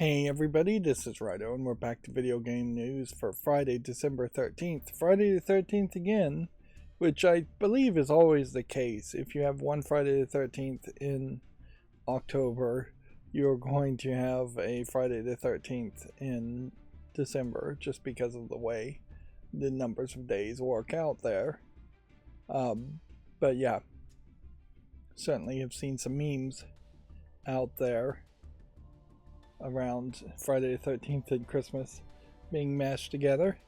Hey everybody, this is Rydo, and we're back to video game news for Friday, December 13th. Friday the 13th again, which I believe is always the case. If you have one Friday the 13th in October, you're going to have a Friday the 13th in December, just because of the way the numbers of days work out there. But yeah, certainly have seen some memes out there around Friday the 13th and Christmas being mashed together.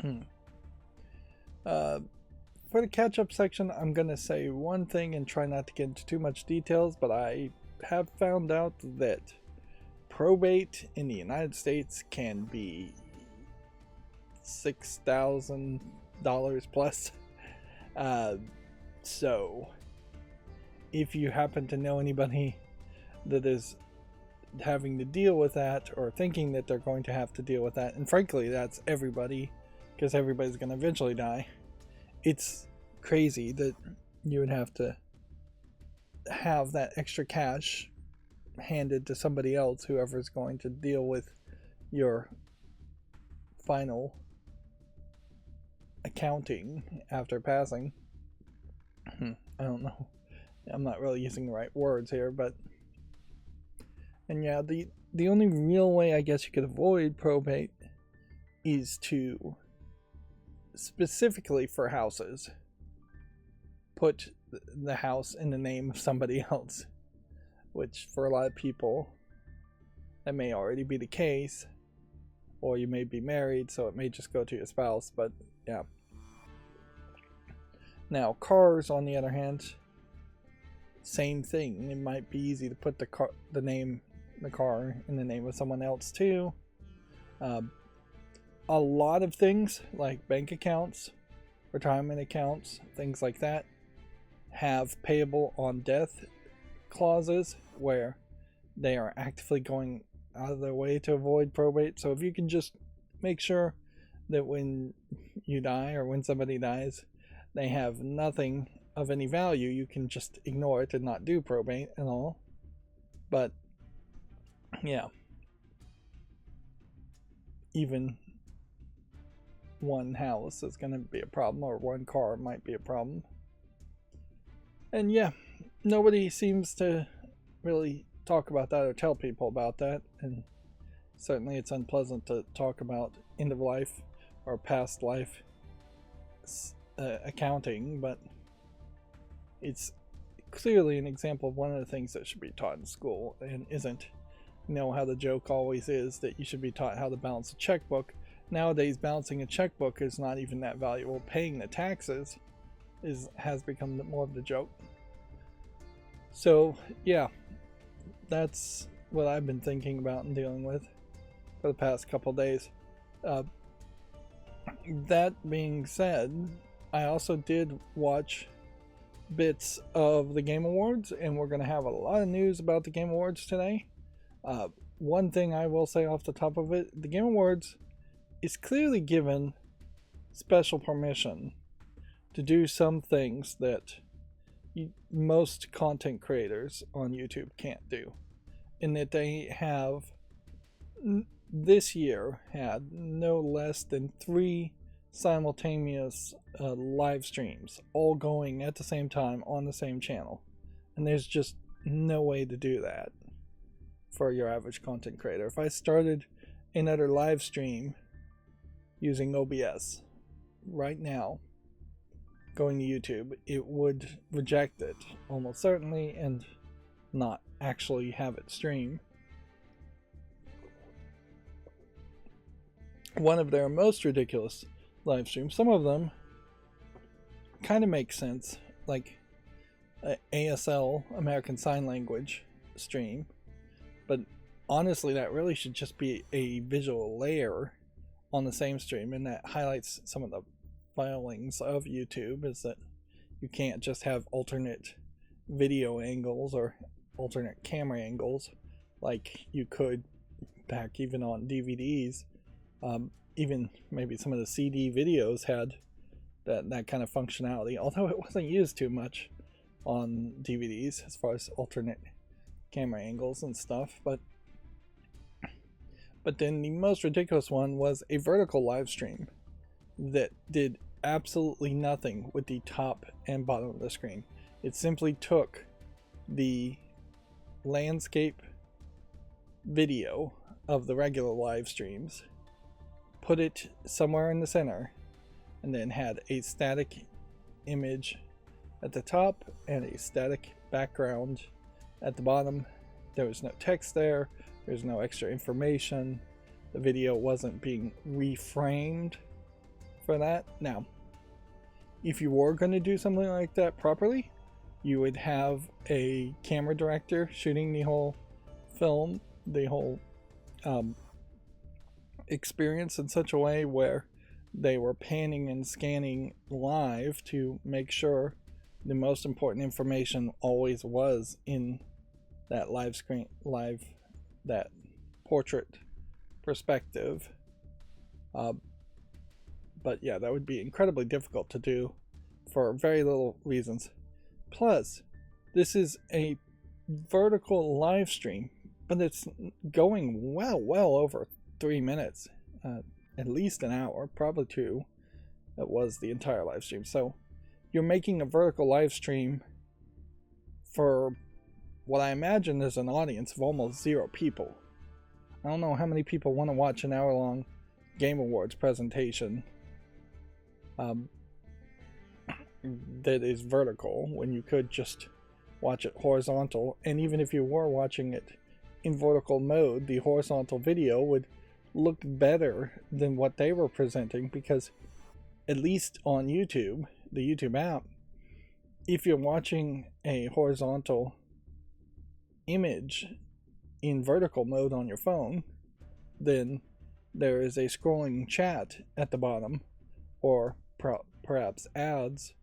For the catch-up section, I'm going to say one thing and try not to get into too much details, but I have found out that probate in the United States can be $6,000 plus. So if you happen to know anybody that is having to deal with that, or thinking that they're going to have to deal with that, and frankly that's everybody, because everybody's going to eventually die, it's crazy that you would have to have that extra cash handed to somebody else, whoever's going to deal with your final accounting after passing. I don't know, I'm not really using the right words here, but and yeah, the only real way I guess you could avoid probate is to, specifically for houses, put the house in the name of somebody else, which for a lot of people that may already be the case, or you may be married so it may just go to your spouse. But yeah. Now cars, on the other hand, same thing. It might be easy to put the car in the name of someone else too. A lot of things like bank accounts, retirement accounts, things like that have payable on death clauses where they are actively going out of their way to avoid probate. So if you can just make sure that when you die, or when somebody dies, they have nothing of any value, you can just ignore it and not do probate and all. But yeah, even one house is going to be a problem, or one car might be a problem. And yeah, nobody seems to really talk about that or tell people about that, and certainly it's unpleasant to talk about end of life or past life accounting, but it's clearly an example of one of the things that should be taught in school and isn't. You know how the joke always is that you should be taught how to balance a checkbook. Nowadays, balancing a checkbook is not even that valuable. Paying the taxes has become more of the joke. So yeah, that's what I've been thinking about and dealing with for the past couple days. That being said, I also did watch bits of the Game Awards, and we're going to have a lot of news about the Game Awards today. One thing I will say off the top of it, the Game Awards is clearly given special permission to do some things that most content creators on YouTube can't do, in that they have this year had no less than 3 simultaneous live streams all going at the same time on the same channel, and there's just no way to do that for your average content creator. If I started another live stream using OBS right now going to YouTube, it would reject it almost certainly and not actually have it stream. One of their most ridiculous live streams, some of them kind of make sense, like ASL, American Sign Language stream, but honestly that really should just be a visual layer on the same stream, and that highlights some of the failings of YouTube, is that you can't just have alternate video angles or alternate camera angles like you could back even on DVDs. Even maybe some of the CD videos had that kind of functionality, although it wasn't used too much on DVDs as far as alternate camera angles and stuff. But But then the most ridiculous one was a vertical live stream that did absolutely nothing with the top and bottom of the screen. It simply took the landscape video of the regular live streams, put it somewhere in the center, and then had a static image at the top and a static background at the bottom. There was no text there, there's no extra information, the video wasn't being reframed for that. Now, if you were going to do something like that properly, you would have a camera director shooting the whole film, the whole experience in such a way where they were panning and scanning live to make sure the most important information always was in that that portrait perspective. But yeah, that would be incredibly difficult to do for very little reasons. Plus, this is a vertical live stream, but it's going well over 3 minutes, at least an hour, probably 2. That was the entire live stream. So you're making a vertical live stream for what I imagine is an audience of almost 0 people. I don't know how many people want to watch an hour-long Game Awards presentation that is vertical when you could just watch it horizontal. And even if you were watching it in vertical mode, the horizontal video would look better than what they were presenting, because at least on YouTube, the YouTube app, if you're watching a horizontal image in vertical mode on your phone, then there is a scrolling chat at the bottom, or perhaps ads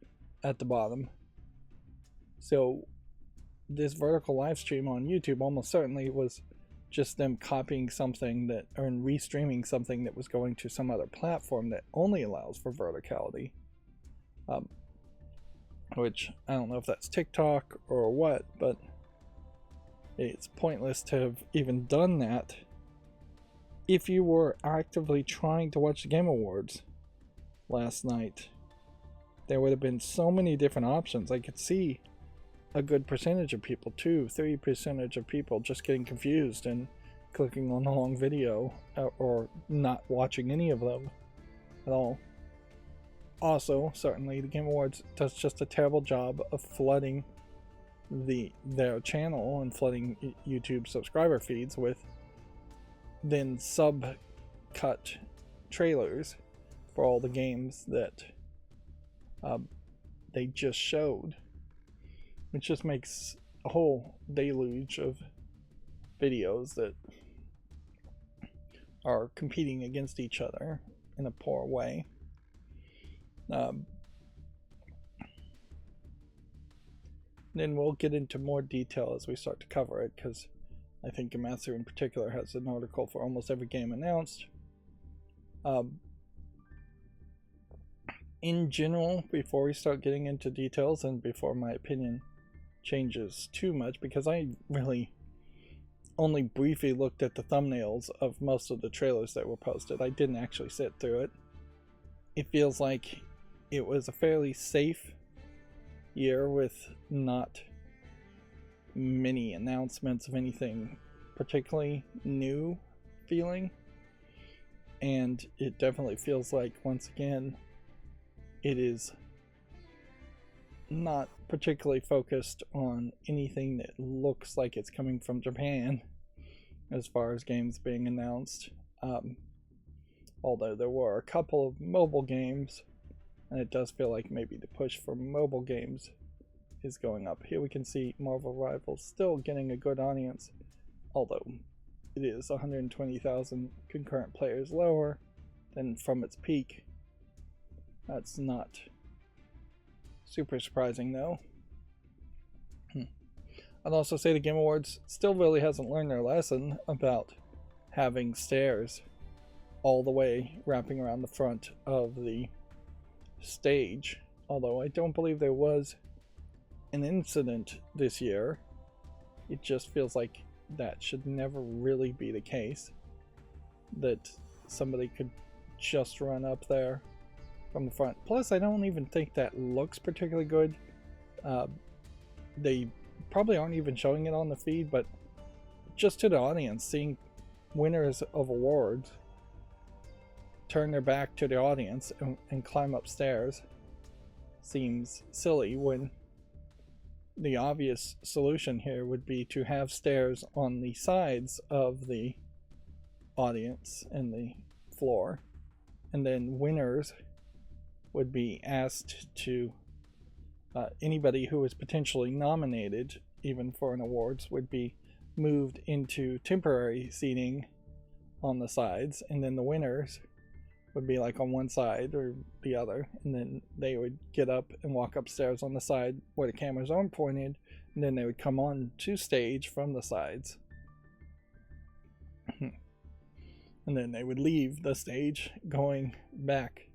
at the bottom. So this vertical live stream on YouTube almost certainly was just them copying something that, or restreaming something that was going to some other platform that only allows for verticality. Which I don't know if that's TikTok or what, but it's pointless to have even done that. If you were actively trying to watch the Game Awards last night, there would have been so many different options. I could see a good percentage of people, 2-3% of people, just getting confused and clicking on a long video or not watching any of them at all. Also, certainly the Game Awards does just a terrible job of flooding their channel and flooding YouTube subscriber feeds with then sub-cut trailers for all the games that they just showed, which just makes a whole deluge of videos that are competing against each other in a poor way. Then we'll get into more detail as we start to cover it, because I think Gamatsu in particular has an article for almost every game announced. In general, before we start getting into details and before my opinion changes too much, because I really only briefly looked at the thumbnails of most of the trailers that were posted, I didn't actually sit through it. It feels like it was a fairly safe year with not many announcements of anything particularly new feeling, and it definitely feels like, once again, it is not particularly focused on anything that looks like it's coming from Japan as far as games being announced, although there were a couple of mobile games, and it does feel like maybe the push for mobile games is going up. Here we can see Marvel Rivals still getting a good audience, although it is 120,000 concurrent players lower than from its peak. That's not super surprising though. I'd also say the Game Awards still really hasn't learned their lesson about having stairs all the way wrapping around the front of the stage, although I don't believe there was an incident this year. It just feels like that should never really be the case. that somebody could just run up there from the front. Plus, I don't even think that looks particularly good. They probably aren't even showing it on the feed, but just to the audience, seeing winners of awards turn their back to the audience and climb upstairs seems silly, when the obvious solution here would be to have stairs on the sides of the audience and the floor, and then winners would be asked to anybody who was potentially nominated even for an awards would be moved into temporary seating on the sides, and then the winners would be like on one side or the other, and then they would get up and walk upstairs on the side where the cameras aren't pointed, and then they would come on to stage from the sides. And then they would leave the stage going back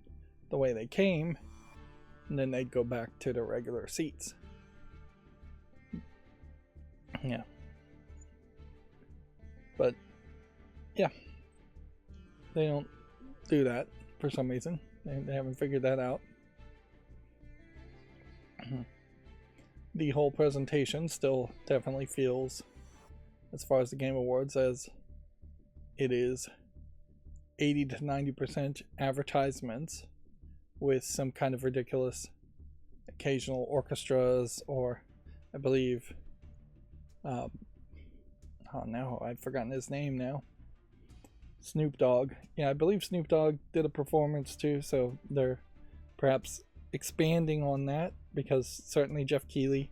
the way they came, and then they'd go back to their regular seats. Yeah. But yeah, they don't do that for some reason. They haven't figured that out. The whole presentation still definitely feels, as far as the Game Awards, as it is 80 to 90% advertisements with some kind of ridiculous occasional orchestras, or I believe now I've forgotten his name now. Snoop Dogg. Yeah, I believe Snoop Dogg did a performance too, so they're perhaps expanding on that, because certainly Jeff Keighley,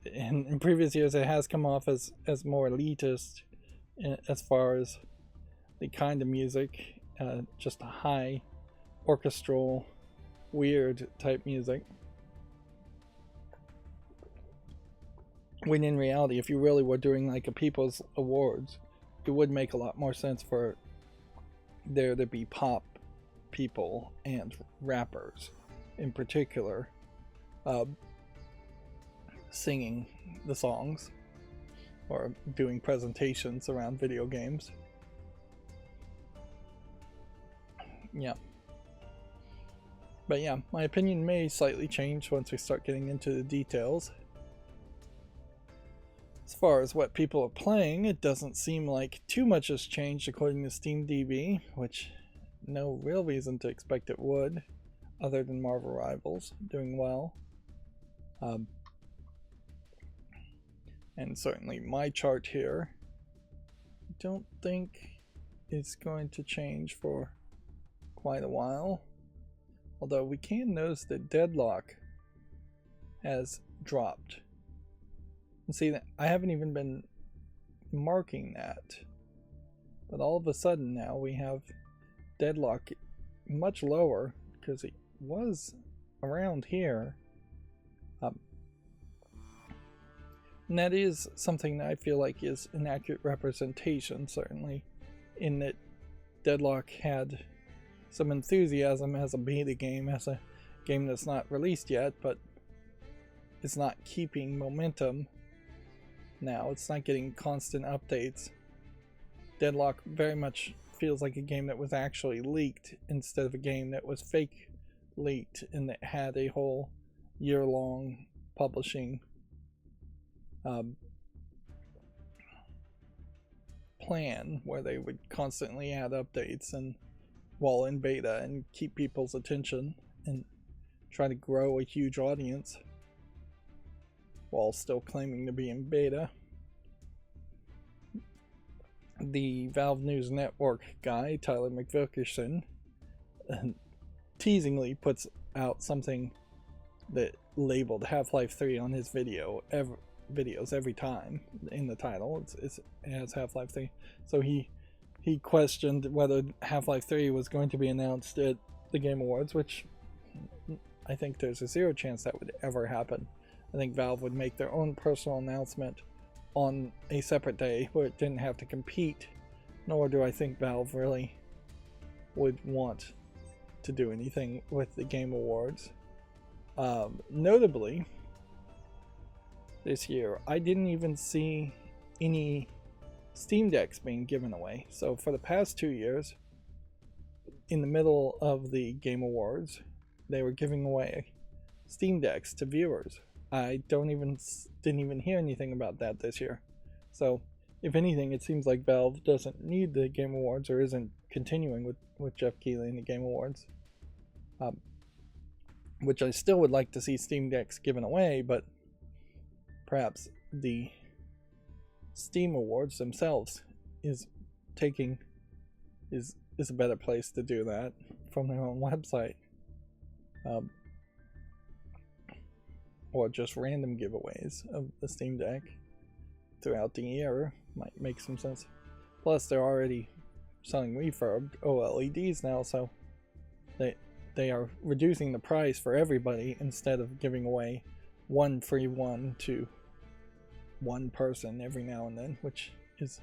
in previous years, it has come off as more elitist as far as the kind of music, just a high orchestral, weird type music. When in reality, if you really were doing like a People's Awards, it would make a lot more sense for there to be pop people and rappers in particular singing the songs or doing presentations around video games. Yeah. But yeah, my opinion may slightly change once we start getting into the details. As far as what people are playing, it doesn't seem like too much has changed according to SteamDB, which no real reason to expect it would, other than Marvel Rivals doing well. And certainly my chart here, I don't think it's going to change for quite a while. Although we can notice that Deadlock has dropped. And see, that I haven't even been marking that, but all of a sudden now we have Deadlock much lower, because it was around here. And that is something that I feel like is an accurate representation, certainly, in that Deadlock had some enthusiasm as a beta game, as a game that's not released yet, but it's not keeping momentum now. It's not getting constant updates. Deadlock very much feels like a game that was actually leaked instead of a game that was fake leaked and that had a whole year-long publishing plan where they would constantly add updates and while in beta and keep people's attention and try to grow a huge audience while still claiming to be in beta. The Valve News Network guy, Tyler McVickerson, teasingly puts out something that labeled Half-Life 3 on his videos every time in the title. It has Half-Life 3. So he questioned whether Half-Life 3 was going to be announced at the Game Awards, which I think there's a zero chance that would ever happen. I think Valve would make their own personal announcement on a separate day where it didn't have to compete, nor do I think Valve really would want to do anything with the Game Awards. Notably, this year, I didn't even see any Steam Decks being given away. So for the past 2 years, in the middle of the Game Awards, they were giving away Steam Decks to viewers. I didn't even hear anything about that this year. So if anything, it seems like Valve doesn't need the Game Awards, or isn't continuing with Jeff Keighley in the Game Awards. Which I still would like to see Steam Decks given away, but perhaps the Steam Awards themselves is a better place to do that from their own website. Or just random giveaways of the Steam Deck throughout the year might make some sense. Plus, they're already selling refurbed OLEDs now, so they are reducing the price for everybody instead of giving away one free one to one person every now and then, which is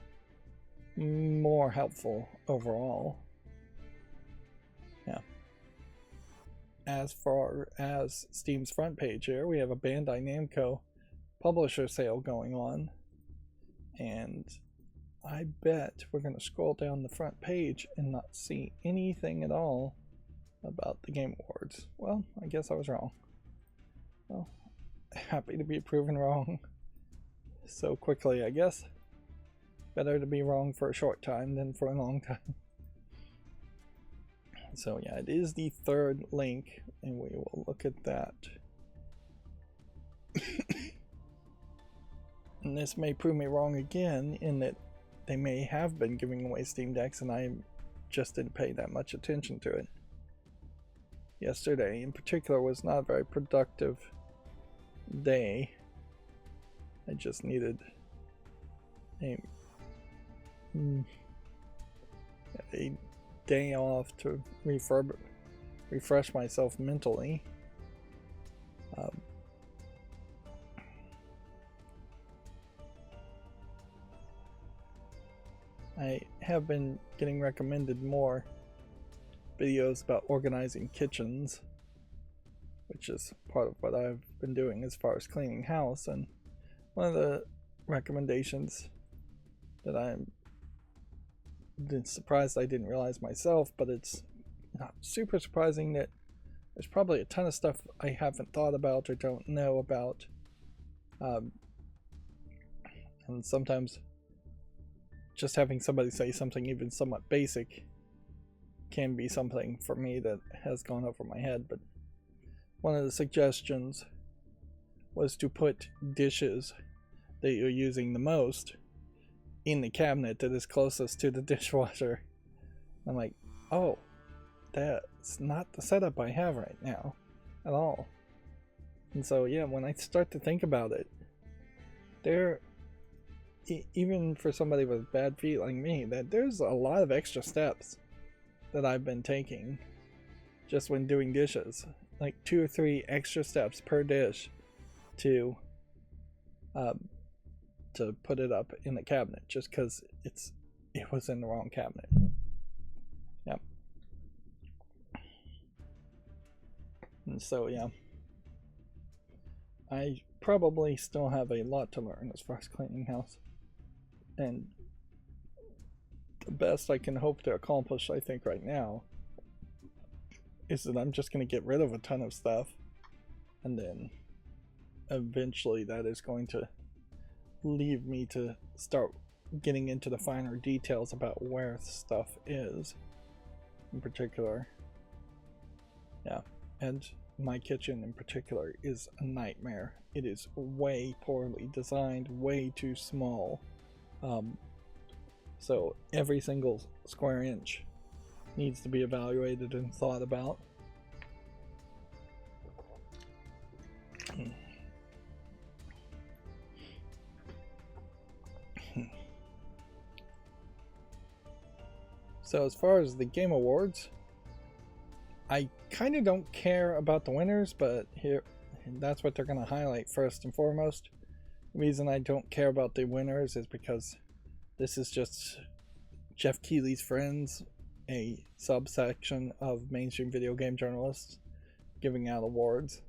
more helpful overall. Yeah. As far as Steam's front page here, we have a Bandai Namco publisher sale going on, and I bet we're going to scroll down the front page and not see anything at all about the Game Awards. Well, I guess I was wrong. Well, happy to be proven wrong so quickly, I guess. Better to be wrong for a short time than for a long time. So yeah, it is the third link, and we will look at that. And this may prove me wrong again, in that they may have been giving away Steam Decks and I just didn't pay that much attention to it. Yesterday in particular was not a very productive day. I just needed a day off to refresh myself mentally. I have been getting recommended more videos about organizing kitchens, which is part of what I've been doing as far as cleaning house. And one of the recommendations that I'm surprised I didn't realize myself, but it's not super surprising, that there's probably a ton of stuff I haven't thought about or don't know about. And sometimes just having somebody say something even somewhat basic can be something for me that has gone over my head. But one of the suggestions was to put dishes that you're using the most in the cabinet that is closest to the dishwasher. I'm like, oh, that's not the setup I have right now at all. And so yeah, when I start to think about it, even for somebody with bad feet like me, that there's a lot of extra steps that I've been taking just when doing dishes, like 2 or 3 extra steps per dish to put it up in the cabinet, just because it was in the wrong cabinet. Yep. And so yeah, I probably still have a lot to learn as far as cleaning house, and the best I can hope to accomplish, I think, right now is that I'm just going to get rid of a ton of stuff, and then eventually that is going to leave me to start getting into the finer details about where stuff is in particular. Yeah, and my kitchen in particular is a nightmare. It is way poorly designed, way too small. So every single square inch needs to be evaluated and thought about. So as far as the Game Awards, I kind of don't care about the winners, but here, that's what they're going to highlight first and foremost. The reason I don't care about the winners is because this is just Jeff Keighley's friends, a subsection of mainstream video game journalists giving out awards.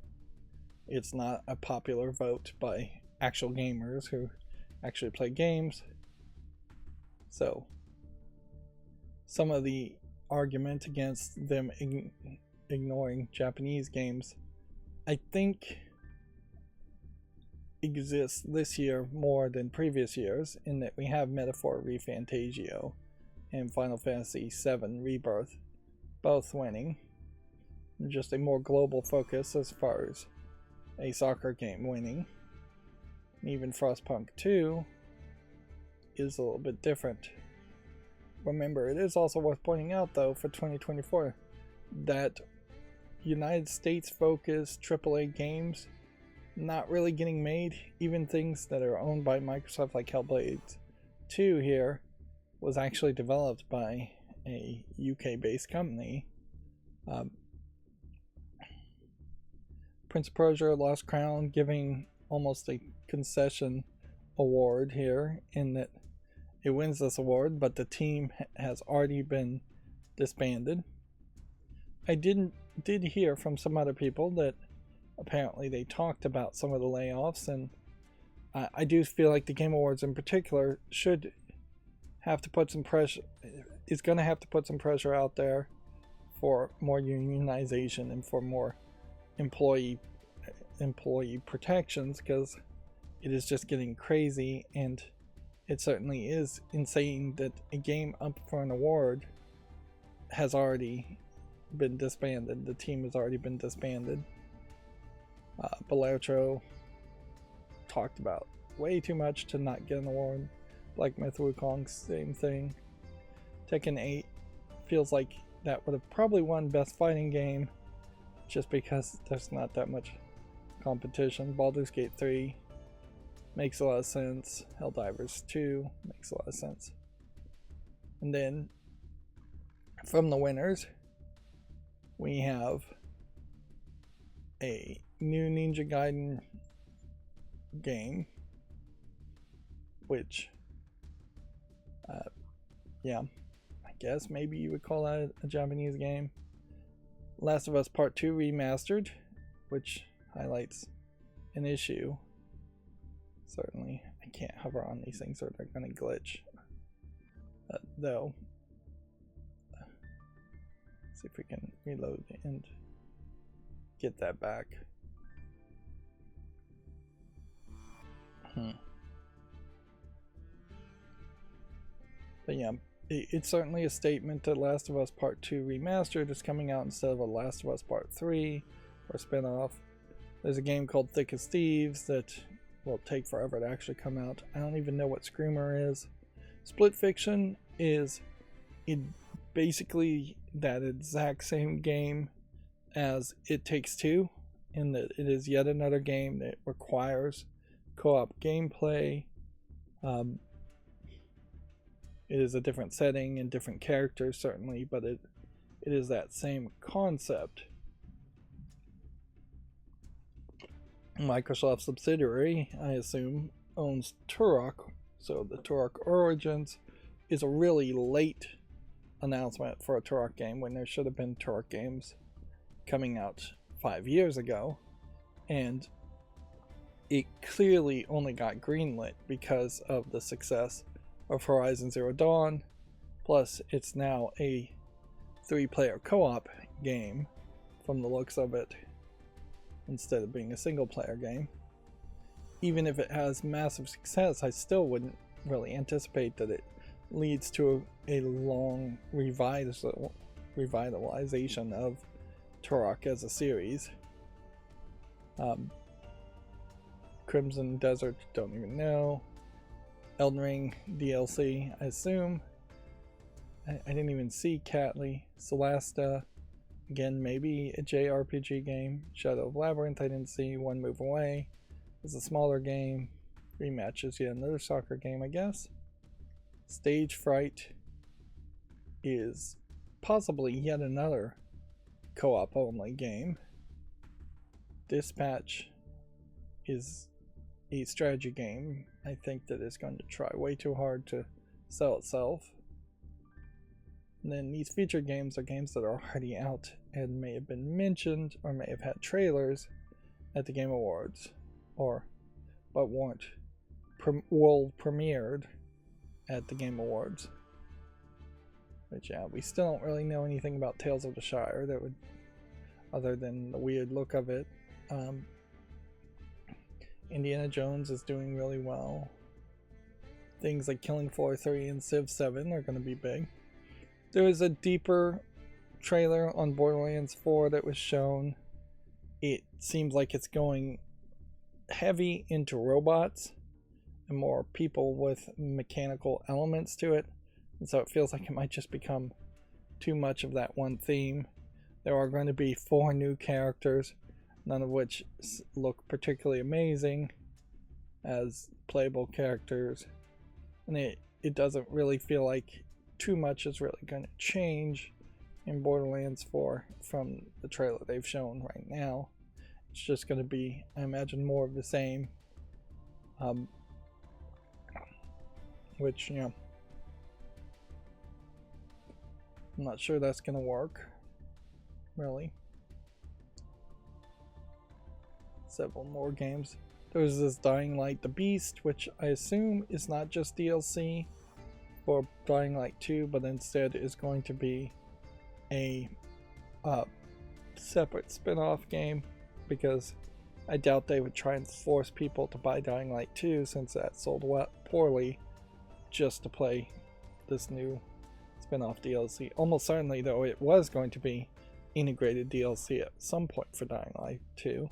It's not a popular vote by actual gamers who actually play games. So some of the argument against them ignoring Japanese games, I think, exists this year more than previous years, in that we have Metaphor ReFantagio and Final Fantasy VII Rebirth both winning. Just a more global focus as far as a soccer game winning. Even Frostpunk 2 is a little bit different. Remember, it is also worth pointing out, though, for 2024, that United States focused AAA games not really getting made. Even things that are owned by Microsoft, like Hellblade 2 here, was actually developed by a UK-based company. Prince of Persia: Lost Crown giving almost a concession award here, in that it wins this award, but the team has already been disbanded. I did hear from some other people that apparently they talked about some of the layoffs, and I do feel like the Game Awards in particular should have to put some pressure, is going to have to put some pressure out there for more unionization and for more employee protections, because it is just getting crazy, and it certainly is insane that a game up for an award has already been disbanded. The team has already been disbanded. Balatro talked about way too much to not get an award. Black Myth Wukong, same thing. Tekken 8 feels like that would have probably won Best Fighting Game, just because there's not that much competition. Baldur's Gate 3 makes a lot of sense. Helldivers 2 makes a lot of sense. And then from the winners, we have a new Ninja Gaiden game, which yeah, I guess maybe you would call that a Japanese game. Last of Us Part 2 Remastered, which highlights an issue. Certainly, I can't hover on these things or they're going to glitch. Though, see if we can reload and get that back. But yeah, it's certainly a statement that Last of Us Part 2 Remastered is coming out instead of a Last of Us Part 3 or spin-off. There's a game called Thick as Thieves that will take forever to actually come out. I don't even know what Screamer is. Split Fiction is basically that exact same game as It Takes Two, in that it is yet another game that requires co-op gameplay. It is a different setting and different characters, certainly, but it is that same concept. Microsoft subsidiary, I assume, owns Turok, so the Turok Origins is a really late announcement for a Turok game, when there should have been Turok games coming out 5 years ago, and it clearly only got greenlit because of the success of Horizon Zero Dawn. Plus, it's now a 3-player co-op game from the looks of it, instead of being a single-player game. Even if it has massive success, I still wouldn't really anticipate that it leads to a long revitalization of Turok as a series. Crimson Desert, don't even know. Elden Ring DLC, I assume. I didn't even see Catley. Celesta, again, maybe a JRPG game. Shadow of Labyrinth, I didn't see. One Move Away is a smaller game. Rematches, yet another soccer game, I guess. Stage Fright is possibly yet another co-op only game. Dispatch is a strategy game, I think, that is going to try way too hard to sell itself. And then these featured games are games that are already out and may have been mentioned or may have had trailers at the Game Awards, but weren't world premiered at the Game Awards. But yeah, we still don't really know anything about Tales of the Shire that would, other than the weird look of it. Indiana Jones is doing really well. Things like Killing Floor 3 and Civ 7 are going to be big. There was a deeper trailer on Borderlands 4 that was shown. It seems like it's going heavy into robots and more people with mechanical elements to it. And so it feels like it might just become too much of that one theme. There are going to be 4 new characters, none of which look particularly amazing as playable characters. And it doesn't really feel like too much is really going to change in Borderlands 4 from the trailer they've shown right now. It's just going to be, I imagine, more of the same. Which, you know, I'm not sure that's going to work, really. Several more games. There's this Dying Light the Beast, which I assume is not just DLC for Dying Light 2, but instead is going to be a separate spin-off game, because I doubt they would try and force people to buy Dying Light 2 since that sold poorly just to play this new spin-off DLC. Almost certainly, though, it was going to be integrated DLC at some point for Dying Light 2.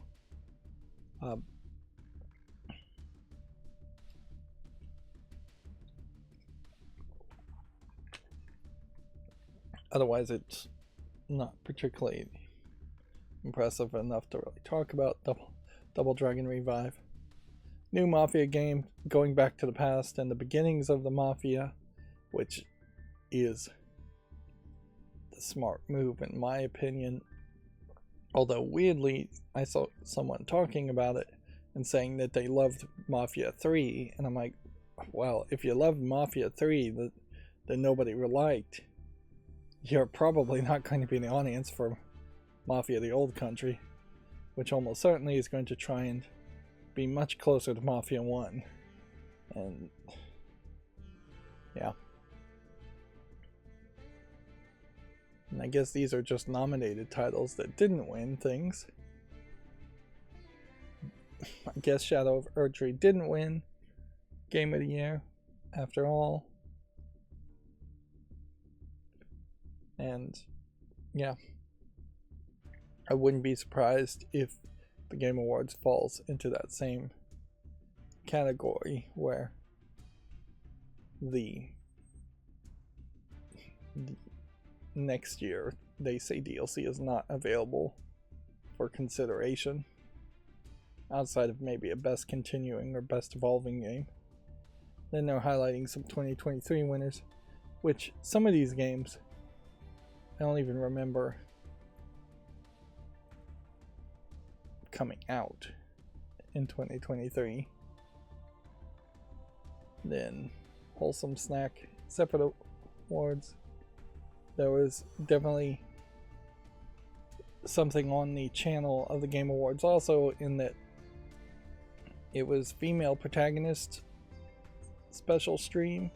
Otherwise, it's not particularly impressive enough to really talk about. Double Dragon Revive. New Mafia game going back to the past and the beginnings of the Mafia, which is the smart move in my opinion. Although weirdly, I saw someone talking about it and saying that they loved Mafia 3, and I'm like, well, if you loved Mafia 3 that nobody liked, you're probably not going to be the audience for Mafia the Old Country, which almost certainly is going to try and be much closer to Mafia 1. And yeah. And I guess these are just nominated titles that didn't win things. I guess Shadow of Erdtree didn't win Game of the Year after all. And yeah, I wouldn't be surprised if the Game Awards falls into that same category where the next year they say DLC is not available for consideration outside of maybe a best continuing or best evolving game. Then they're highlighting some 2023 winners, which some of these games I don't even remember coming out in 2023. Then Wholesome Snack separate awards. There was definitely something on the channel of the Game Awards also, in that it was female protagonist special stream,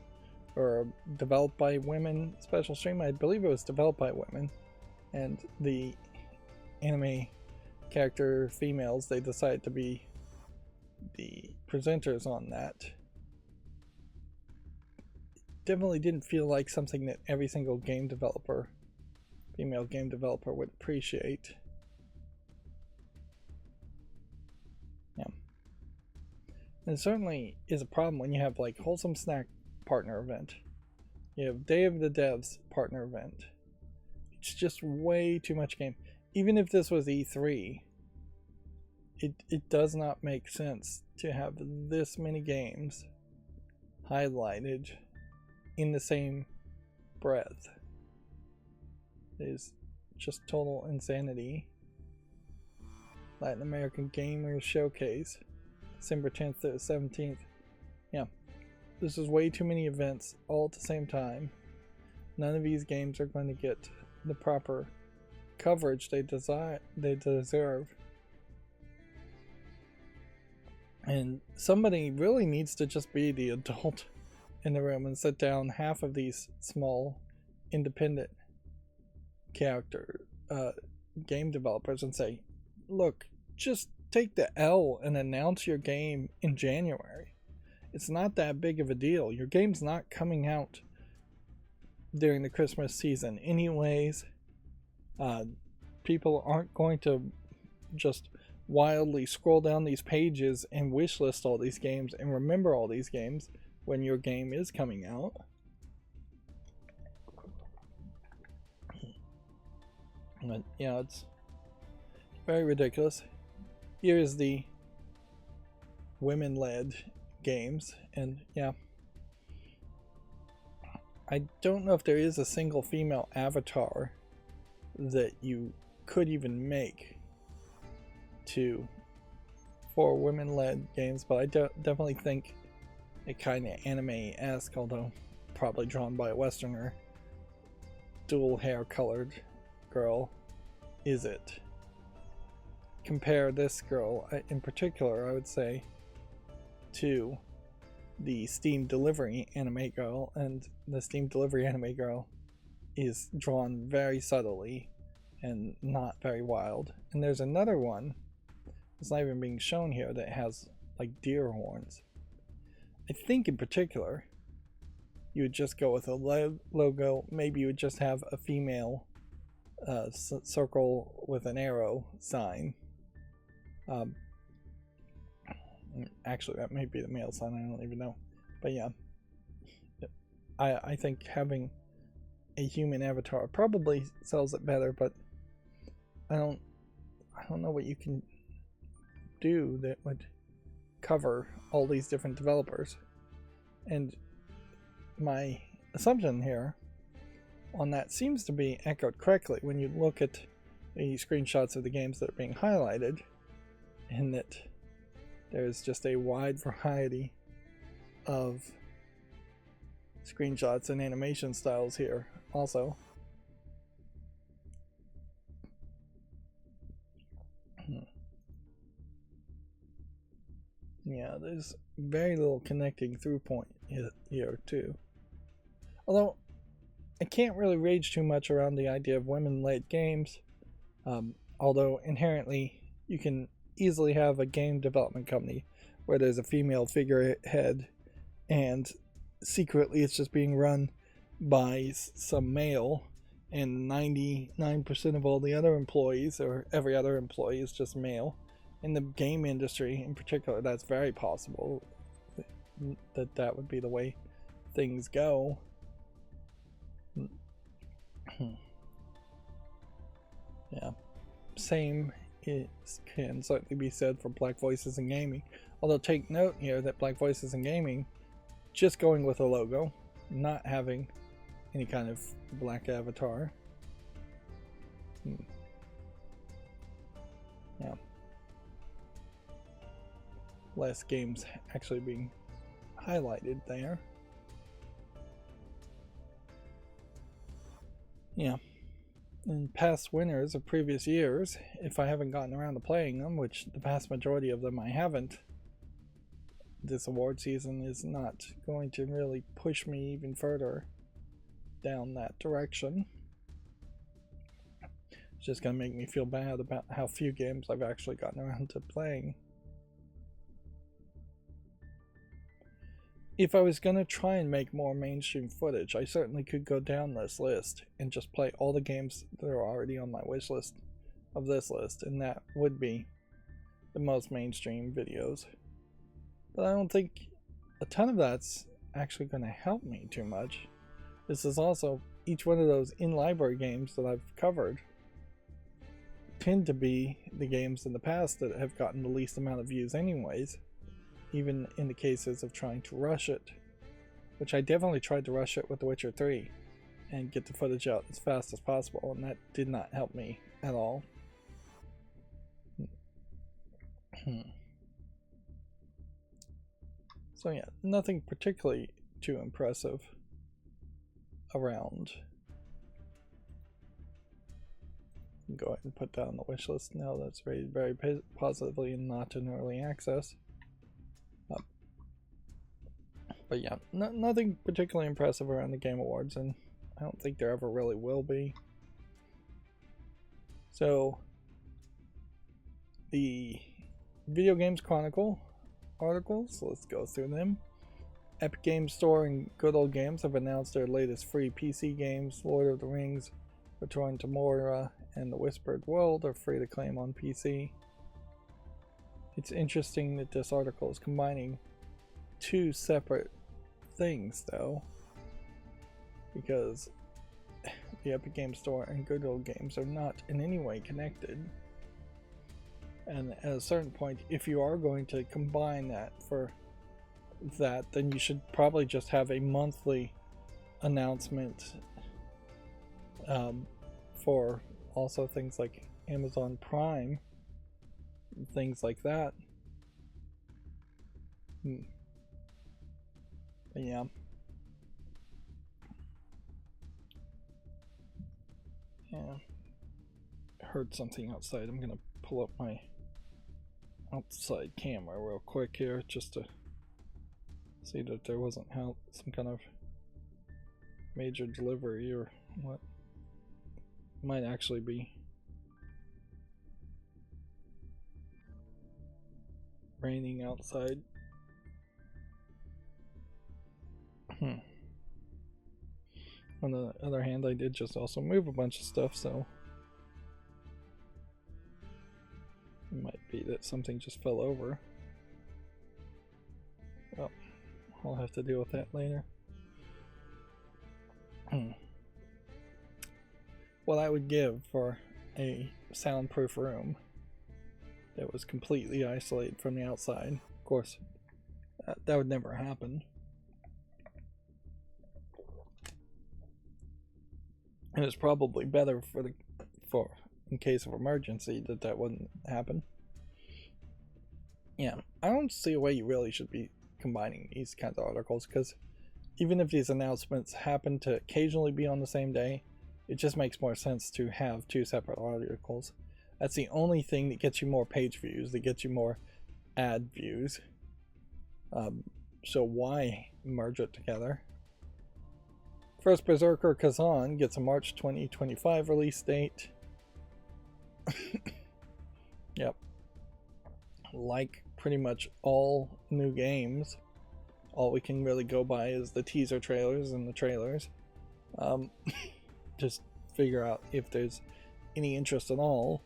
or developed by women special stream. I believe it was developed by women, and the anime character females, they decided to be the presenters on that. Definitely didn't feel like something that every single game developer, female game developer, would appreciate. Yeah. And it certainly is a problem when you have like Wholesome Snack partner event, you have Day of the Devs partner event. It's just way too much game. Even if this was E3, it does not make sense to have this many games highlighted in the same breath. It is just total insanity. Latin American Gamers Showcase, December 10th to the 17th. Yeah. This is way too many events all at the same time. None of these games are going to get the proper coverage they deserve. And somebody really needs to just be the adult in the room and sit down half of these small independent character game developers and say, look, just take the L and announce your game in January. It's not that big of a deal. Your game's not coming out during the Christmas season anyways. People aren't going to just wildly scroll down these pages and wishlist all these games and remember all these games when your game is coming out. But yeah, it's very ridiculous. Here's the women-led games, and yeah, I don't know if there is a single female avatar that you could even make for women-led games, but I definitely think a kind of anime-esque, although probably drawn by a Westerner, dual hair colored girl is it. Compare this girl in particular, I would say, to the Steam Delivery anime girl, and the Steam Delivery anime girl is drawn very subtly and not very wild. And there's another one that's not even being shown here that has like deer horns. I think in particular you would just go with a logo. Maybe you would just have a female circle with an arrow sign. Actually, that may be the male sign, I don't even know. But yeah, I think having a human avatar probably sells it better, but I don't know what you can do that would cover all these different developers. And my assumption here on that seems to be echoed correctly when you look at the screenshots of the games that are being highlighted, in that there's just a wide variety of screenshots and animation styles here also. Yeah, there's very little connecting through point here too. Although I can't really rage too much around the idea of women-led games, although inherently you can easily have a game development company where there's a female figurehead and secretly it's just being run by some male, and 99% of all the other employees, or every other employee, is just male. In the game industry in particular, that's very possible that would be the way things go. Yeah, same can certainly be said for Black Voices in Gaming. Although take note here that Black Voices in Gaming, just going with a logo, not having any kind of black avatar. Yeah. Less games actually being highlighted there. Yeah. In past winners of previous years, if I haven't gotten around to playing them, which the vast majority of them I haven't, this award season is not going to really push me even further down that direction. It's just going to make me feel bad about how few games I've actually gotten around to playing. If I was going to try and make more mainstream footage, I certainly could go down this list and just play all the games that are already on my wish list of this list, and that would be the most mainstream videos. But I don't think a ton of that's actually going to help me too much. This is also, each one of those in-library games that I've covered tend to be the games in the past that have gotten the least amount of views anyways, even in the cases of trying to rush it, which I definitely tried to rush it with The Witcher 3 and get the footage out as fast as possible, and that did not help me at all. So yeah, nothing particularly too impressive around. Go ahead and put that on the wish list now. That's rated very positively and not in early access. But yeah, nothing particularly impressive around the Game Awards, and I don't think there ever really will be. So, the Video Games Chronicle articles, let's go through them. Epic Games Store and Good Old Games have announced their latest free PC games. Lord of the Rings, Return to Moria, and The Whispered World are free to claim on PC. It's interesting that this article is combining two separate things, though, because the Epic Games Store and Good Old Games are not in any way connected. And at a certain point, if you are going to combine that for that, then you should probably just have a monthly announcement for also things like Amazon Prime, things like that. But yeah. I heard something outside. I'm gonna pull up my outside camera real quick here just to see that there wasn't some kind of major delivery or what. Might actually be raining outside. On the other hand, I did just also move a bunch of stuff, so it might be that something just fell over. Well, I'll have to deal with that later. What I would give for a soundproof room that was completely isolated from the outside. Of course, that would never happen. And it's probably better for in case of emergency that wouldn't happen. Yeah, I don't see a way you really should be combining these kinds of articles, because even if these announcements happen to occasionally be on the same day, it just makes more sense to have two separate articles. That's the only thing that gets you more page views, that gets you more ad views. So why merge it together? First Berserker Kazan gets a March 2025 release date. Yep. Like pretty much all new games, all we can really go by is the teaser trailers and the trailers. Just figure out if there's any interest at all,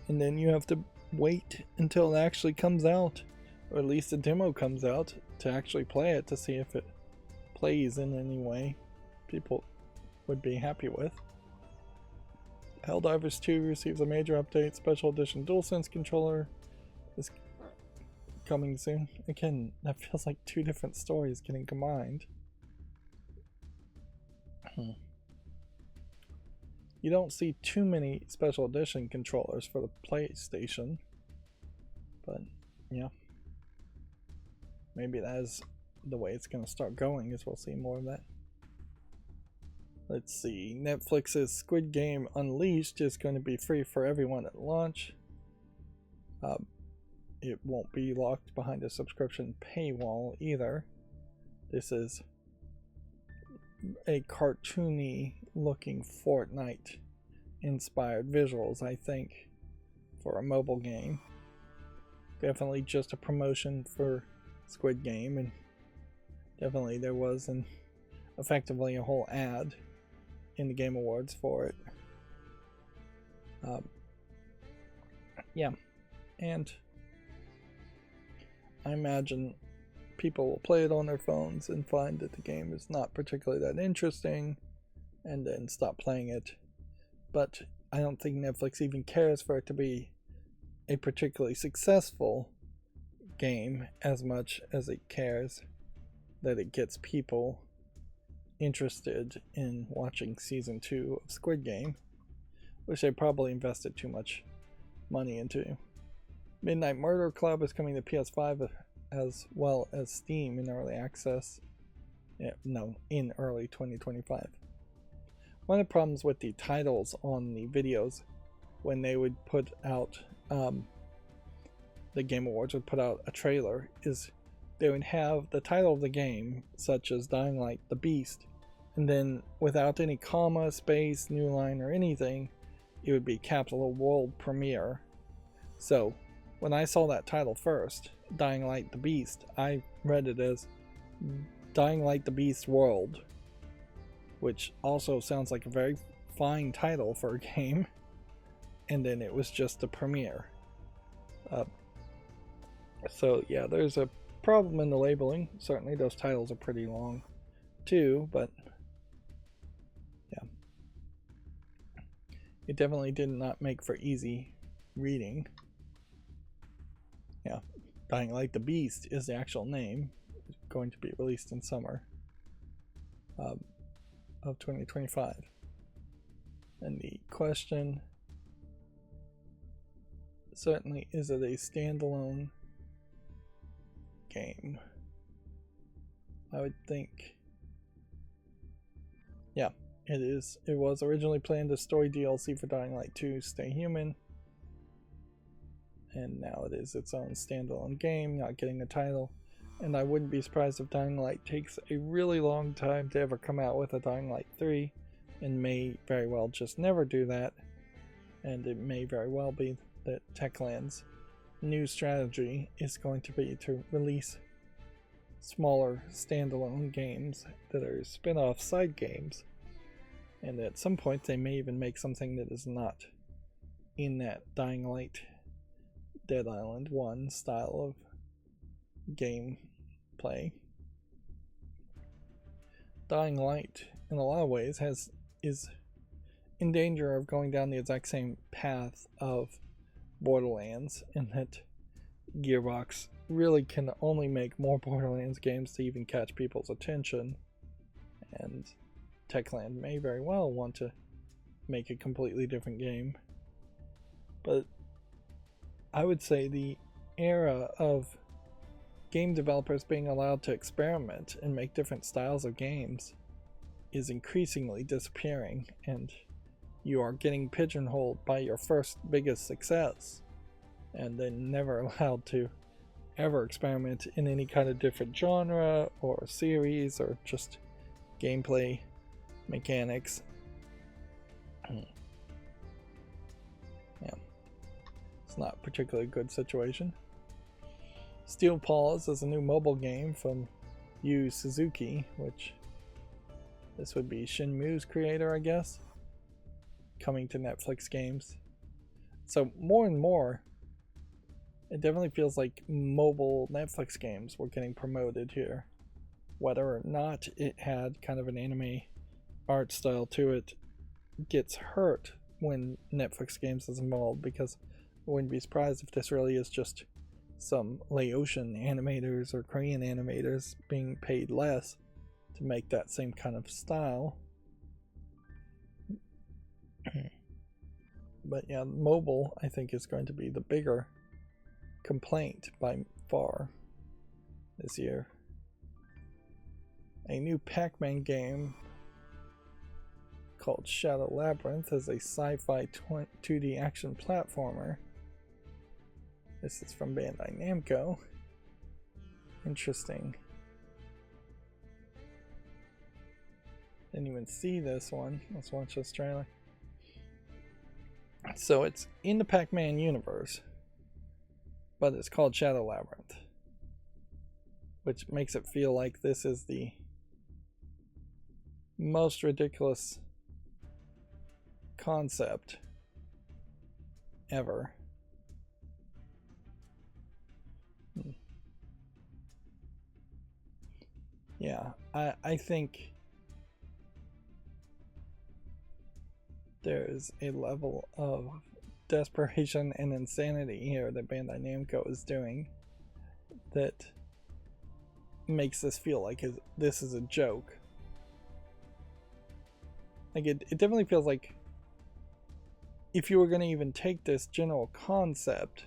and then you have to wait until it actually comes out, or at least a demo comes out, to actually play it to see if it plays in any way people would be happy with. Helldivers 2 receives a major update. Special edition DualSense controller is coming soon. Again, that feels like two different stories getting combined. You don't see too many special edition controllers for the PlayStation, but yeah, maybe that is the way it's going to start going, is we'll see more of that. Let's see, Netflix's Squid Game Unleashed is going to be free for everyone at launch. It won't be locked behind a subscription paywall either. This is a cartoony looking Fortnite inspired visuals, I think, for a mobile game. Definitely just a promotion for Squid Game, and definitely there was effectively a whole ad in the Game Awards for it. Yeah, and I imagine people will play it on their phones and find that the game is not particularly that interesting and then stop playing it. But I don't think Netflix even cares for it to be a particularly successful game as much as it cares that it gets people interested in watching season 2 of Squid Game, which they probably invested too much money into. Midnight Murder Club is coming to PS5 as well as Steam in early access. In early 2025. One of the problems with the titles on the videos, when they would put out the Game Awards would put out a trailer, is they would have the title of the game, such as Dying Light the Beast, and then without any comma, space, new line, or anything, it would be capital World Premiere. So when I saw that title first, Dying Light the Beast, I read it as Dying Light the Beast World, which also sounds like a very fine title for a game. And then it was just a premiere. So yeah, there's a problem in the labeling. Certainly those titles are pretty long too, but yeah, it definitely did not make for easy reading. Yeah, Dying Light the Beast is the actual name. It's going to be released in summer of 2025. And the question certainly, is it a standalone game? I would think, yeah, it is. It was originally planned as story DLC for Dying Light 2 Stay Human, and now it is its own standalone game, not getting a title. And I wouldn't be surprised if Dying Light takes a really long time to ever come out with a Dying Light 3, and may very well just never do that. And it may very well be that Techland's new strategy is going to be to release smaller standalone games that are spin-off side games, and at some point they may even make something that is not in that Dying Light Dead Island 1 style of gameplay. Dying Light in a lot of ways is in danger of going down the exact same path of Borderlands, in that Gearbox really can only make more Borderlands games to even catch people's attention, and Techland may very well want to make a completely different game. But I would say the era of game developers being allowed to experiment and make different styles of games is increasingly disappearing, and you are getting pigeonholed by your first biggest success, and then never allowed to ever experiment in any kind of different genre or series or just gameplay mechanics. Yeah, it's not a particularly good situation. Steel Paws is a new mobile game from Yu Suzuki, which this would be Shenmue's creator, I guess, coming to Netflix games. So more and more, it definitely feels like mobile Netflix games were getting promoted here. Whether or not it had kind of an anime art style to it gets hurt when Netflix games is involved, because I wouldn't be surprised if this really is just some Laotian animators or Korean animators being paid less to make that same kind of style. But yeah, mobile, I think, is going to be the bigger complaint by far this year. A new Pac-Man game called Shadow Labyrinth is a sci-fi 2D action platformer. This is from Bandai Namco. Interesting. Didn't even see this one. Let's watch this trailer. So it's in the Pac-Man universe, but it's called Shadow Labyrinth, which makes it feel like this is the most ridiculous concept ever. Yeah, I think there's a level of desperation and insanity here that Bandai Namco is doing that makes this feel like this is a joke. Like it definitely feels like if you were going to even take this general concept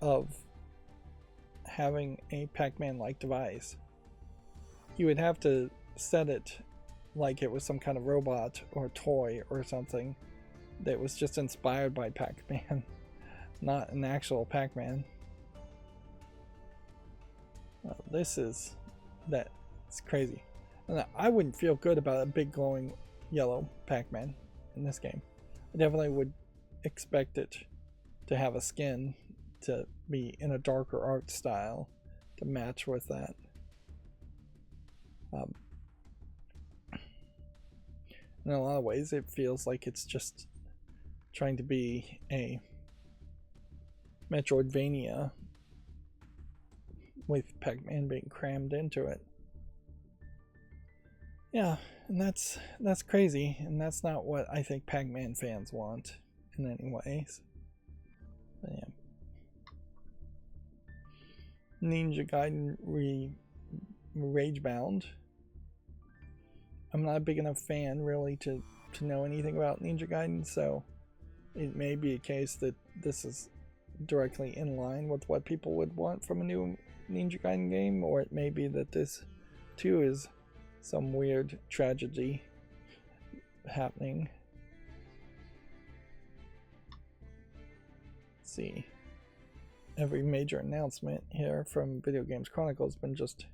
of having a Pac-Man-like device, you would have to set it like it was some kind of robot or toy or something that was just inspired by Pac-Man, not an actual Pac-Man. It's crazy. And I wouldn't feel good about a big glowing yellow Pac-Man in this game. I definitely would expect it to have a skin to be in a darker art style to match with that. In a lot of ways, it feels like it's just trying to be a Metroidvania with Pac-Man being crammed into it. Yeah, and that's crazy, and that's not what I think Pac-Man fans want in any ways. But yeah. Ninja Gaiden Ragebound. I'm not a big enough fan really to know anything about Ninja Gaiden, so it may be a case that this is directly in line with what people would want from a new Ninja Gaiden game, or it may be that this too is some weird tragedy happening. Let's see. Every major announcement here from Video Games Chronicle has been just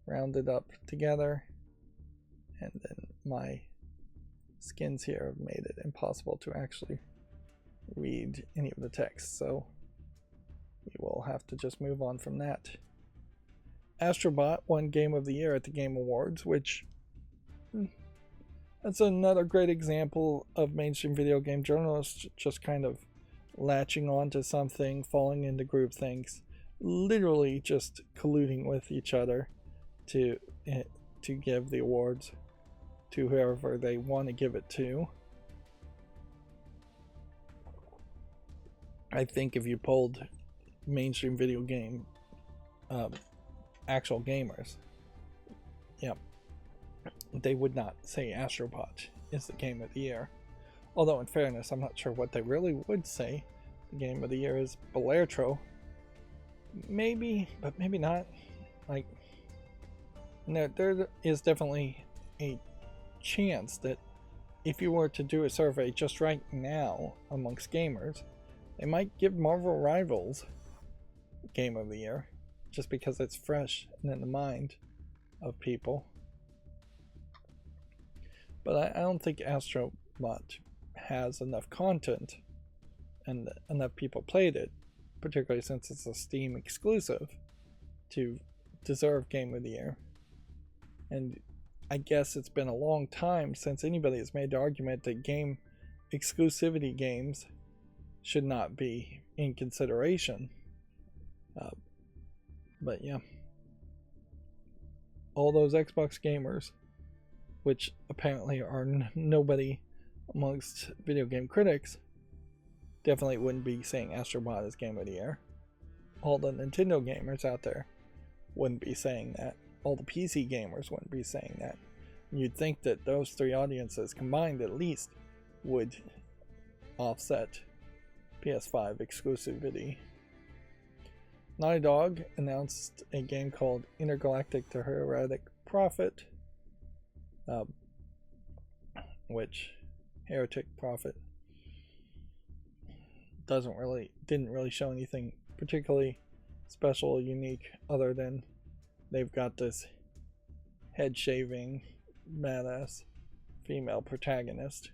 rounded up together, and then my skins here have made it impossible to actually read any of the text, so we will have to just move on from that. Astrobot won Game of the Year at the Game Awards, which that's another great example of mainstream video game journalists just kind of latching onto something, falling into groupthink, literally just colluding with each other to give the awards to whoever they want to give it to. I think if you polled mainstream video game actual gamers, yep, they would not say Astrobot is the game of the year. Although in fairness, I'm not sure what they really would say. The game of the year is Balertro. Maybe, but maybe not. Like, no, there is definitely a chance that if you were to do a survey just right now amongst gamers, they might give Marvel Rivals Game of the Year, just because it's fresh and in the mind of people. But I don't think Astrobot has enough content and enough people played it, particularly since it's a Steam exclusive, to deserve Game of the Year. And I guess it's been a long time since anybody has made the argument that game exclusivity games should not be in consideration. But yeah, all those Xbox gamers, which apparently are nobody amongst video game critics, definitely wouldn't be saying Astrobot is Game of the Year. All the Nintendo gamers out there wouldn't be saying that. All the PC gamers wouldn't be saying that. You'd think that those three audiences combined at least would offset PS5 exclusivity. Naughty Dog announced a game called Intergalactic to Heretic Prophet, which Heretic Prophet didn't really show anything particularly special or unique, other than they've got this head shaving badass female protagonist.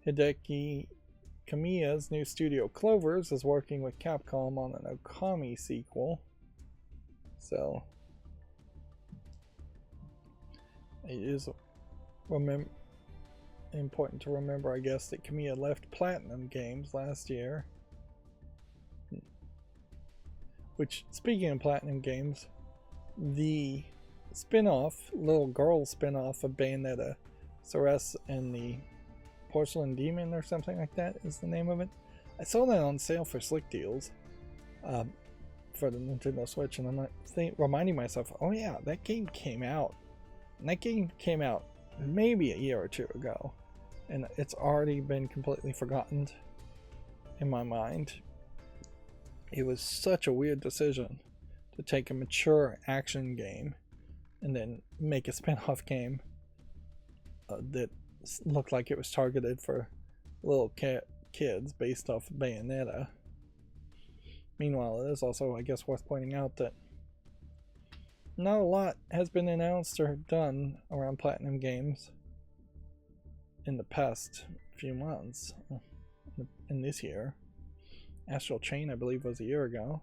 Hideki Kamiya's new studio Clovers is working with Capcom on an Okami sequel, so it is important to remember, I guess, that Kamiya left Platinum Games last year. Which, speaking of Platinum Games, the spin-off, little girl spin-off of Bayonetta, Ceres and the Porcelain Demon or something like that is the name of it. I saw that on sale for Slick Deals for the Nintendo Switch, and I'm like reminding myself, oh yeah, that game came out. And that game came out maybe a year or two ago, and it's already been completely forgotten in my mind. It was such a weird decision to take a mature action game and then make a spin-off game that looked like it was targeted for little kids based off of Bayonetta. Meanwhile, it is also, I guess, worth pointing out that not a lot has been announced or done around Platinum Games in the past few months. In this year. Astral Chain, I believe, was a year ago.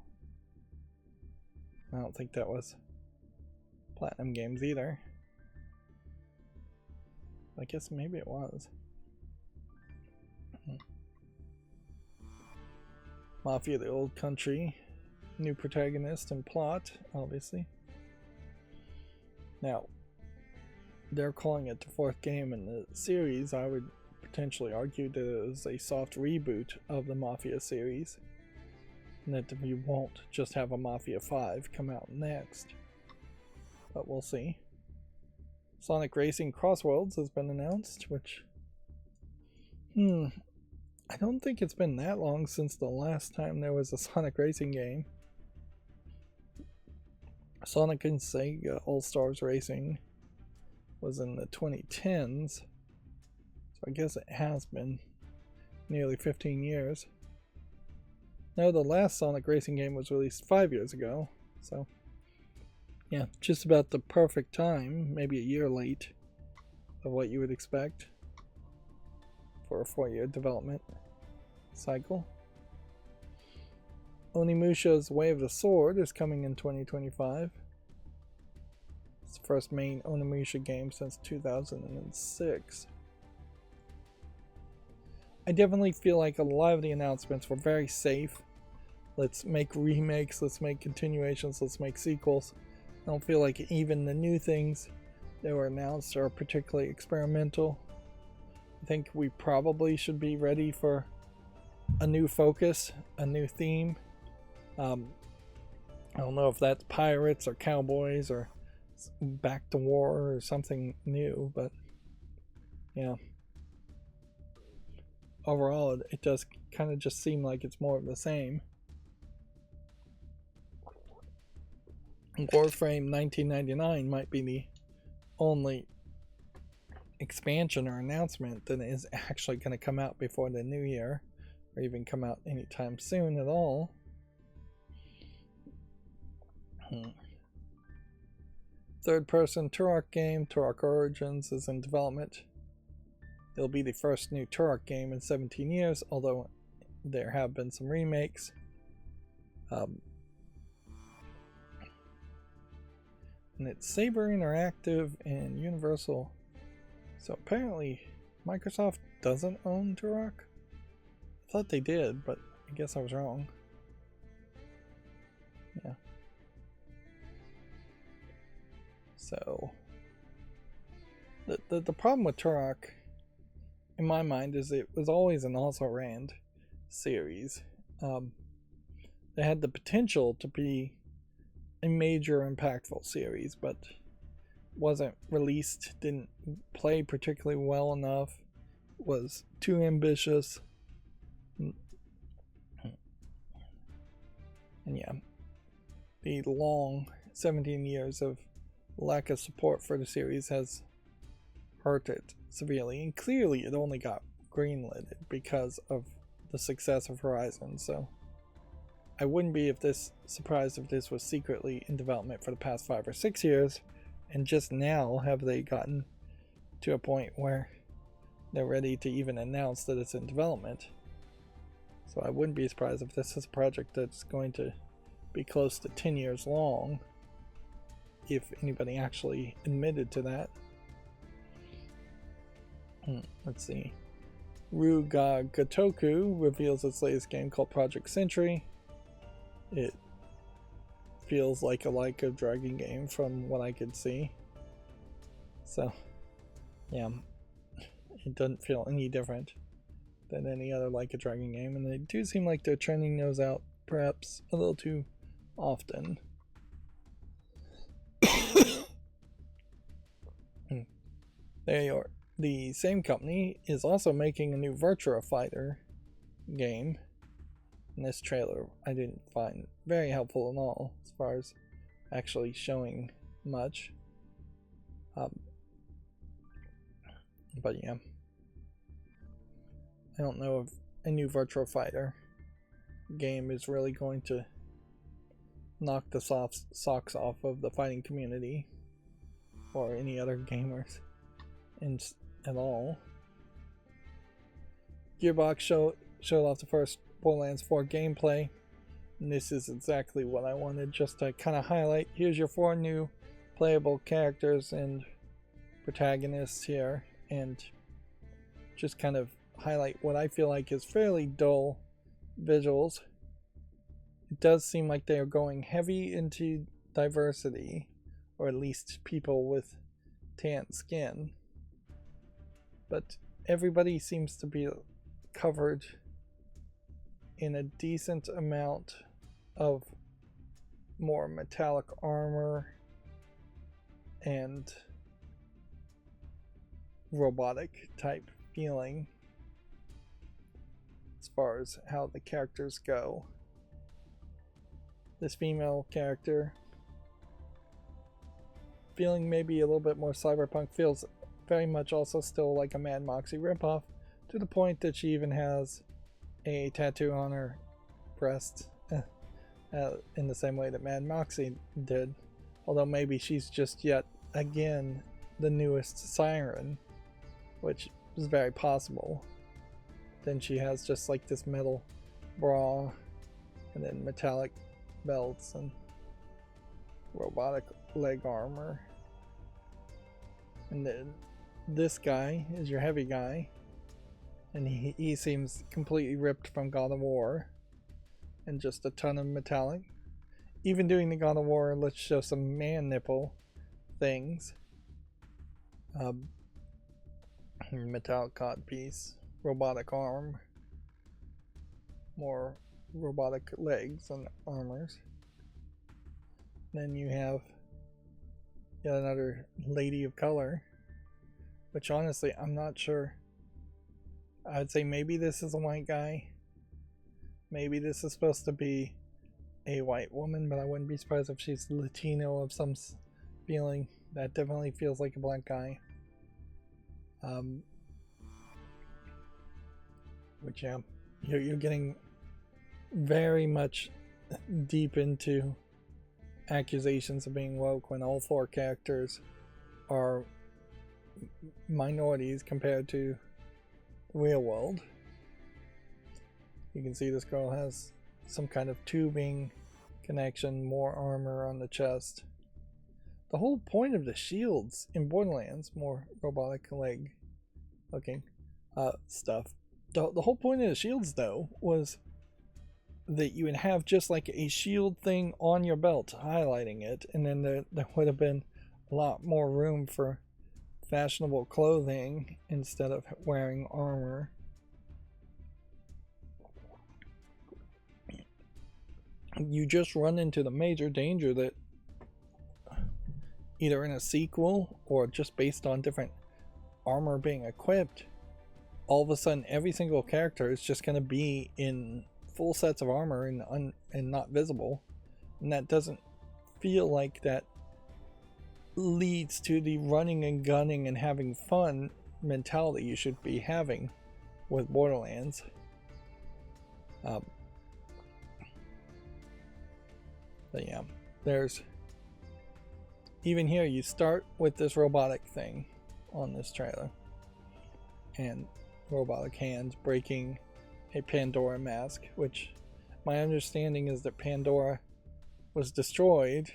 I don't think that was Platinum Games either. I guess maybe it was. Mafia: The Old Country. New protagonist and plot, obviously. Now, they're calling it the fourth game in the series. I would potentially argue that it is a soft reboot of the Mafia series, and that we won't just have a Mafia 5 come out next. But we'll see. Sonic Racing Crossworlds has been announced, which... I don't think it's been that long since the last time there was a Sonic Racing game. Sonic and Sega All-Stars Racing was in the 2010s, so I guess it has been nearly 15 years. No, the last Sonic Racing game was released 5 years ago, so yeah, just about the perfect time, maybe a year late of what you would expect for a 4-year development cycle. Onimusha's Way of the Sword is coming in 2025. It's the first main Onimusha game since 2006. I definitely feel like a lot of the announcements were very safe. Let's make remakes, let's make continuations, let's make sequels. I don't feel like even the new things that were announced are particularly experimental. I think we probably should be ready for a new focus, a new theme. I don't know if that's pirates or cowboys or back to war or something new, but yeah. Overall, it does kind of just seem like it's more of the same. Warframe 1999 might be the only expansion or announcement that is actually going to come out before the new year, or even come out anytime soon at all. Third-person Turok game, Turok Origins, is in development. It'll be the first new Turok game in 17 years, although there have been some remakes. And it's Saber Interactive and Universal. So apparently Microsoft doesn't own Turok? I thought they did, but I guess I was wrong. Yeah. So the problem with Turok, in my mind, is it was always an also-ran series. They had the potential to be a major impactful series, but wasn't released, didn't play particularly well enough, was too ambitious. And yeah, the long 17 years of lack of support for the series has hurt it severely, and clearly it only got greenlit because of the success of Horizon. So I wouldn't be surprised if this was secretly in development for the past 5 or 6 years, and just now have they gotten to a point where they're ready to even announce that it's in development. So I wouldn't be surprised if this is a project that's going to be close to 10 years long, if anybody actually admitted to that. Let's see. Ruga Gotoku reveals its latest game called Project Century. It feels like a Like a Dragon game from what I could see. So, yeah, it doesn't feel any different than any other Like a Dragon game, and they do seem like they're trending those out perhaps a little too often. There you are. The same company is also making a new Virtua Fighter game. And this trailer I didn't find very helpful at all as far as actually showing much. But yeah, I don't know of a new Virtua Fighter game is really going to knock the socks off of the fighting community or any other gamers at all. Gearbox showed off the first Borderlands 4 gameplay, and this is exactly what I wanted, just to kind of highlight. Here's your 4 new playable characters and protagonists here, and just kind of highlight what I feel like is fairly dull visuals. It does seem like they are going heavy into diversity, or at least people with tan skin, but everybody seems to be covered in a decent amount of more metallic armor and robotic type feeling as far as how the characters go. This female character, feeling maybe a little bit more cyberpunk, feels very much also still like a Mad Moxie ripoff, to the point that she even has a tattoo on her breast in the same way that Mad Moxie did. Although maybe she's just yet again the newest siren, which is very possible. Then she has just like this metal bra and then metallic belts and robotic leg armor. And then this guy is your heavy guy, and he seems completely ripped from God of War and just a ton of metallic. Even doing the God of War, let's show some man nipple things. Metallic cod piece, robotic arm, more robotic legs and armors. Then you have yet another lady of color, which honestly I'm not sure. I'd say maybe this is a white guy, maybe this is supposed to be a white woman, but I wouldn't be surprised if she's Latino of some feeling. That definitely feels like a black guy. Which, yeah, you're getting very much deep into accusations of being woke when all 4 characters are minorities compared to the real world. You can see this girl has some kind of tubing connection, more armor on the chest. The whole point of the shields in Borderlands, more robotic leg looking stuff. The whole point of the shields, though, was that you would have just like a shield thing on your belt, highlighting it, and then there would have been a lot more room for fashionable clothing instead of wearing armor. You just run into the major danger that either in a sequel or just based on different armor being equipped, all of a sudden every single character is just going to be in full sets of armor and not visible, and that doesn't feel like that leads to the running and gunning and having fun mentality you should be having with Borderlands. But yeah, there's even here you start with this robotic thing on this trailer, and robotic hands breaking a Pandora mask, which my understanding is that Pandora was destroyed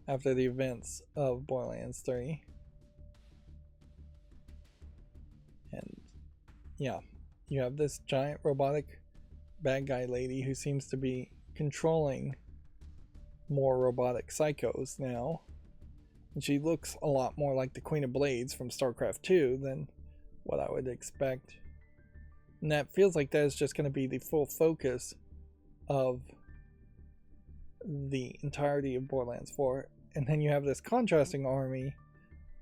after the events of Borderlands 3. And yeah, you have this giant robotic bad guy lady who seems to be controlling more robotic psychos now. And she looks a lot more like the Queen of Blades from StarCraft 2 than what I would expect. And that feels like that is just going to be the full focus of the entirety of Borderlands 4. And then you have this contrasting army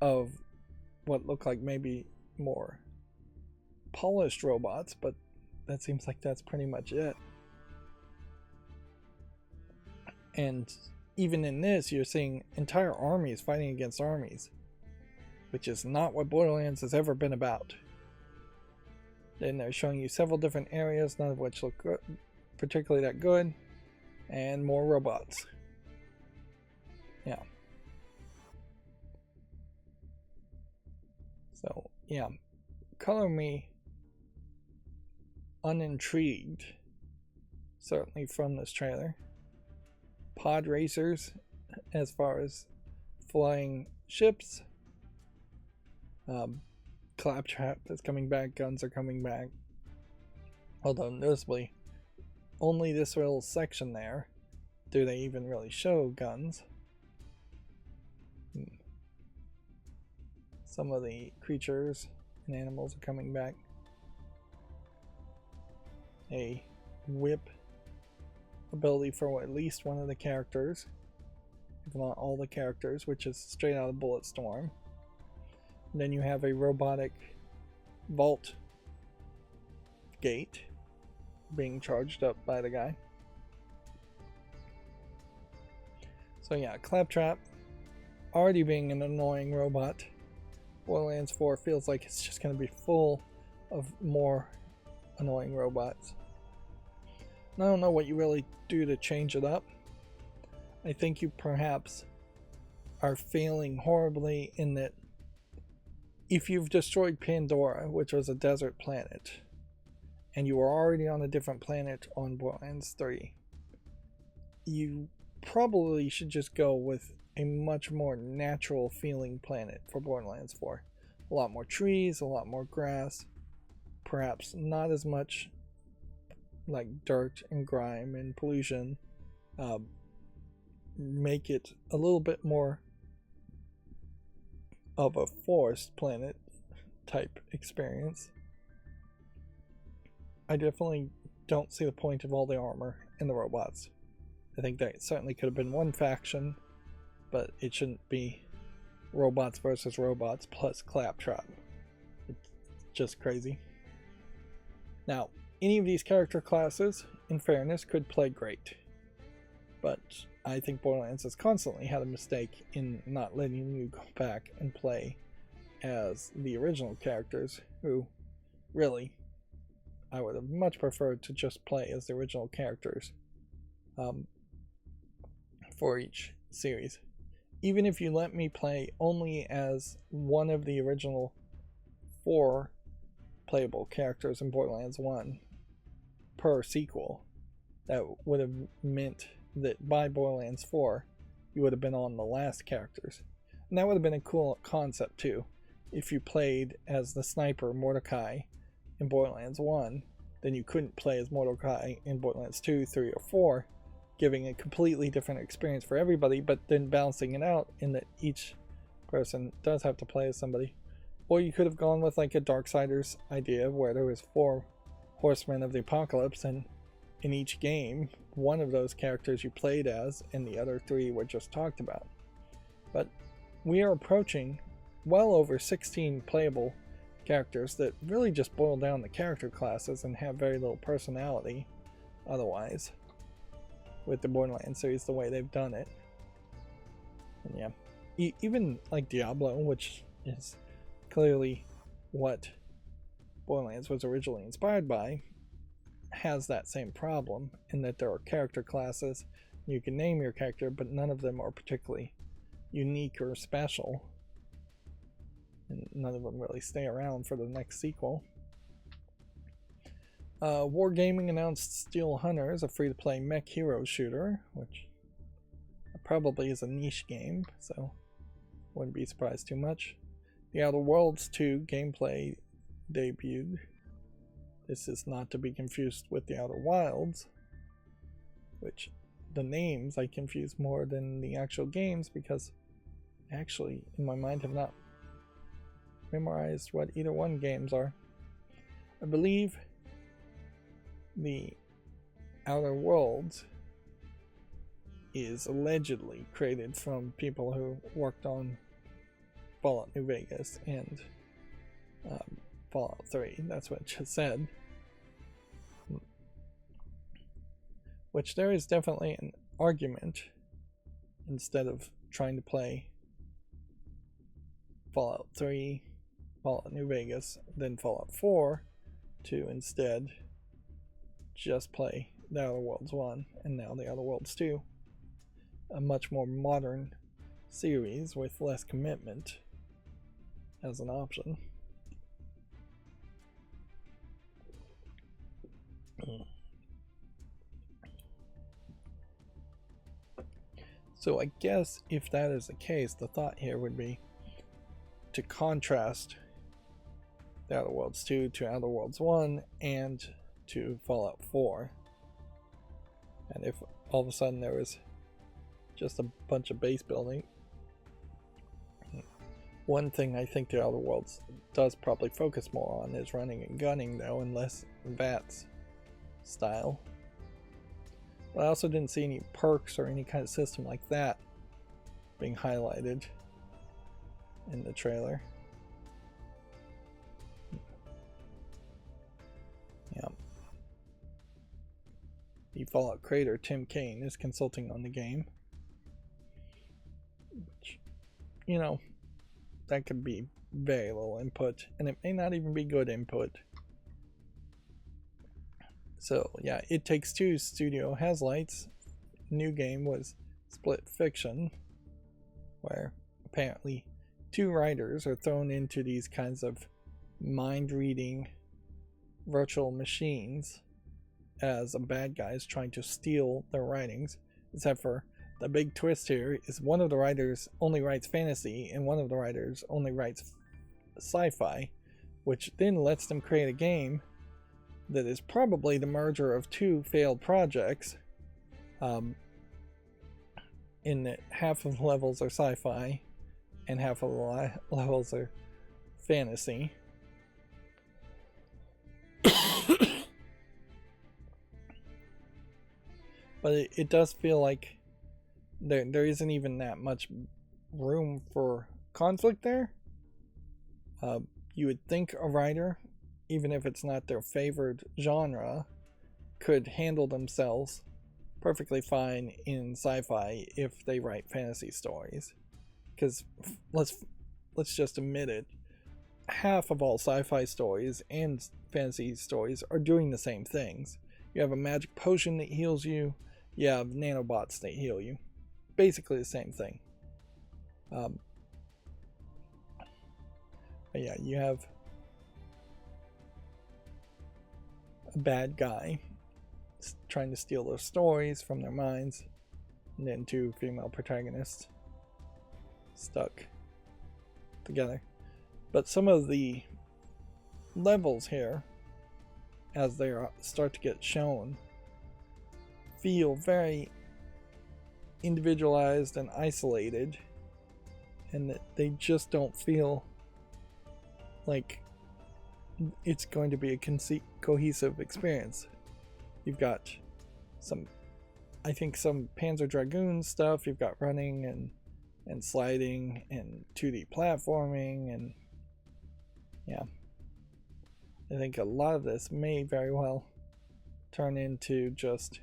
of what look like maybe more polished robots, but that seems like that's pretty much it. And even in this, you're seeing entire armies fighting against armies, which is not what Borderlands has ever been about. Then they're showing you several different areas, none of which look particularly that good, and more robots. Yeah. So, yeah, color me unintrigued, certainly from this trailer. Pod racers, as far as flying ships. Claptrap is coming back, guns are coming back. Although, noticeably, only this little section there do they even really show guns. Some of the creatures and animals are coming back. A whip ability for at least one of the characters, if not all the characters, which is straight out of Bulletstorm. And then you have a robotic vault gate being charged up by the guy. So yeah, Claptrap already being an annoying robot. Borderlands 4 feels like it's just going to be full of more annoying robots. And I don't know what you really do to change it up. I think you perhaps are failing horribly in that if you've destroyed Pandora, which was a desert planet, and you were already on a different planet on Borderlands 3, you probably should just go with a much more natural feeling planet for Borderlands 4. A lot more trees, a lot more grass, perhaps not as much like dirt and grime and pollution. Make it a little bit more of a forest planet type experience. I definitely don't see the point of all the armor and the robots. I think that certainly could have been one faction, but it shouldn't be robots versus robots plus Claptrap. It's just crazy. Now, any of these character classes, in fairness, could play great. But I think Borderlands has constantly had a mistake in not letting you go back and play as the original characters, who, really, I would have much preferred to just play as the original characters for each series. Even if you let me play only as one of the original 4 playable characters in Borderlands 1 per sequel, that would have meant that by Borderlands 4 you would have been on the last characters. And that would have been a cool concept too. If you played as the sniper Mordecai in Borderlands 1, then you couldn't play as Mordecai in Borderlands 2, 3, or 4, giving a completely different experience for everybody, but then balancing it out in that each person does have to play as somebody. Or you could have gone with like a Darksiders idea where there was 4 Horsemen of the Apocalypse, and in each game, one of those characters you played as, and the other 3 were just talked about. But we are approaching well over 16 playable characters that really just boil down the character classes and have very little personality otherwise, with the Borderlands series the way they've done it. And yeah, even like Diablo, which is clearly what Borderlands was originally inspired by, has that same problem in that there are character classes. You can name your character, but none of them are particularly unique or special, and none of them really stay around for the next sequel. Wargaming announced Steel Hunters, a free-to-play mech hero shooter, which probably is a niche game, so wouldn't be surprised too much. The Outer Worlds 2 gameplay debuted. This is not to be confused with the Outer Wilds, which the names I confuse more than the actual games, because I actually, in my mind, have not memorized what either one games are. I believe the Outer Worlds is allegedly created from people who worked on Fallout New Vegas and Fallout 3. That's what it just said. Which there is definitely an argument, instead of trying to play Fallout 3, Fallout New Vegas, then Fallout 4, to instead just play The Outer Worlds 1 and now The Outer Worlds 2. A much more modern series with less commitment as an option. So I guess if that is the case, the thought here would be to contrast The Outer Worlds 2 to Outer Worlds 1 and to Fallout 4. And if all of a sudden there was just a bunch of base building. One thing I think The Outer Worlds does probably focus more on is running and gunning though, and less VATS style. But I also didn't see any perks or any kind of system like that being highlighted in the trailer. Yeah. The Fallout creator Tim Kaine is consulting on the game. Which, you know, that could be very little input, and it may not even be good input. So yeah, It Takes Two studio has lights. New game was Split Fiction, where apparently two writers are thrown into these kinds of mind-reading virtual machines as a bad guys trying to steal their writings, except for the big twist here is one of the writers only writes fantasy and one of the writers only writes sci-fi, which then lets them create a game that is probably the merger of two failed projects, in that half of the levels are sci-fi and half of the levels are fantasy. But it does feel like there isn't even that much room for conflict there. You would think a writer, even if it's not their favored genre, could handle themselves perfectly fine in sci-fi if they write fantasy stories. Because let's just admit it, half of all sci-fi stories and fantasy stories are doing the same things. You have a magic potion that heals you, you have nanobots that heal you. Basically the same thing. But yeah, you have a bad guy trying to steal their stories from their minds, and then two female protagonists stuck together. But some of the levels here, as they start to get shown, feel very individualized and isolated, and that they just don't feel like it's going to be a cohesive experience. You've got some Panzer Dragoon stuff, you've got running and sliding and 2D platforming, and yeah, I think a lot of this may very well turn into just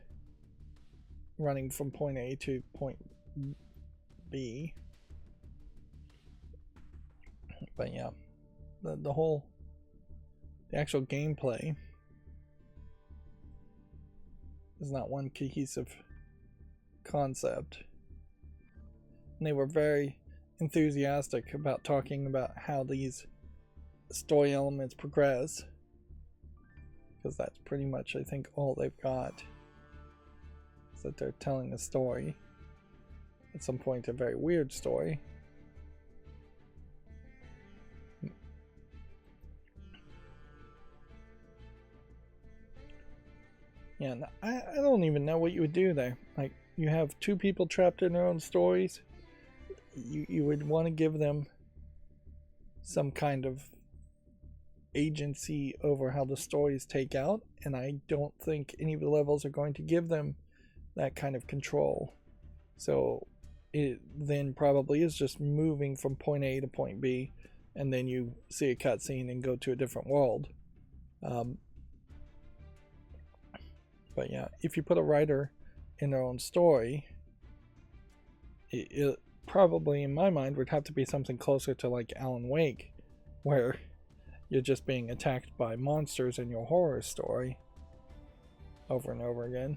running from point A to point B. But yeah, the actual gameplay is not one cohesive concept. And they were very enthusiastic about talking about how these story elements progress, because that's pretty much, I think, all they've got, is that they're telling a story, at some point a very weird story. Yeah, I don't even know what you would do there. Like, you have two people trapped in their own stories. You would want to give them some kind of agency over how the stories take out, and I don't think any of the levels are going to give them that kind of control. So it then probably is just moving from point A to point B, and then you see a cutscene and go to a different world. But yeah, if you put a writer in their own story, it probably, in my mind, would have to be something closer to like Alan Wake, where you're just being attacked by monsters in your horror story. over and over again.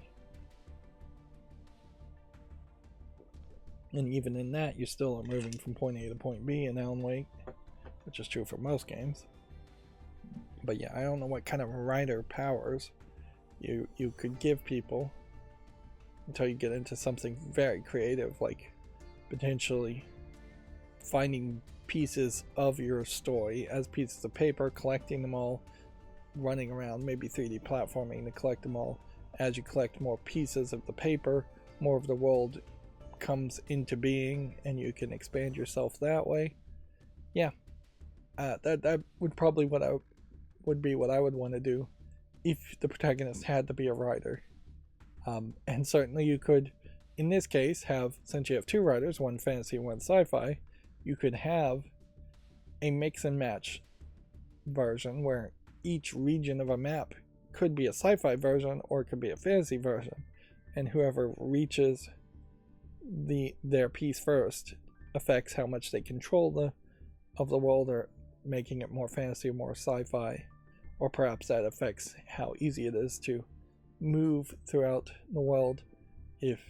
And even in that, you still are moving from point A to point B in Alan Wake, which is true for most games. But yeah, I don't know what kind of writer powers you could give people until you get into something very creative, like potentially finding pieces of your story as pieces of paper, collecting them all, running around, maybe 3D platforming to collect them all. As you collect more pieces of the paper, more of the world comes into being, and you can expand yourself that way. Yeah, that would probably what I would want to do if the protagonist had to be a writer. And certainly you could, in this case, have, since you have two writers, one fantasy and one sci-fi, you could have a mix and match version where each region of a map could be a sci-fi version or it could be a fantasy version, and whoever reaches their piece first affects how much they control the world, or making it more fantasy or more sci-fi, or perhaps that affects how easy it is to move throughout the world if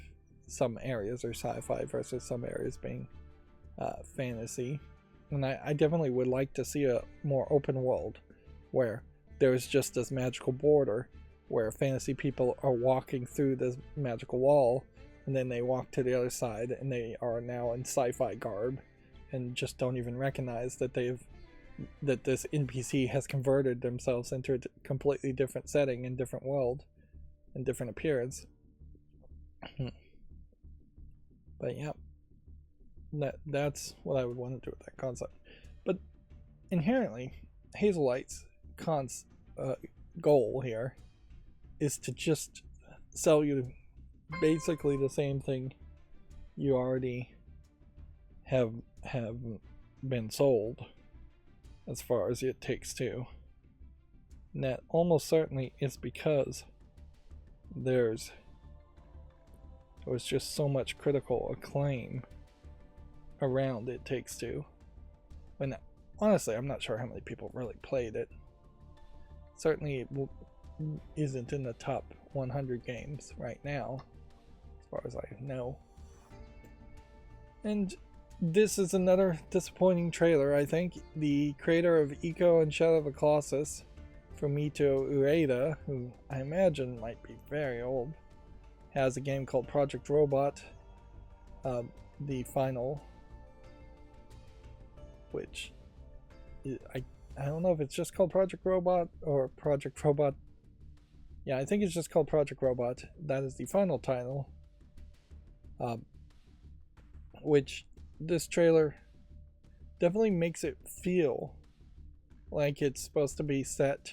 some areas are sci-fi versus some areas being fantasy. And I definitely would like to see a more open world where there's just this magical border where fantasy people are walking through this magical wall, and then they walk to the other side and they are now in sci-fi garb and just don't even recognize that this NPC has converted themselves into a completely different setting and different world and different appearance. But yeah, that's what I would want to do with that concept. But inherently, Hazelight's goal here is to just sell you basically the same thing you already have been sold, as far as It Takes Two. And that almost certainly is because there was just so much critical acclaim around It Takes Two. When honestly, I'm not sure how many people really played it. Certainly it isn't in the top 100 games right now, as far as I know. And this is another disappointing trailer, I think. The creator of Ico and Shadow of the Colossus, Fumito Ueda, who I imagine might be very old, has a game called Project Robot, the final, which I don't know if it's just called Project Robot or Project Robot. Yeah, I think it's just called Project Robot. That is the final title, which this trailer definitely makes it feel like it's supposed to be set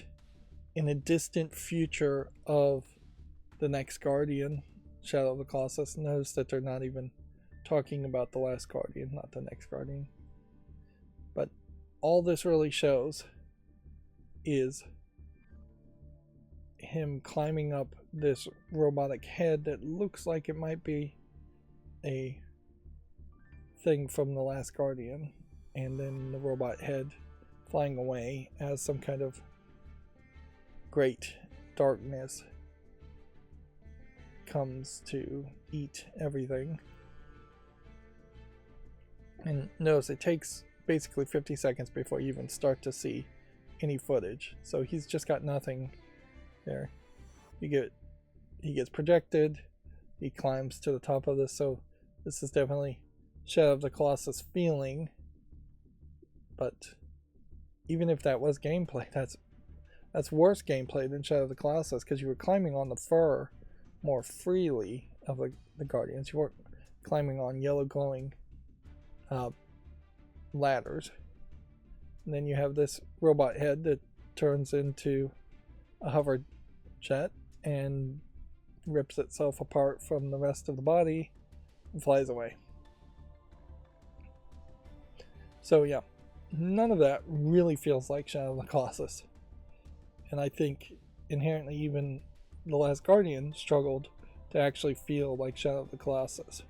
in a distant future of the next Guardian, Shadow of the Colossus. Notice that they're not even talking about the last Guardian, not the next Guardian. But all this really shows is him climbing up this robotic head that looks like it might be a thing from the last Guardian, and then the robot head flying away as some kind of great darkness comes to eat everything. And notice it takes basically 50 seconds before you even start to see any footage, so he's just got nothing there. He gets projected, he climbs to the top of this, so this is definitely Shadow of the Colossus feeling. But even if that was gameplay, that's worse gameplay than Shadow of the Colossus, because you were climbing on the fur more freely of the Guardians. You weren't climbing on yellow glowing ladders. And then you have this robot head that turns into a hover jet and rips itself apart from the rest of the body and flies away. So yeah, none of that really feels like Shadow of the Colossus. And I think inherently even The Last Guardian struggled to actually feel like Shadow of the Colossus.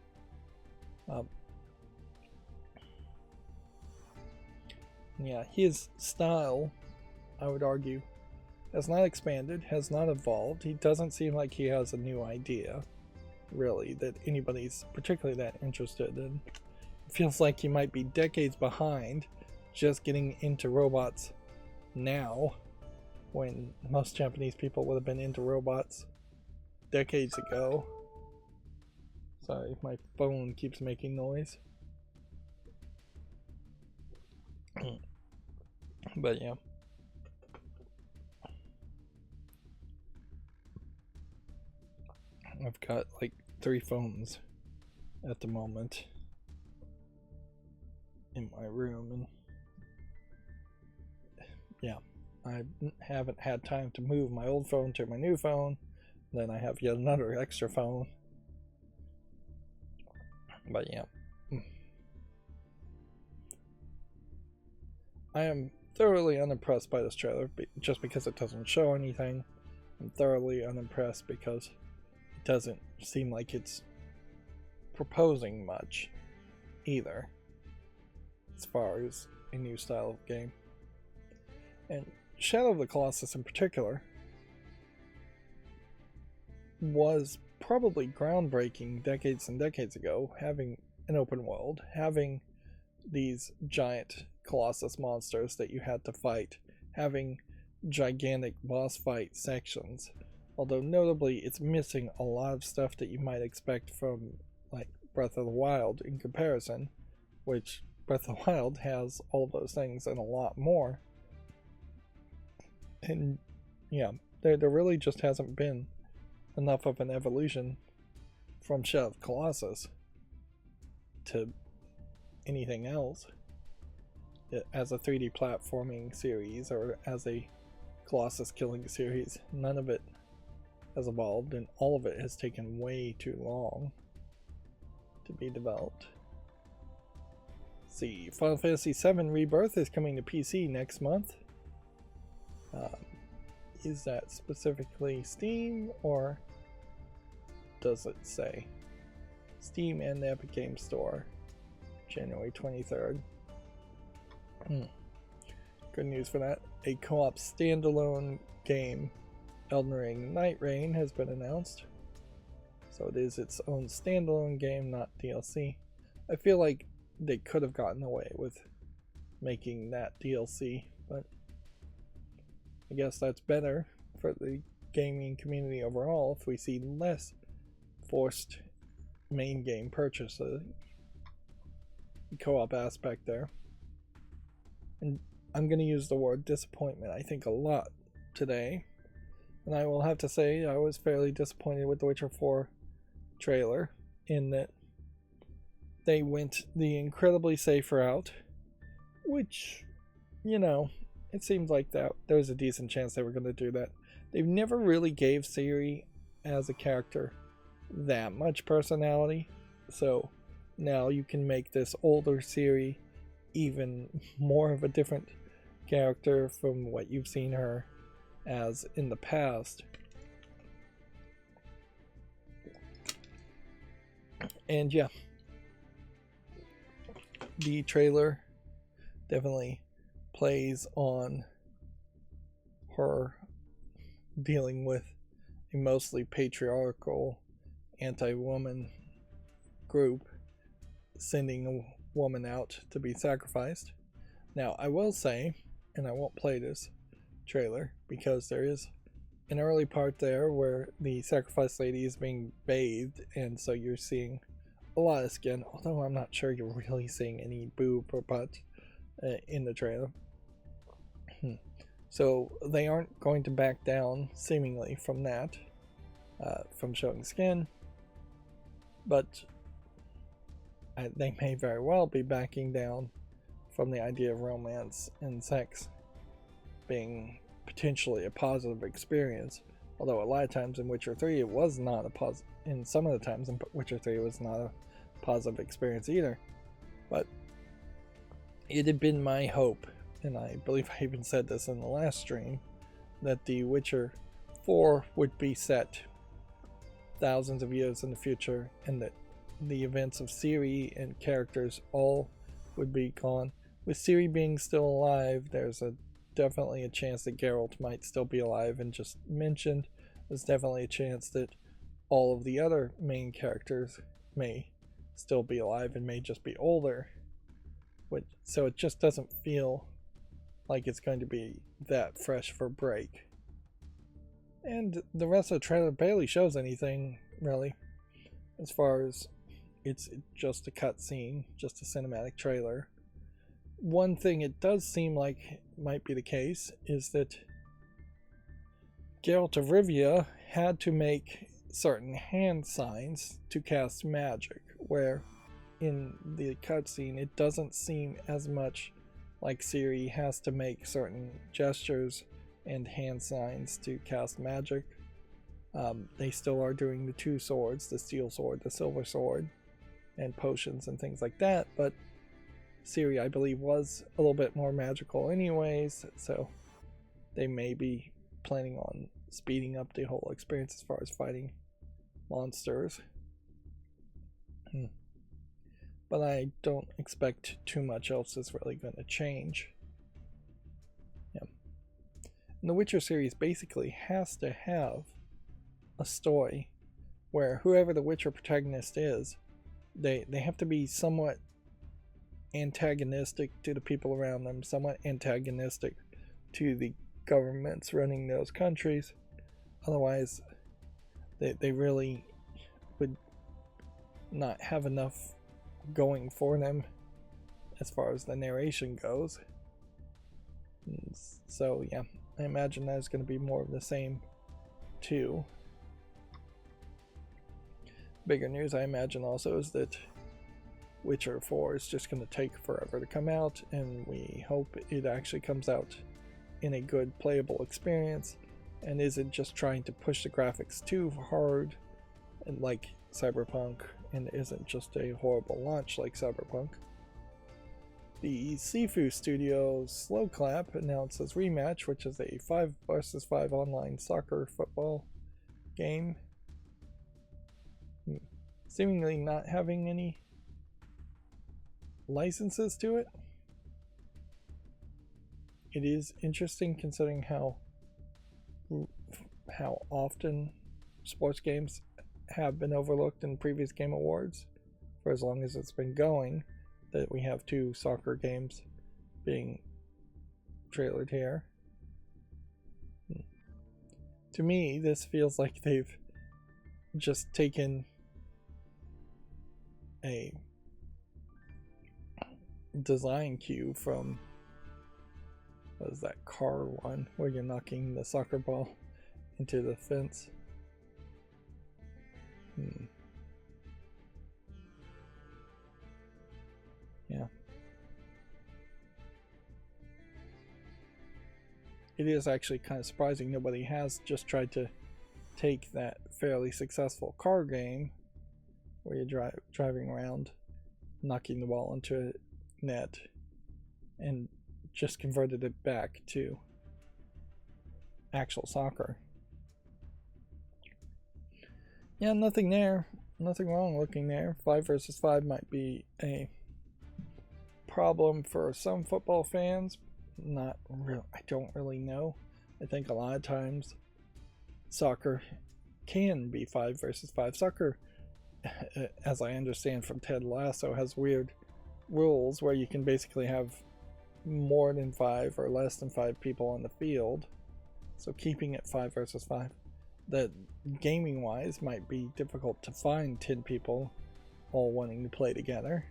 Yeah, his style, I would argue, has not expanded, has not evolved. He doesn't seem like he has a new idea, really, that anybody's particularly that interested in. It feels like he might be decades behind just getting into robots now, when most Japanese people would have been into robots decades ago. Sorry, my phone keeps making noise. But yeah. I've got like 3 phones at the moment in my room, and yeah, I haven't had time to move my old phone to my new phone. Then I have yet another extra phone. But yeah, I am thoroughly unimpressed by this trailer, just because it doesn't show anything. I'm thoroughly unimpressed because it doesn't seem like it's proposing much either, as far as a new style of game. And Shadow of the Colossus in particular was probably groundbreaking decades and decades ago, having an open world, having these giant Colossus monsters that you had to fight, having gigantic boss fight sections. Although notably it's missing a lot of stuff that you might expect from like Breath of the Wild in comparison, which Breath of the Wild has all those things and a lot more. And yeah, there really just hasn't been enough of an evolution from Shadow of the Colossus to anything else as a 3D platforming series or as a Colossus killing series. None of it has evolved, and all of it has taken way too long to be developed. Let's see, Final Fantasy VII Rebirth is coming to PC next month. Is that specifically Steam, or does it say Steam and the Epic Games Store, January 23rd? Good news for that. A co-op standalone game, Elden Ring Night Rain, has been announced. So it is its own standalone game, not DLC. I feel like they could have gotten away with making that DLC, but I guess that's better for the gaming community overall if we see less forced main game purchases. Co-op aspect there. And I'm going to use the word disappointment, I think, a lot today. And I will have to say I was fairly disappointed with the Witcher 4 trailer, in that they went the incredibly safe route, which, you know, it seems like that there was a decent chance they were going to do that. They've never really gave Ciri as a character that much personality, so now you can make this older Ciri even more of a different character from what you've seen her as in the past. And yeah, the trailer definitely plays on her dealing with a mostly patriarchal anti-woman group sending a woman out to be sacrificed. Now, I will say, and I won't play this trailer because there is an early part there where the sacrifice lady is being bathed, and so you're seeing a lot of skin, although I'm not sure you're really seeing any boob or butt in the trailer. So they aren't going to back down seemingly from that, from showing skin, but they may very well be backing down from the idea of romance and sex being potentially a positive experience. Although a lot of times in Witcher 3 it was not a positive, and some of the times in Witcher 3 it was not a positive experience either. But it had been my hope, and I believe I even said this in the last stream, that the Witcher 4 would be set thousands of years in the future, and that the events of Ciri and characters all would be gone. With Ciri being still alive, there's a definitely a chance that Geralt might still be alive and just mentioned. There's definitely a chance that all of the other main characters may still be alive and may just be older. So it just doesn't feel like it's going to be that fresh for break. And the rest of the trailer barely shows anything, really, as far as it's just a cutscene, just a cinematic trailer. One thing it does seem like might be the case is that Geralt of Rivia had to make certain hand signs to cast magic, where in the cutscene it doesn't seem as much like Ciri has to make certain gestures and hand signs to cast magic. They still are doing the two swords, the steel sword, the silver sword, and potions and things like that, but Ciri, I believe, was a little bit more magical anyways, so they may be planning on speeding up the whole experience as far as fighting monsters. But I don't expect too much else is really going to change. Yeah. And the Witcher series basically has to have a story where whoever the Witcher protagonist is, they have to be somewhat antagonistic to the people around them, somewhat antagonistic to the governments running those countries. Otherwise, they really would not have enough going for them as far as the narration goes. So yeah, I imagine there's going to be more of the same too. Bigger news, I imagine, also is that Witcher 4 is just going to take forever to come out, and we hope it actually comes out in a good playable experience and isn't just trying to push the graphics too hard and like Cyberpunk, and isn't just a horrible launch like Cyberpunk. The Sifu Studios Slow Clap announces Rematch, which is a 5 vs 5 online soccer football game, seemingly not having any licenses to it. It is interesting considering how often sports games have been overlooked in previous Game Awards for as long as it's been going, that we have 2 soccer games being trailered here. To me, this feels like they've just taken a design cue from, what is that car one where you're knocking the soccer ball into the fence. Yeah. It is actually kind of surprising nobody has just tried to take that fairly successful car game where you're driving around knocking the ball into a net and just converted it back to actual soccer. Yeah, nothing there. Nothing wrong looking there. 5 vs 5 might be a problem for some football fans. Not real. I don't really know. I think a lot of times soccer can be 5 vs 5. Soccer, as I understand from Ted Lasso, has weird rules where you can basically have more than 5 or less than 5 people on the field. So keeping it 5 vs 5. That gaming wise might be difficult to find 10 people all wanting to play together.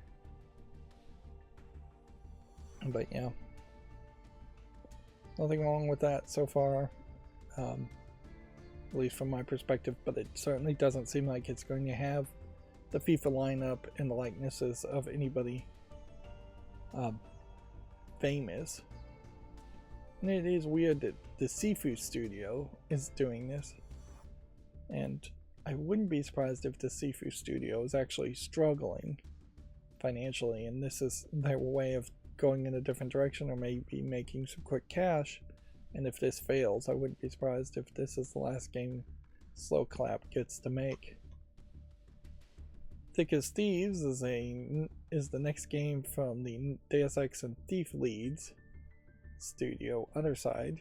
But yeah, nothing wrong with that so far, at least from my perspective, but it certainly doesn't seem like it's going to have the FIFA lineup and the likenesses of anybody famous. And it is weird that the Sifu studio is doing this, and I wouldn't be surprised if the Sifu studio is actually struggling financially, and this is their way of going in a different direction, or maybe making some quick cash. And if this fails, I wouldn't be surprised if this is the last game Slow Clap gets to make. Thick as Thieves is the next game from the Deus Ex and Thief leads, studio other side,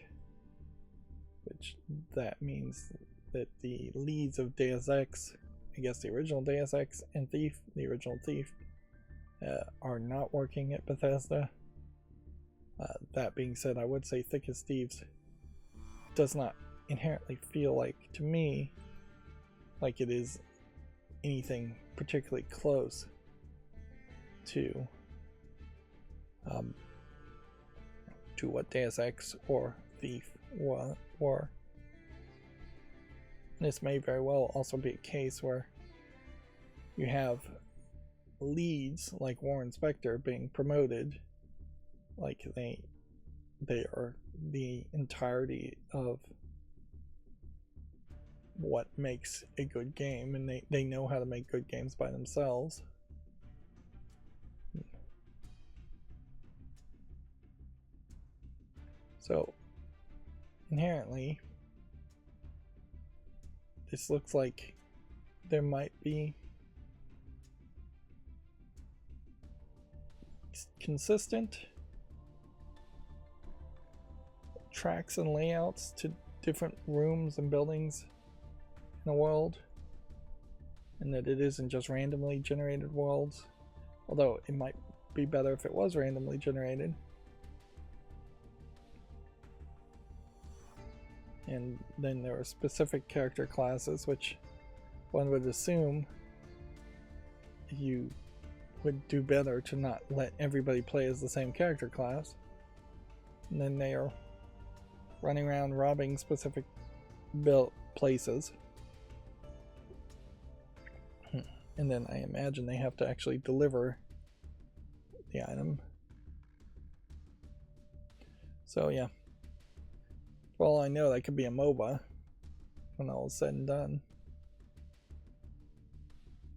which that means that the leads of Deus Ex, I guess the original Deus Ex and Thief, the original Thief, are not working at Bethesda. That being said, I would say Thick as Thieves does not inherently feel like, to me, like it is anything particularly close to what Deus Ex or Thief were. This may very well also be a case where you have leads like Warren Spector being promoted like they are the entirety of what makes a good game, and they know how to make good games by themselves. So inherently this looks like there might be consistent tracks and layouts to different rooms and buildings in the world, and that it isn't just randomly generated worlds, although it might be better if it was randomly generated. And then there are specific character classes, which one would assume you would do better to not let everybody play as the same character class. And then they are running around robbing specific built places. And then I imagine they have to actually deliver the item. So yeah. For all I know, that could be a MOBA when all is said and done.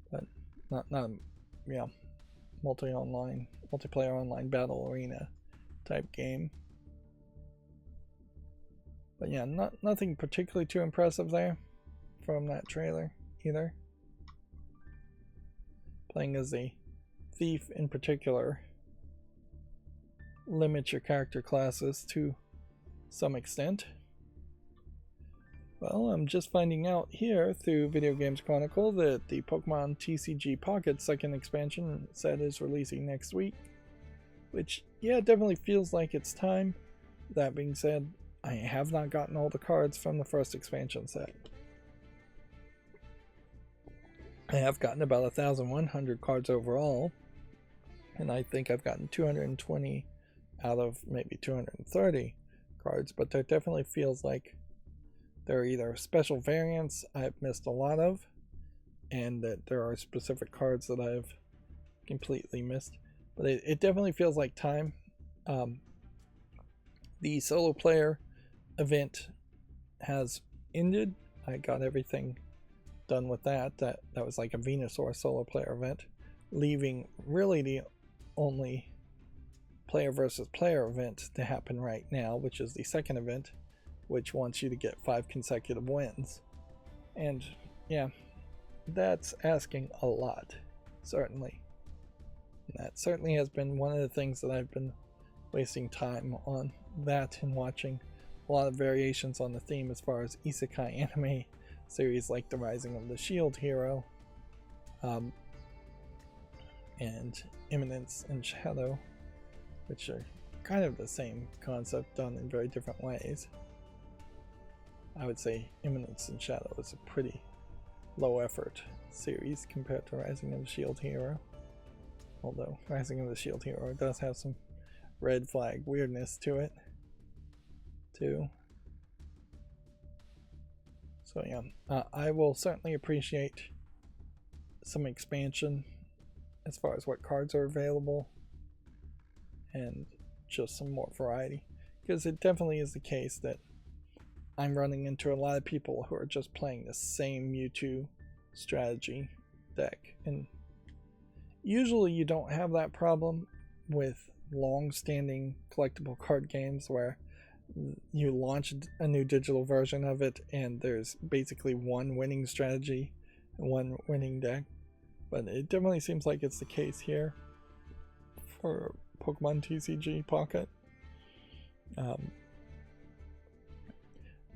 But not a multiplayer online battle arena type game. But yeah, nothing particularly too impressive there from that trailer either. Playing as a thief in particular limits your character classes to some extent. Well, I'm just finding out here through Video Games Chronicle that the Pokemon TCG Pocket second expansion set is releasing next week, which, yeah, definitely feels like it's time. That being said, I have not gotten all the cards from the first expansion set. I have gotten about 1,100 cards overall, and I think I've gotten 220 out of maybe 230 cards, but there definitely feels like there are either special variants I've missed a lot of, and that there are specific cards that I've completely missed. But it definitely feels like time. The solo player event has ended. I got everything done with that. That was like a Venusaur solo player event, leaving really the only player versus player event to happen right now, which is the second event, which wants you to get 5 consecutive wins. And yeah, that's asking a lot, certainly. And that certainly has been one of the things that I've been wasting time on, that and watching a lot of variations on the theme as far as isekai anime series like The Rising of the Shield Hero, and Imminence and Shadow, which are kind of the same concept done in very different ways. I would say Imminence and Shadow is a pretty low effort series compared to Rising of the Shield Hero, although Rising of the Shield Hero does have some red flag weirdness to it too. So yeah, I will certainly appreciate some expansion as far as what cards are available and just some more variety, because it definitely is the case that I'm running into a lot of people who are just playing the same Mewtwo strategy deck, and usually you don't have that problem with long-standing collectible card games where you launch a new digital version of it and there's basically one winning strategy and one winning deck. But it definitely seems like it's the case here for Pokemon TCG Pocket. Um,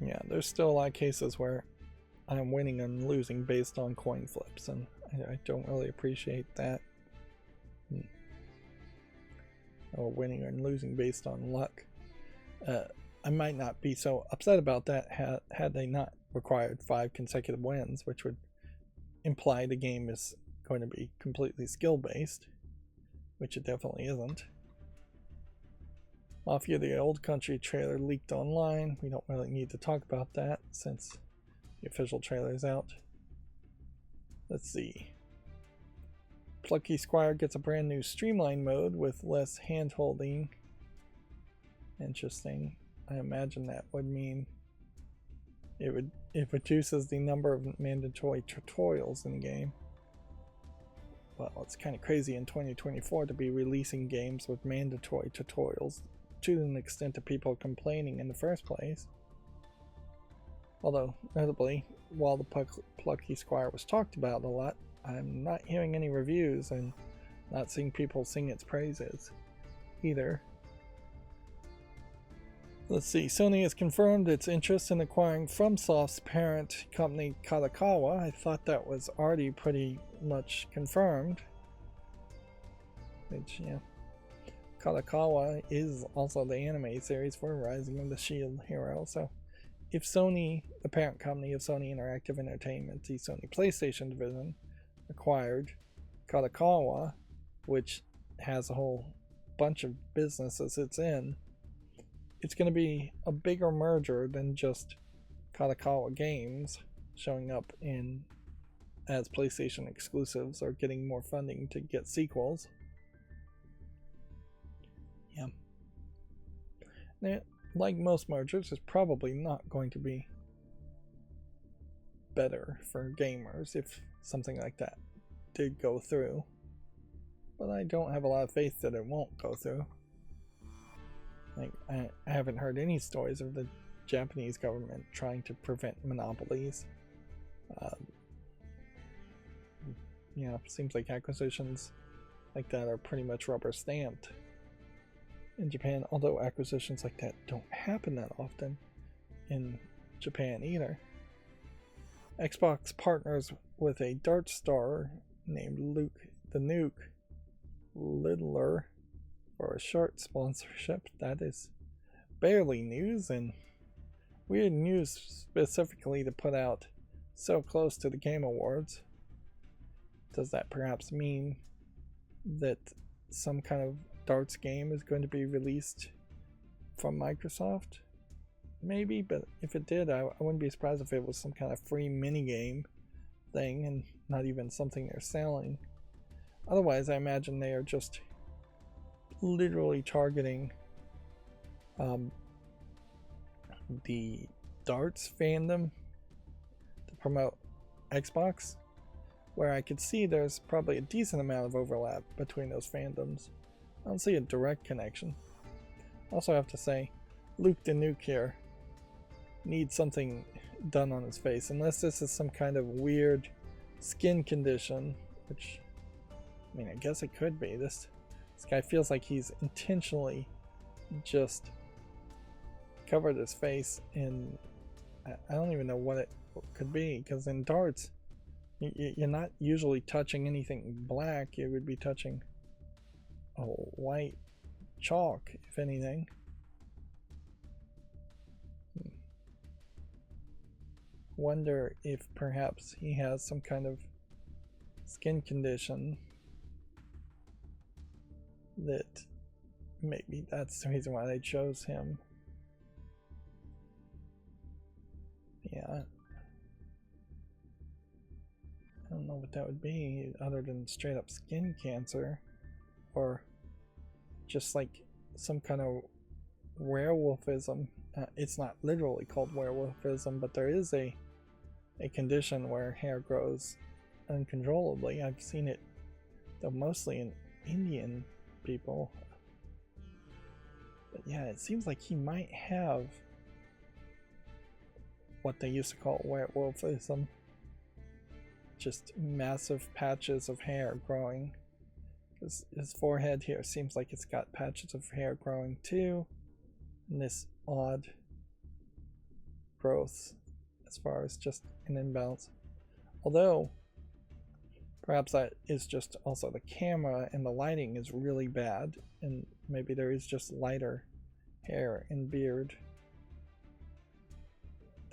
yeah, there's still a lot of cases where I'm winning and losing based on coin flips, and I don't really appreciate that. Or winning and losing based on luck. I might not be so upset about that had they not required 5 consecutive wins, which would imply the game is going to be completely skill based, which it definitely isn't. Mafia the Old Country trailer leaked online. We don't really need to talk about that since the official trailer is out. Let's see. Plucky Squire gets a brand new streamline mode with less hand holding. Interesting. I imagine that would mean it reduces the number of mandatory tutorials in the game. Well, it's kind of crazy in 2024 to be releasing games with mandatory tutorials to an extent that people are complaining in the first place. Although, notably, while the Plucky Squire was talked about a lot, I'm not hearing any reviews and not seeing people sing its praises either. Let's see, Sony has confirmed its interest in acquiring FromSoft's parent company Kadokawa. I thought that was already pretty much confirmed. Which, yeah. Kadokawa is also the anime series for Rising of the Shield Hero, so if Sony, the parent company of Sony Interactive Entertainment, the Sony PlayStation division, acquired Kadokawa, which has a whole bunch of businesses it's in, it's going to be a bigger merger than just Kadokawa games showing up in as PlayStation exclusives or getting more funding to get sequels. Yeah. Now, like most mergers, it's probably not going to be better for gamers if something like that did go through. But I don't have a lot of faith that it won't go through. Like, I haven't heard any stories of the Japanese government trying to prevent monopolies. Yeah, seems like acquisitions like that are pretty much rubber stamped in Japan, although acquisitions like that don't happen that often in Japan either. Xbox partners with a Dart star named Luke the Nuke Littler for a short sponsorship. That is barely news, and weird news specifically to put out so close to the Game Awards. Does that perhaps mean that some kind of darts game is going to be released from Microsoft? Maybe, but if it did, I wouldn't be surprised if it was some kind of free minigame thing and not even something they're selling. Otherwise, I imagine they are just literally targeting the darts fandom to promote Xbox, where I could see there's probably a decent amount of overlap between those fandoms. I don't see a direct connection. Also, I have to say, Luke the Nuke here needs something done on his face, unless this is some kind of weird skin condition, which, I mean, I guess it could be. This guy feels like he's intentionally just covered his face in, I don't even know what it could be, because in darts, you're not usually touching anything black. You would be touching a white chalk, if anything. Wonder if perhaps he has some kind of skin condition that maybe that's the reason why they chose him. Yeah. I don't know what that would be other than straight up skin cancer, or just like some kind of werewolfism. It's not literally called werewolfism, but there is a condition where hair grows uncontrollably. I've seen it, though mostly in Indian people. But yeah, it seems like he might have what they used to call werewolfism. Just massive patches of hair growing. Because his forehead here seems like it's got patches of hair growing too. and this odd growth as far as just an imbalance. Although perhaps that is just also the camera and the lighting is really bad, and maybe there is just lighter hair and beard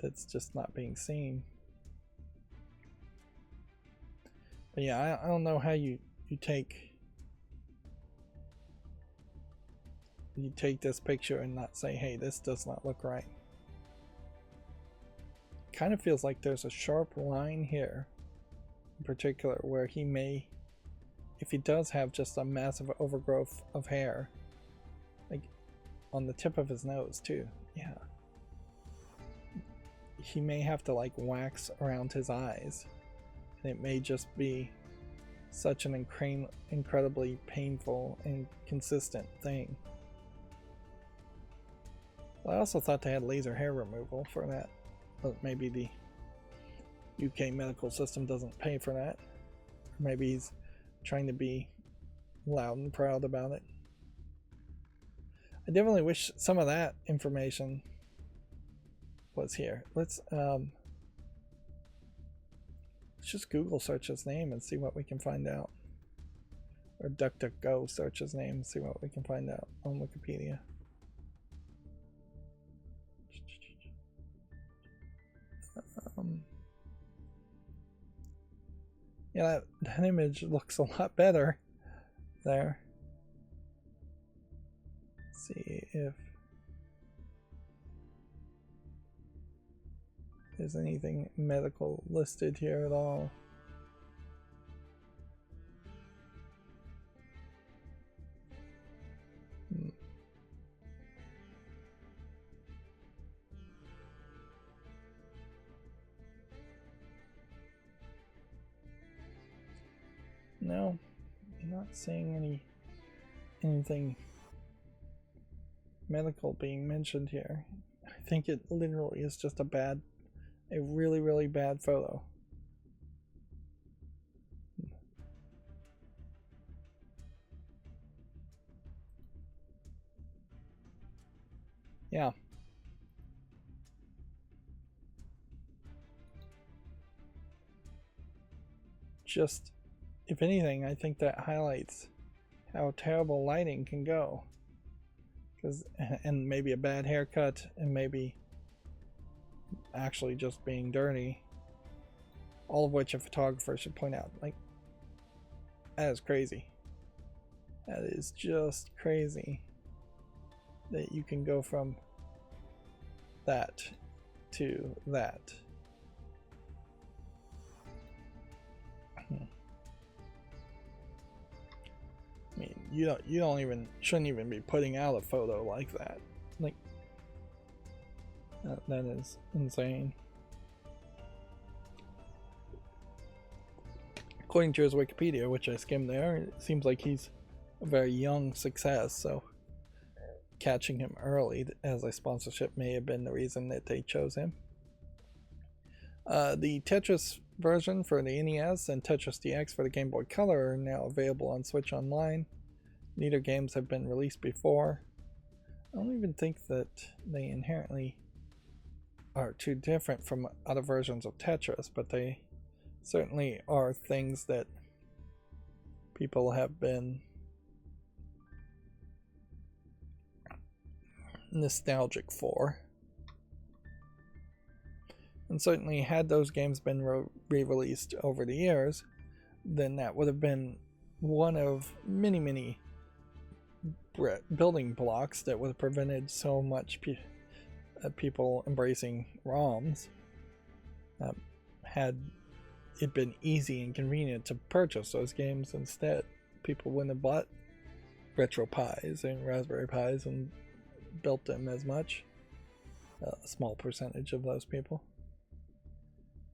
that's just not being seen. But yeah, I don't know how you take this picture and not say, hey, this does not look right. Kind of feels like there's a sharp line here in particular where he may, if he does have just a massive overgrowth of hair, like on the tip of his nose too, yeah, he may have to like wax around his eyes, and it may just be such an incredibly painful and consistent thing. Well, I also thought they had laser hair removal for that, but maybe the UK medical system doesn't pay for that. Or maybe he's trying to be loud and proud about it. I definitely wish some of that information was here. Let's just Google search his name and see what we can find out. Or DuckDuckGo search his name and see what we can find out on Wikipedia. Yeah, that image looks a lot better there. Let's see if there's anything medical listed here at all. No, I'm not seeing anything medical being mentioned here. I think it literally is just a really, really bad photo. Yeah. Just, if anything, I think that highlights how terrible lighting can go. And maybe a bad haircut, and maybe actually just being dirty. All of which a photographer should point out. Like, that is crazy. That is just crazy that you can go from that to that. I mean, you shouldn't even be putting out a photo like that. Like, that is insane. According to his Wikipedia, which I skimmed there, it seems like he's a very young success, so catching him early as a sponsorship may have been the reason that they chose him. The Tetris version for the NES and Tetris DX for the Game Boy Color are now available on Switch Online. Neither games have been released before. I don't even think that they inherently are too different from other versions of Tetris, but they certainly are things that people have been nostalgic for. And certainly had those games been re-released over the years, then that would have been one of many building blocks that would have prevented so much people embracing ROMs. Had it been easy and convenient to purchase those games instead, people wouldn't have bought Retro Pis and Raspberry Pis and built them as much. A small percentage of those people.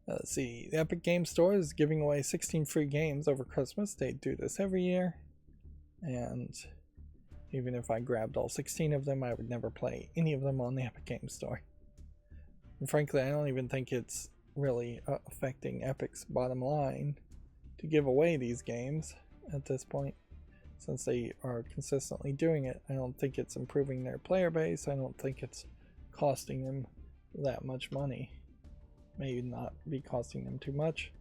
Let's see, the Epic Games Store is giving away 16 free games over Christmas. They do this every year, and even if I grabbed all 16 of them, I would never play any of them on the Epic Games Store. And frankly, I don't even think it's really affecting Epic's bottom line to give away these games at this point. since they are consistently doing it. I don't think it's improving their player base. I don't think it's costing them that much money. Maybe not be costing them too much.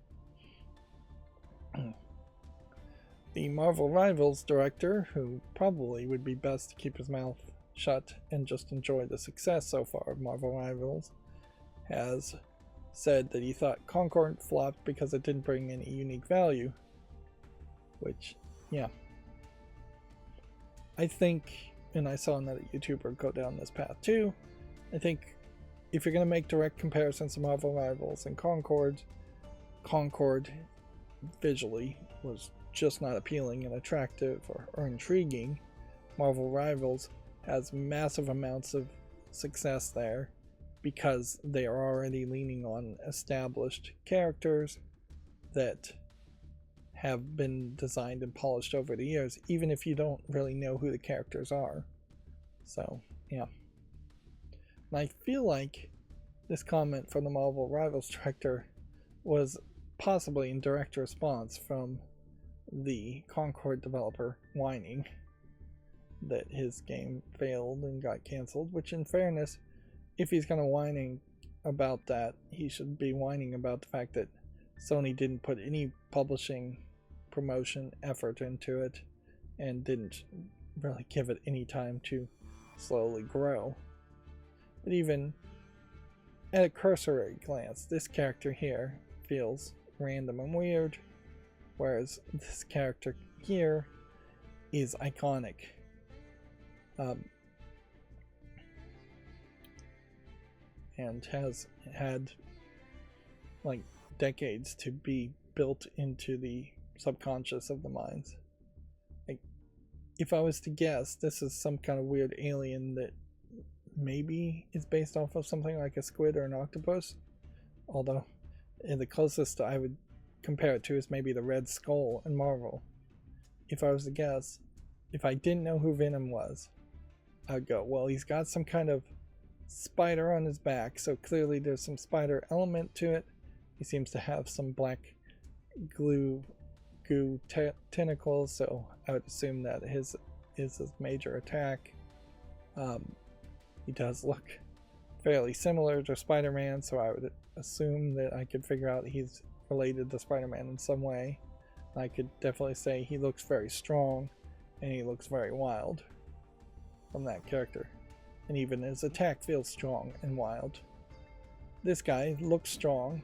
The Marvel Rivals director, who probably would be best to keep his mouth shut and just enjoy the success so far of Marvel Rivals, has said that he thought Concord flopped because it didn't bring any unique value. Which, yeah. I think, and I saw another YouTuber go down this path too, I think if you're going to make direct comparisons to Marvel Rivals and Concord visually was just not appealing and attractive or intriguing. Marvel Rivals has massive amounts of success there because they are already leaning on established characters that have been designed and polished over the years, even if you don't really know who the characters are. So, yeah. And I feel like this comment from the Marvel Rivals director was possibly in direct response from the Concord developer whining that his game failed and got cancelled, which in fairness, if he's going to whining about that, he should be whining about the fact that Sony didn't put any publishing promotion effort into it and didn't really give it any time to slowly grow. But even at a cursory glance, this character here feels random and weird, whereas this character here is iconic. And has had like decades to be built into the subconscious of the minds. Like, if I was to guess, this is some kind of weird alien that maybe is based off of something like a squid or an octopus, although the closest I would compare it to is maybe the Red Skull in Marvel. If I was to guess, if I didn't know who Venom was, I'd go, well, he's got some kind of spider on his back, so clearly there's some spider element to it. He seems to have some black goo tentacles, so I would assume that his is his major attack. He does look fairly similar to Spider-Man, so I would assume that I could figure out he's related to Spider-Man in some way. I could definitely say he looks very strong and he looks very wild from that character, and even his attack feels strong and wild. This guy looks strong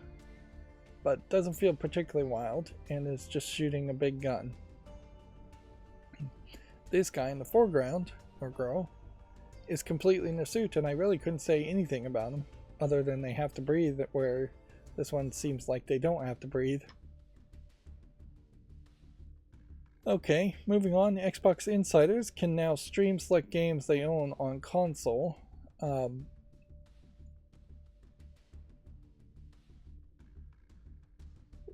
but doesn't feel particularly wild and is just shooting a big gun. This guy in the foreground, or girl, is completely in a suit, and I really couldn't say anything about him other than they have to breathe, where this one seems like they don't have to breathe. Okay, moving on. Xbox insiders can now stream select games they own on console.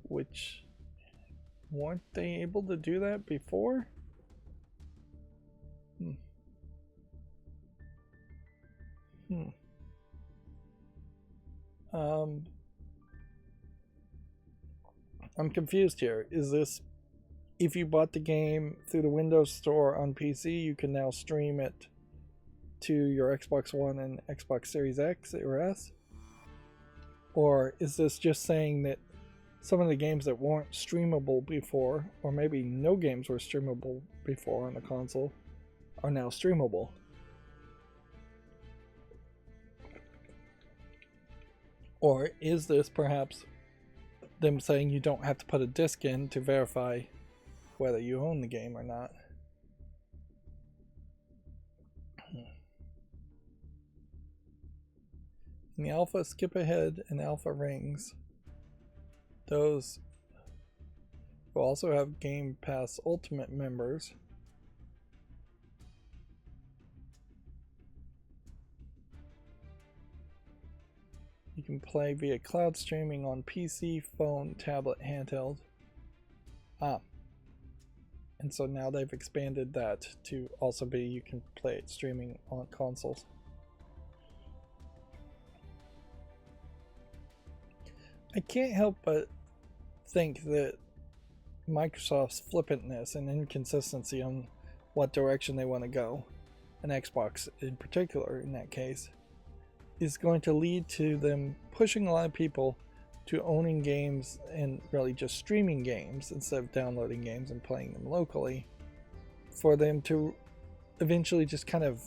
Which, weren't they able to do that before? I'm confused here. Is this, if you bought the game through the Windows Store on PC, you can now stream it to your Xbox One and Xbox Series X or S? Or is this just saying that some of the games that weren't streamable before, or maybe no games were streamable before on the console, are now streamable? Or is this perhaps them saying you don't have to put a disc in to verify whether you own the game or not? In the alpha skip ahead and alpha rings, those will also have Game Pass Ultimate members. You can play via cloud streaming on PC, phone, tablet, handheld. And so now they've expanded that to also be you can play it streaming on consoles. I can't help but think that Microsoft's flippantness and inconsistency on what direction they want to go, and Xbox in particular in that case, is going to lead to them pushing a lot of people to owning games and really just streaming games instead of downloading games and playing them locally, for them to eventually just kind of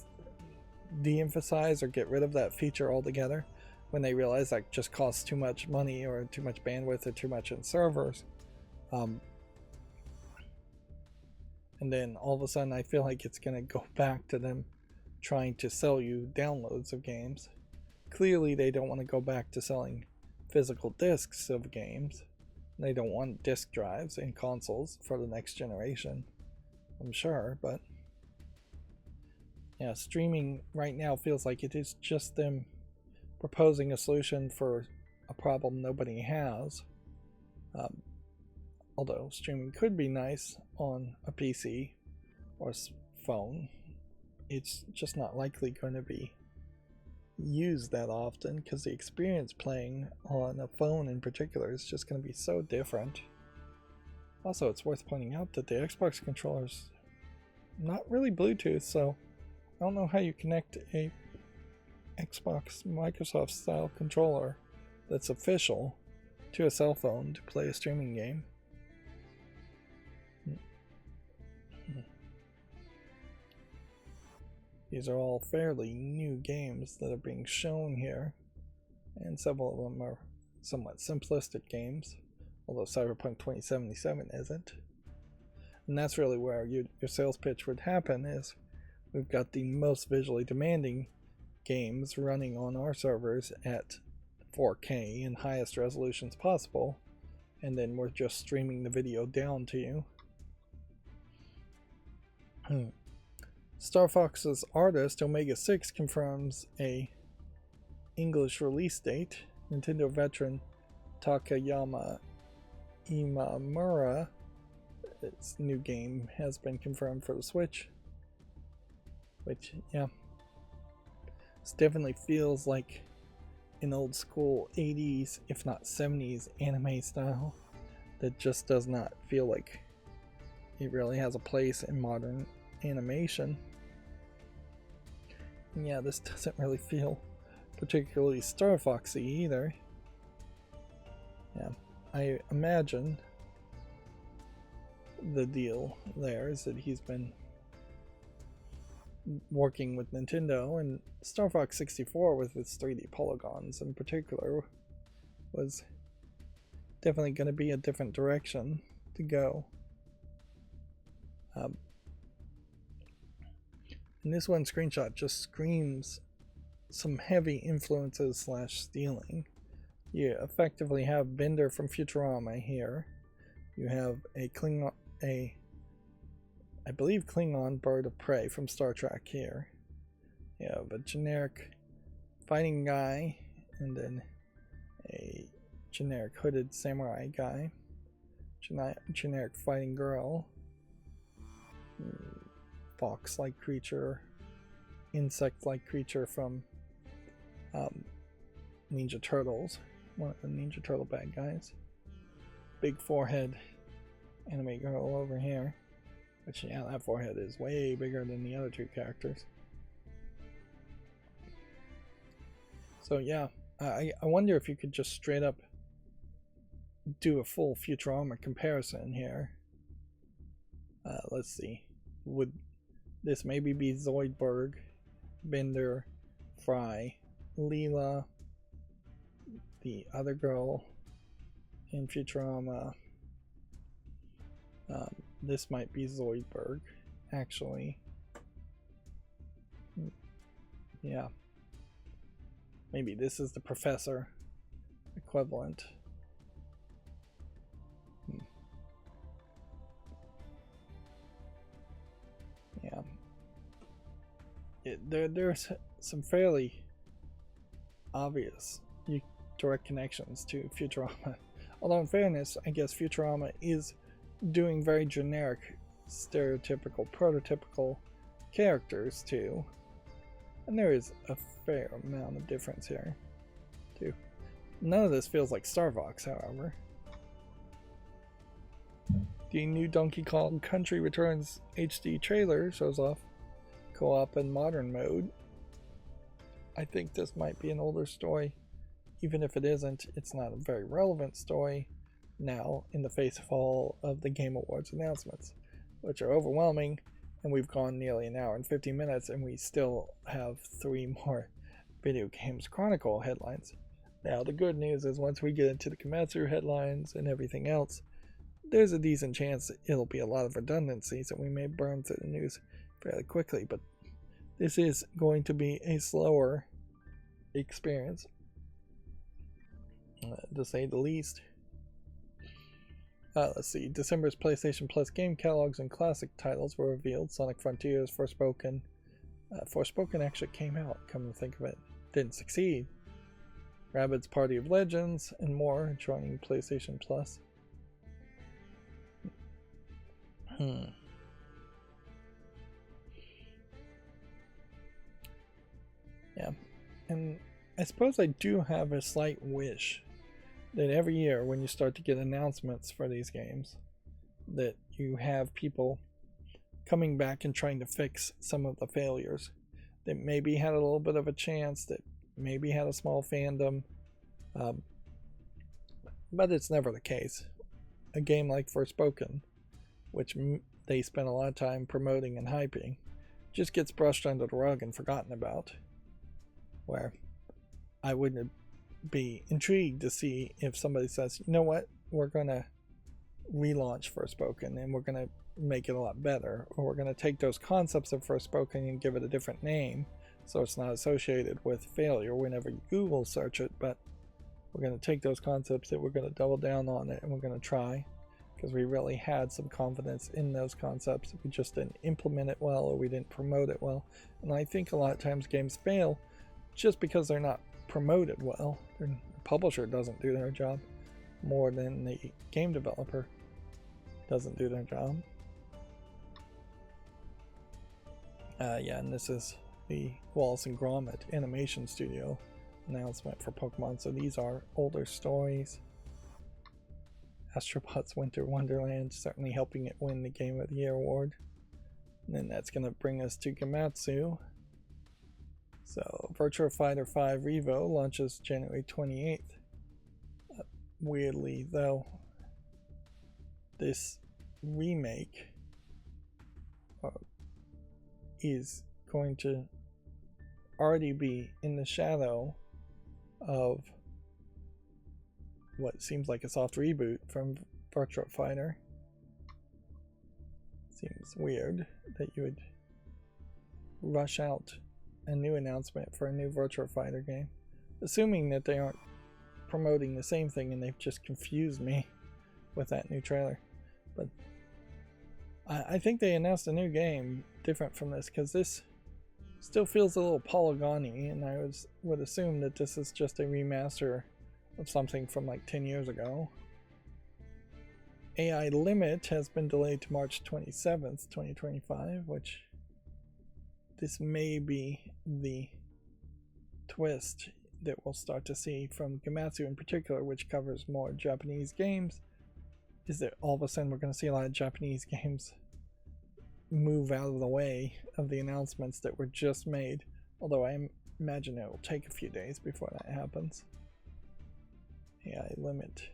de-emphasize or get rid of that feature altogether when they realize that just costs too much money or too much bandwidth or too much in servers. And then all of a sudden I feel like it's going to go back to them trying to sell you downloads of games. Clearly they don't want to go back to selling physical discs of games. They don't want disk drives in consoles for the next generation, I'm sure, but yeah, streaming right now feels like it is just them proposing a solution for a problem nobody has. Although streaming could be nice on a PC or phone, it's just not likely going to be used that often because the experience playing on a phone in particular is just going to be so different. Also, it's worth pointing out that the Xbox controller's not really Bluetooth, so I don't know how you connect a Xbox Microsoft style controller that's official to a cell phone to play a streaming game. These are all fairly new games that are being shown here, and several of them are somewhat simplistic games, although Cyberpunk 2077 isn't. And that's really where your sales pitch would happen, is we've got the most visually demanding games running on our servers at 4K and highest resolutions possible, and then we're just streaming the video down to you. Star Fox's artist Omega 6 confirms a English release date. Nintendo veteran Takayama Imamura, its new game has been confirmed for the Switch, which, yeah, this definitely feels like an old school 80s, if not 70s anime style that just does not feel like it really has a place in modern animation. And yeah, this doesn't really feel particularly Star Foxy either. Yeah, I imagine the deal there is that he's been working with Nintendo, and Star Fox 64 with its 3D polygons in particular was definitely going to be a different direction to go. And this one screenshot just screams some heavy influences / stealing. You effectively have Bender from Futurama here. You have a Klingon, I believe Klingon bird of prey from Star Trek here. You have a generic fighting guy, and then a generic hooded samurai guy, generic fighting girl, fox-like creature, insect-like creature from Ninja Turtles, one of the Ninja Turtle bad guys. Big forehead anime girl over here, which, yeah, that forehead is way bigger than the other two characters. So yeah, I wonder if you could just straight up do a full Futurama comparison here. Let's see, would this maybe be Zoidberg, Bender, Fry, Leela, the other girl in Futurama? This might be Zoidberg, actually. Yeah. Maybe this is the professor equivalent. Yeah. There's some fairly obvious direct connections to Futurama. Although in fairness, I guess Futurama is doing very generic, stereotypical, prototypical characters too. And there is a fair amount of difference here too. None of this feels like Star Fox, however. The new Donkey Kong Country Returns HD trailer shows off co-op and modern mode. I think this might be an older story. Even if it isn't, it's not a very relevant story now in the face of all of the Game Awards announcements, which are overwhelming, and we've gone nearly an hour and 50 minutes and we still have 3 more Video Games Chronicle headlines. Now the good news is once we get into the Komatsu headlines and everything else, there's a decent chance it'll be a lot of redundancies and we may burn through the news fairly quickly, but this is going to be a slower experience, to say the least. Let's see. December's PlayStation Plus game catalogs and classic titles were revealed. Sonic Frontiers, Forspoken. Forspoken actually came out, come to think of it. Didn't succeed. Rabbids Party of Legends and more joining PlayStation Plus. Yeah. And I suppose I do have a slight wish that every year when you start to get announcements for these games, that you have people coming back and trying to fix some of the failures that maybe had a little bit of a chance, that maybe had a small fandom, but it's never the case. A game like Forspoken, which they spent a lot of time promoting and hyping, just gets brushed under the rug and forgotten about, where I wouldn't be intrigued to see if somebody says, you know what, we're going to relaunch Forspoken and we're going to make it a lot better, or we're going to take those concepts of Forspoken and give it a different name so it's not associated with failure whenever you Google search it, but we're going to take those concepts that we're going to double down on it and we're going to try, because we really had some confidence in those concepts. We just didn't implement it well, or we didn't promote it well. And I think a lot of times games fail just because they're not promoted well. The publisher doesn't do their job more than the game developer doesn't do their job. Yeah, and this is the Wallace and Gromit Animation Studio announcement for Pokemon. So these are older stories. Astrobot's Winter Wonderland certainly helping it win the Game of the Year award. And then that's going to bring us to Komatsu. So Virtua Fighter 5 Revo launches January 28th. Weirdly though, this remake is going to already be in the shadow of what seems like a soft reboot from Virtua Fighter. Seems weird that you would rush out a new announcement for a new Virtua Fighter game, assuming that they aren't promoting the same thing and they've just confused me with that new trailer. But I think they announced a new game different from this, because this still feels a little polygony, and I would assume that this is just a remaster of something from like 10 years ago. AI Limit has been delayed to March 27th, 2025, which this may be the twist that we'll start to see from Komatsu in particular, which covers more Japanese games, is that all of a sudden we're going to see a lot of Japanese games move out of the way of the announcements that were just made, although I imagine it will take a few days before that happens. AI Limit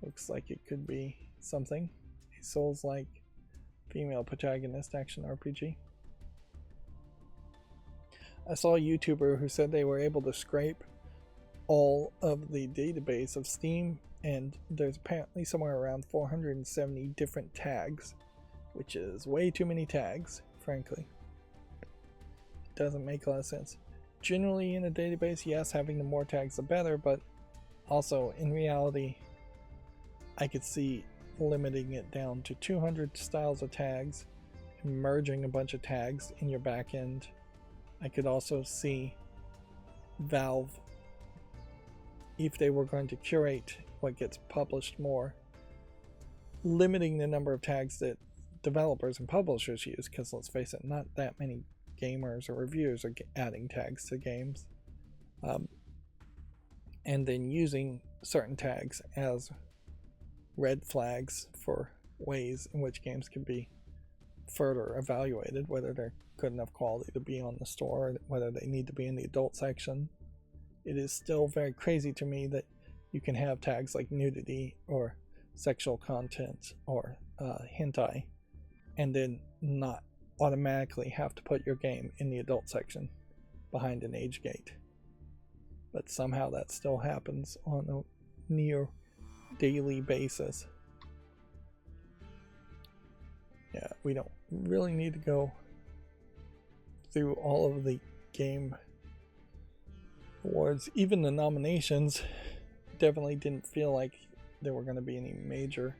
looks like it could be something. A Souls-like female protagonist action RPG. I saw a YouTuber who said they were able to scrape all of the database of Steam, and there's apparently somewhere around 470 different tags, which is way too many tags, frankly. It doesn't make a lot of sense. Generally in a database, yes, having the more tags the better, but also in reality, I could see limiting it down to 200 styles of tags, and merging a bunch of tags in your backend. I could also see Valve, if they were going to curate what gets published more, limiting the number of tags that developers and publishers use, because let's face it, not that many gamers or reviewers are adding tags to games, and then using certain tags as red flags for ways in which games can be further evaluated, whether they're good enough quality to be on the store, whether they need to be in the adult section. It is still very crazy to me that you can have tags like nudity or sexual content or hentai and then not automatically have to put your game in the adult section behind an age gate. But somehow that still happens on a near daily basis. Yeah, we don't really need to go through all of the game awards. Even the nominations definitely didn't feel like there were going to be any major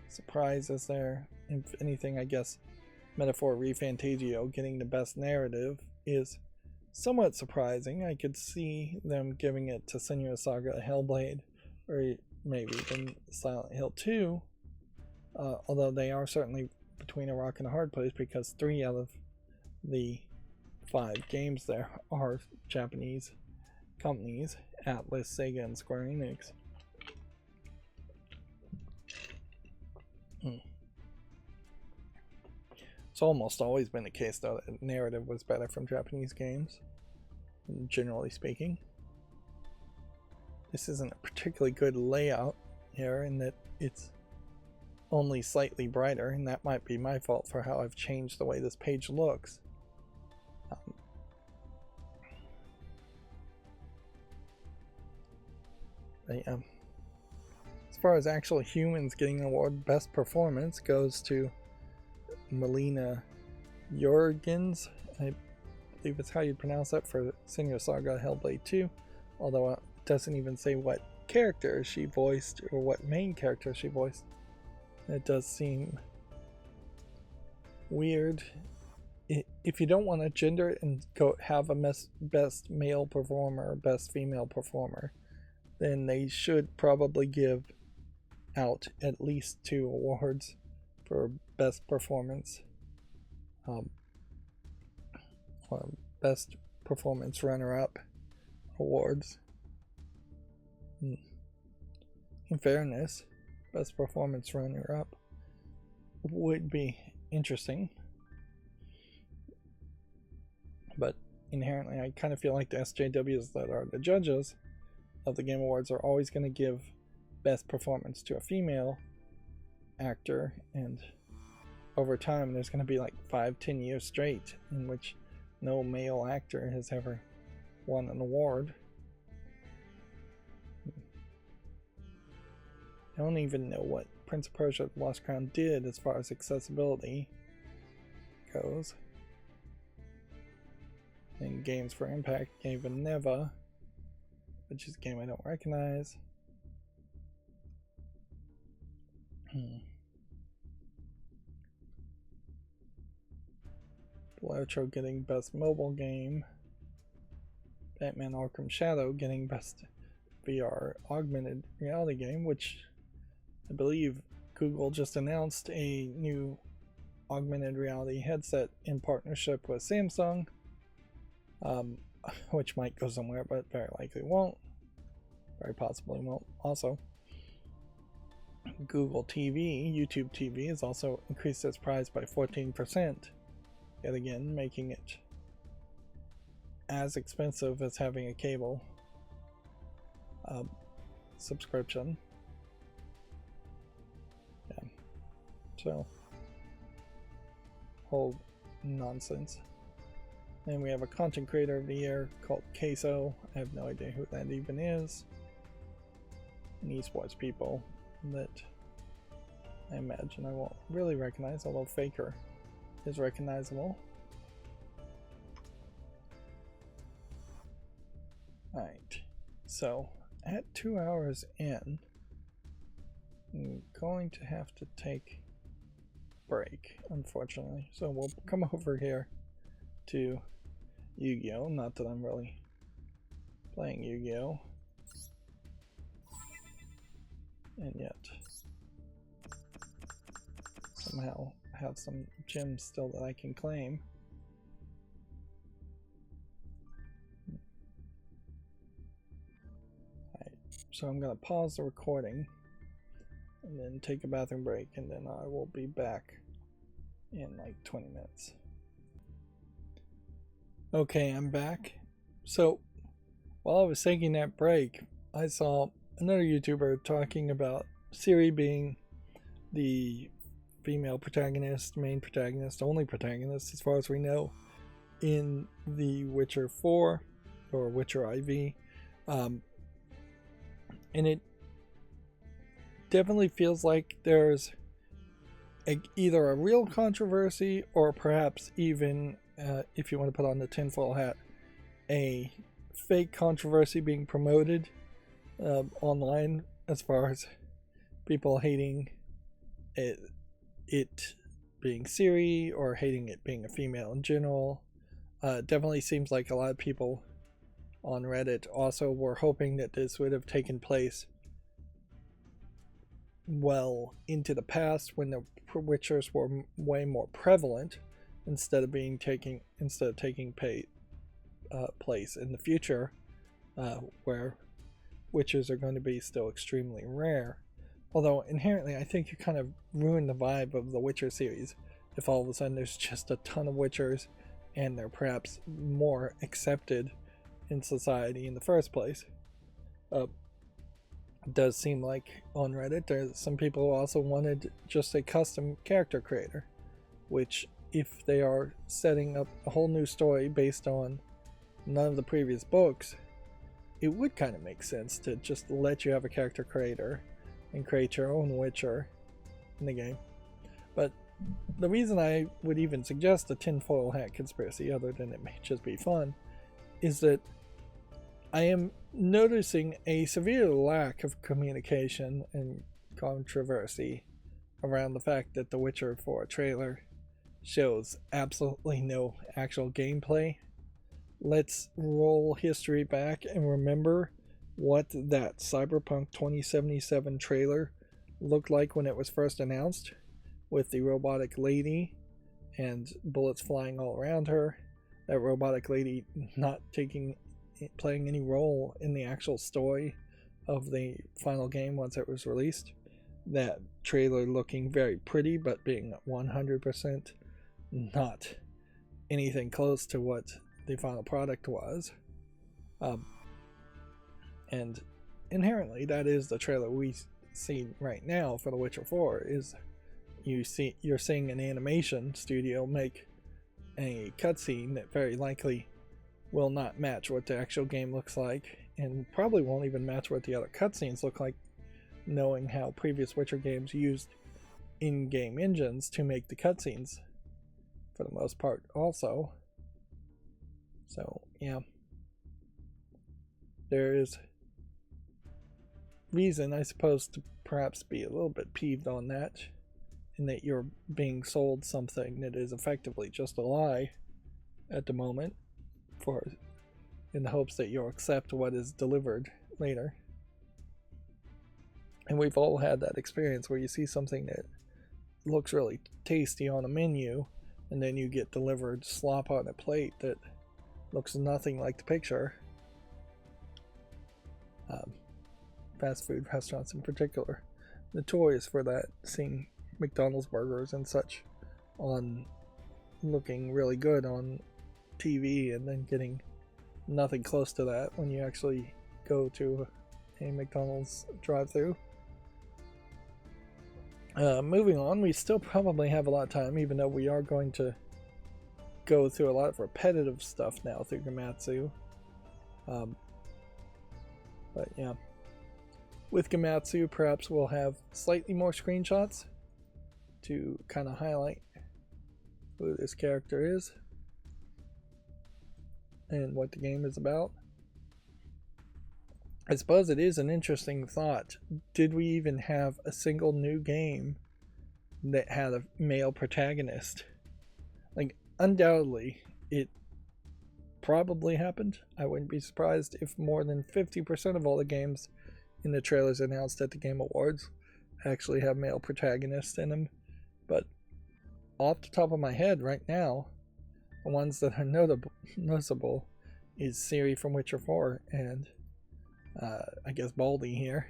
surprises there. If anything, I guess Metaphor ReFantagio getting the best narrative is somewhat surprising. I could see them giving it to Senua's Saga Hellblade, or maybe even Silent Hill 2, although they are certainly between a rock and a hard place because 3 out of the 5 games there are Japanese companies, Atlas, Sega, and Square Enix. It's almost always been the case, though, that narrative was better from Japanese games, generally speaking. This isn't a particularly good layout here in that it's only slightly brighter, and that might be my fault for how I've changed the way this page looks. Yeah. As far as actual humans getting an award, best performance goes to Melina Jorgens. I believe it's how you pronounce that, for Senua's Saga Hellblade 2, although it doesn't even say what character she voiced or what main character she voiced. It does seem weird. If you don't want to gender it and go have a best male performer or best female performer, then they should probably give out at least 2 awards for best performance, or best performance runner-up awards. In fairness, best performance runner-up would be interesting, but inherently I kind of feel like the SJWs that are the judges of the Game Awards are always going to give best performance to a female actor, and over time there's going to be like 5-10 years straight in which no male actor has ever won an award. I don't even know what Prince of Persia: The Lost Crown did as far as accessibility goes. And Games for Impact gave a Neva, which is a game I don't recognize. Electro getting best mobile game. Batman Arkham Shadow getting best VR augmented reality game, which I believe Google just announced a new augmented reality headset in partnership with Samsung, which might go somewhere, but very likely won't. Very possibly won't. Also, Google TV, YouTube TV, has also increased its price by 14%, yet again making it as expensive as having a cable subscription. Yeah. So, whole nonsense. Then we have a content creator of the year called Queso. I have no idea who that even is. An esports people that I imagine I won't really recognize, although Faker is recognizable. Alright, so at 2 hours in, I'm going to have to take a break, unfortunately. So we'll come over here to Yu-Gi-Oh! Not that I'm really playing Yu-Gi-Oh! And yet somehow have some gems still that I can claim. Alright, so I'm going to pause the recording and then take a bathroom break, and then I will be back in like 20 minutes. Okay, I'm back. So while I was taking that break, I saw another YouTuber talking about Ciri being the female protagonist, main protagonist, only protagonist as far as we know in The Witcher 4 or Witcher IV. And it definitely feels like there's either a real controversy or perhaps even, if you want to put on the tinfoil hat, a fake controversy being promoted online as far as people hating it being Ciri or hating it being a female in general. Definitely seems like a lot of people on Reddit also were hoping that this would have taken place well into the past when the Witchers were way more prevalent instead of taking place in the future, where Witchers are going to be still extremely rare. Although inherently I think you kind of ruin the vibe of the Witcher series if all of a sudden there's just a ton of Witchers and they're perhaps more accepted in society in the first place. It does seem like on Reddit there's some people who also wanted just a custom character creator, which if they are setting up a whole new story based on none of the previous books, it would kind of make sense to just let you have a character creator and create your own Witcher in the game. But the reason I would even suggest a tinfoil hat conspiracy, other than it may just be fun, is that I am noticing a severe lack of communication and controversy around the fact that the Witcher 4 trailer shows absolutely no actual gameplay. Let's roll history back and remember what that Cyberpunk 2077 trailer looked like when it was first announced, with the robotic lady and bullets flying all around her. That robotic lady not playing any role in the actual story of the final game once it was released. That trailer looking very pretty, but being 100% not anything close to what the final product was. And inherently, that is the trailer we see right now for The Witcher 4. Is you're seeing an animation studio make a cutscene that very likely will not match what the actual game looks like, and probably won't even match what the other cutscenes look like, knowing how previous Witcher games used in-game engines to make the cutscenes for the most part also. So yeah, there is reason, I suppose, to perhaps be a little bit peeved on that, in that you're being sold something that is effectively just a lie at the moment, in the hopes that you'll accept what is delivered later. And we've all had that experience where you see something that looks really tasty on a menu, and then you get delivered slop on a plate that looks nothing like the picture. Fast food restaurants in particular, notorious for that, seeing McDonald's burgers and such on looking really good on TV and then getting nothing close to that when you actually go to a McDonald's drive-thru. Moving on, we still probably have a lot of time, even though we are going to go through a lot of repetitive stuff now through Gamatsu. But yeah, with Gamatsu, perhaps we'll have slightly more screenshots to kind of highlight who this character is and what the game is about. I suppose it is an interesting thought. Did we even have a single new game that had a male protagonist? Like, undoubtedly, it probably happened. I wouldn't be surprised if more than 50% of all the games in the trailers announced at the Game Awards actually have male protagonists in them. But off the top of my head right now, the ones that are noticeable is Ciri from Witcher 4 and I guess Baldy here.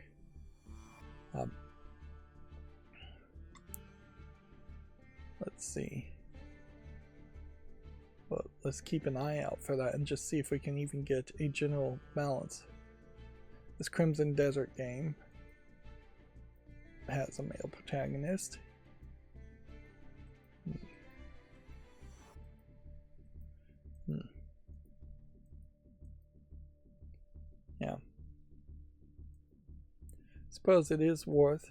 Let's see. But let's keep an eye out for that and just see if we can even get a general balance. This Crimson Desert game has a male protagonist. Yeah. Suppose it is worth.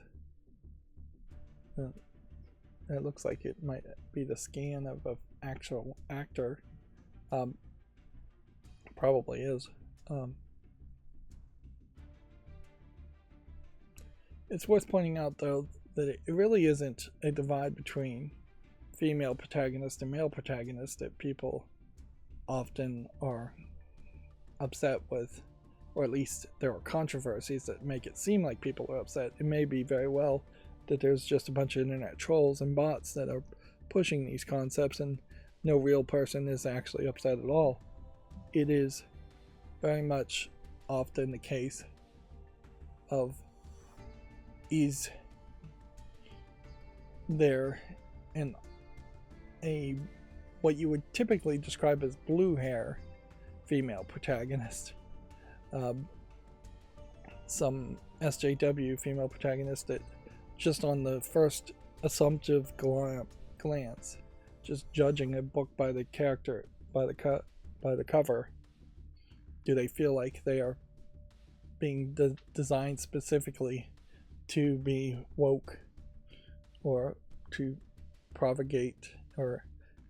It looks like it might be the scan of an actual actor. Probably is. It's worth pointing out, though, that it really isn't a divide between female protagonist and male protagonist that people often are upset with, or at least there are controversies that make it seem like people are upset. It may be very well that there's just a bunch of internet trolls and bots that are pushing these concepts and no real person is actually upset at all. It is very much often the case of is there a what you would typically describe as blue hair female protagonist, some SJW female protagonist that just on the first assumptive glance, just judging a book by the character, by the cover, do they feel like they are being designed specifically to be woke or to propagate or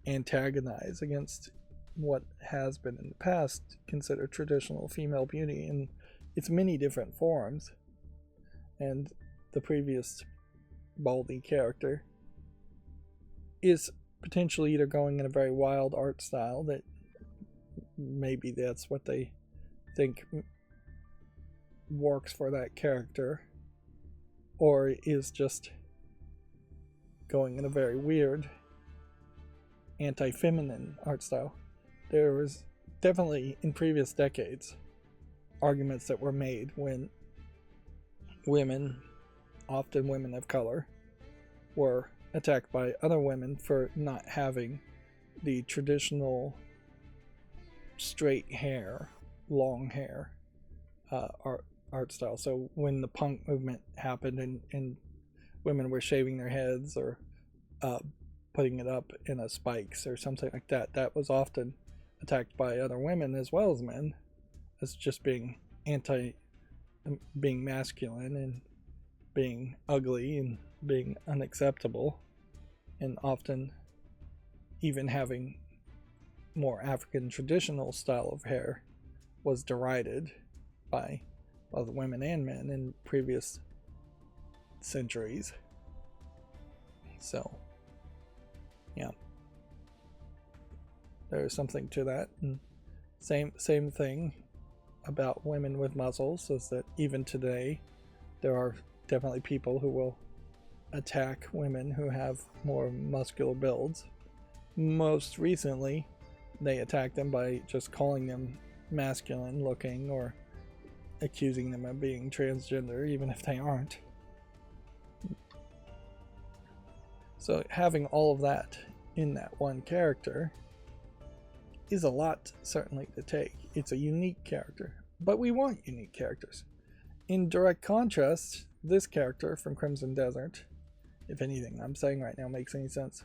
antagonize against what has been in the past considered traditional female beauty in its many different forms. And the previous Baldy character is potentially either going in a very wild art style that maybe that's what they think works for that character, or is just going in a very weird anti-feminine art style. There was definitely in previous decades arguments that were made when women, often women of color, were attacked by other women for not having the traditional straight hair, long hair art style. So when the punk movement happened and women were shaving their heads or putting it up in a spikes or something like that, that was often attacked by other women as well as men as just being being masculine and being ugly and being unacceptable, and often even having more African traditional style of hair was derided by both women and men in previous centuries. So yeah, there's something to that. And same thing about women with muscles is that even today there are definitely people who will attack women who have more muscular builds. Most recently, they attack them by just calling them masculine looking or accusing them of being transgender, even if they aren't. So having all of that in that one character is a lot, certainly, to take. It's a unique character, but we want unique characters. In direct contrast, this character from Crimson Desert, if anything I'm saying right now makes any sense,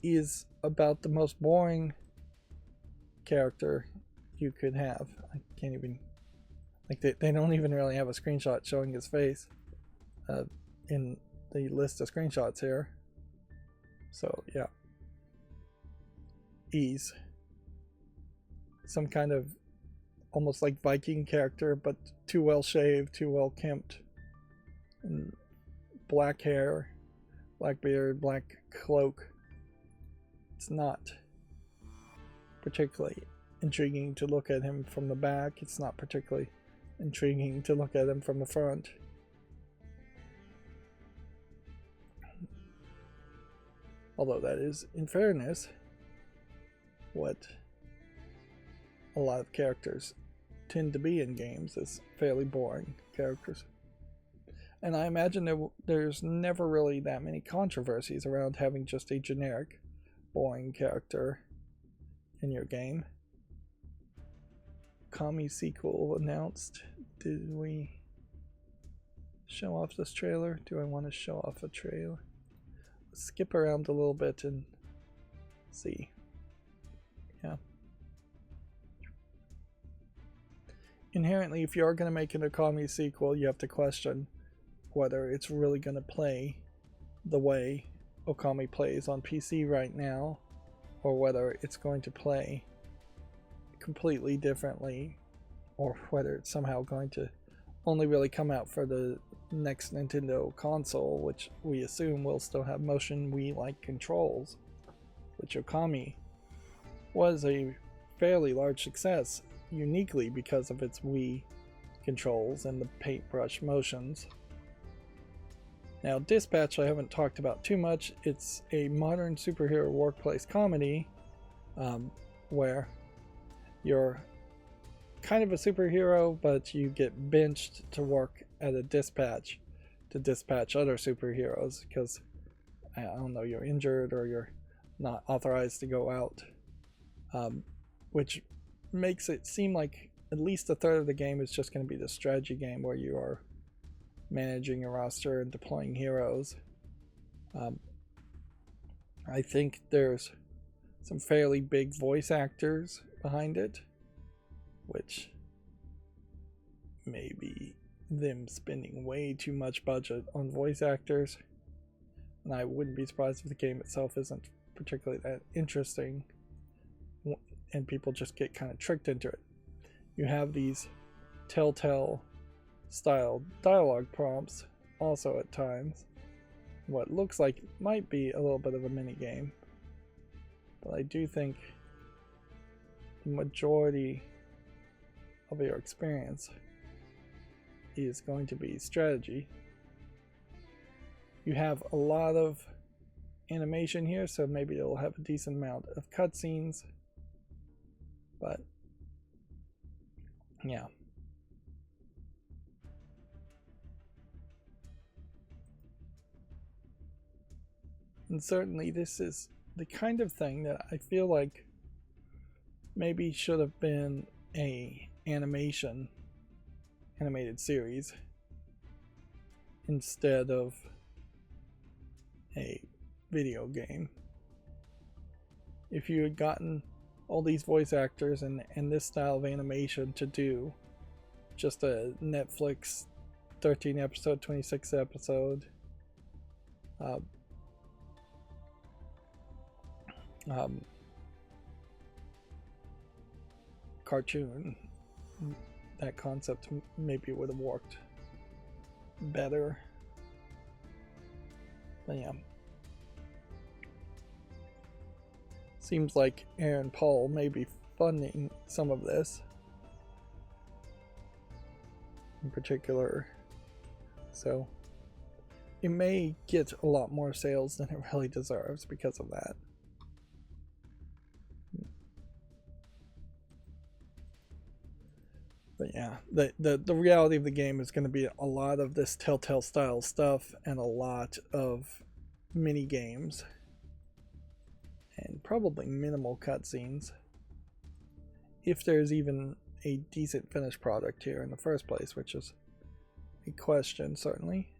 is about the most boring character you could have. I can't even, like, they don't even really have a screenshot showing his face in the list of screenshots here. So yeah, he's some kind of almost like Viking character, but too well shaved, too well kempt, and black hair, black beard, black cloak. It's not particularly intriguing to look at him from the back. It's not particularly intriguing to look at him from the front. Although that is, in fairness, what a lot of characters tend to be in games, is fairly boring characters. And I imagine there's never really that many controversies around having just a generic, boring character in your game. Kami sequel announced. Did we show off this trailer? Do I want to show off a trailer? Let's skip around a little bit and see. Yeah. Inherently, if you are going to make an Okami sequel, you have to question whether it's really going to play the way Okami plays on PC right now, or whether it's going to play completely differently, or whether it's somehow going to only really come out for the next Nintendo console, which we assume will still have motion Wii-like controls, which Okami was a fairly large success, uniquely because of its Wii controls and the paintbrush motions. Now, Dispatch I haven't talked about too much. It's a modern superhero workplace comedy where you're kind of a superhero, but you get benched to work at a dispatch to dispatch other superheroes because, I don't know, you're injured or you're not authorized to go out, which makes it seem like at least a third of the game is just going to be the strategy game where you are managing a roster and deploying heroes. I think there's some fairly big voice actors behind it, which may be them spending way too much budget on voice actors, and I wouldn't be surprised if the game itself isn't particularly that interesting and people just get kind of tricked into it. You have these Telltale style dialogue prompts also at times, what looks like might be a little bit of a mini game, but I do think the majority of your experience is going to be strategy. You have a lot of animation here, so maybe it'll have a decent amount of cutscenes, but yeah. And certainly this is the kind of thing that I feel like maybe should have been a animated series instead of a video game. If you had gotten all these voice actors and this style of animation to do just a Netflix 13 episode, 26 episode cartoon, that concept maybe would have worked better. But yeah, seems like Aaron Paul may be funding some of this in particular, so it may get a lot more sales than it really deserves because of that. But yeah, the reality of the game is going to be a lot of this Telltale style stuff and a lot of mini games and probably minimal cutscenes, if there's even a decent finished product here in the first place, which is a question certainly.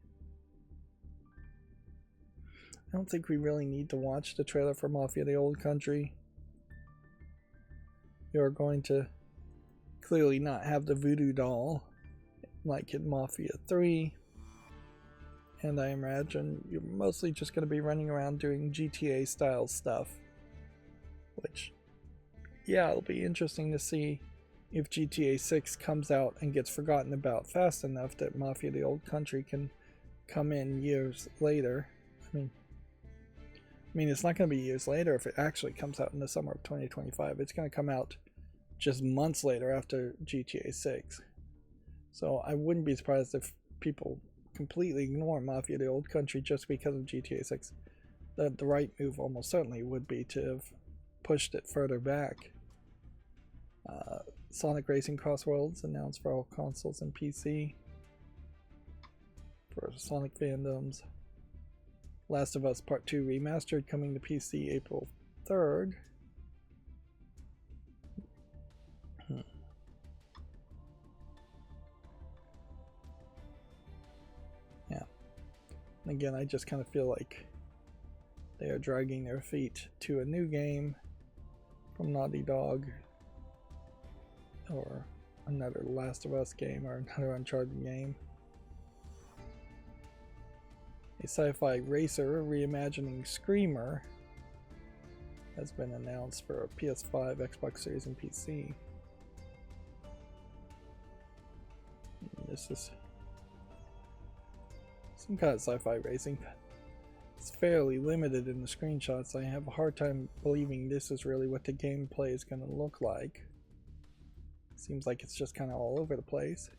I don't think we really need to watch the trailer for Mafia: The Old Country. You're going to clearly not have the voodoo doll like in Mafia 3, and I imagine you're mostly just going to be running around doing GTA style stuff, which, yeah, it'll be interesting to see if GTA 6 comes out and gets forgotten about fast enough that Mafia: The Old Country can come in years later. I mean, it's not going to be years later if it actually comes out in the summer of 2025. It's going to come out just months later after GTA 6. So I wouldn't be surprised if people completely ignore Mafia: The Old Country just because of GTA 6. The right move almost certainly would be to have pushed it further back. Sonic Racing Crossworlds announced for all consoles and PC. for Sonic fandoms. Last of Us Part 2 Remastered coming to PC April 3rd. Yeah. And again, I just kind of feel like they are dragging their feet to a new game from Naughty Dog, or another Last of Us game, or another Uncharted game. A sci-fi racer reimagining Screamer has been announced for PS5, Xbox Series, and PC. This is some kind of sci-fi racing. It's fairly limited in the screenshots. I have a hard time believing this is really what the gameplay is going to look like. Seems like it's just kind of all over the place.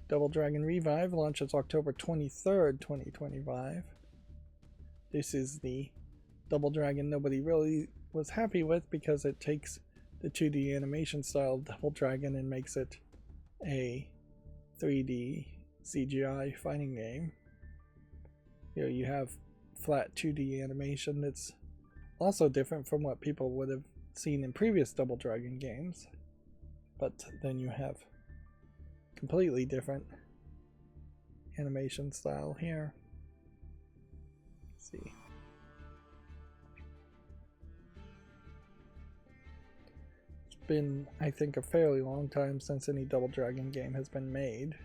Double Dragon Revive launches October 23rd, 2025. This is the Double Dragon nobody really was happy with because it takes the 2D animation style of Double Dragon and makes it a 3D CGI fighting game. Here you have flat 2D animation that's also different from what people would have seen in previous Double Dragon games. But then you have completely different animation style here. Let's see. It's been, I think, a fairly long time since any Double Dragon game has been made.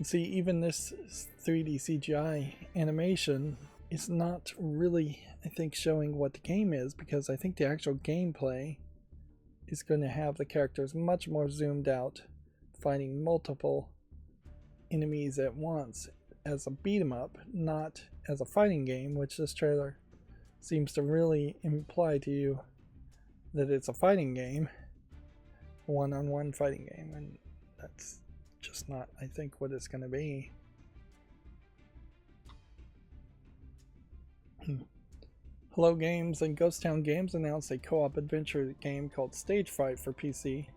See, even this 3D CGI animation is not really, I think, showing what the game is, because I think the actual gameplay is going to have the characters much more zoomed out, fighting multiple enemies at once as a beat 'em up, not as a fighting game, which this trailer seems to really imply to you that it's a fighting game, one-on-one fighting game, and that's just not, I think, what it's going to be. Hello Games and Ghost Town Games announced a co-op adventure game called Stage Fright for PC.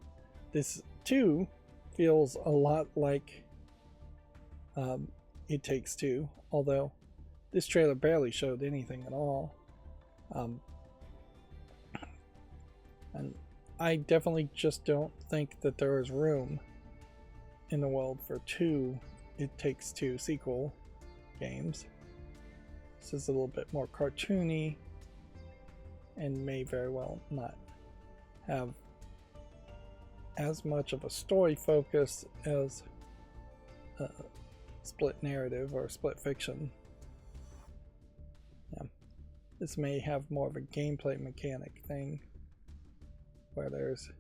This too feels a lot like It Takes Two, although this trailer barely showed anything at all. And I definitely just don't think that there is room in the world for two It Takes Two sequel games. This is a little bit more cartoony and may very well not have as much of a story focus as split narrative or split fiction. Yeah. This may have more of a gameplay mechanic thing where there's,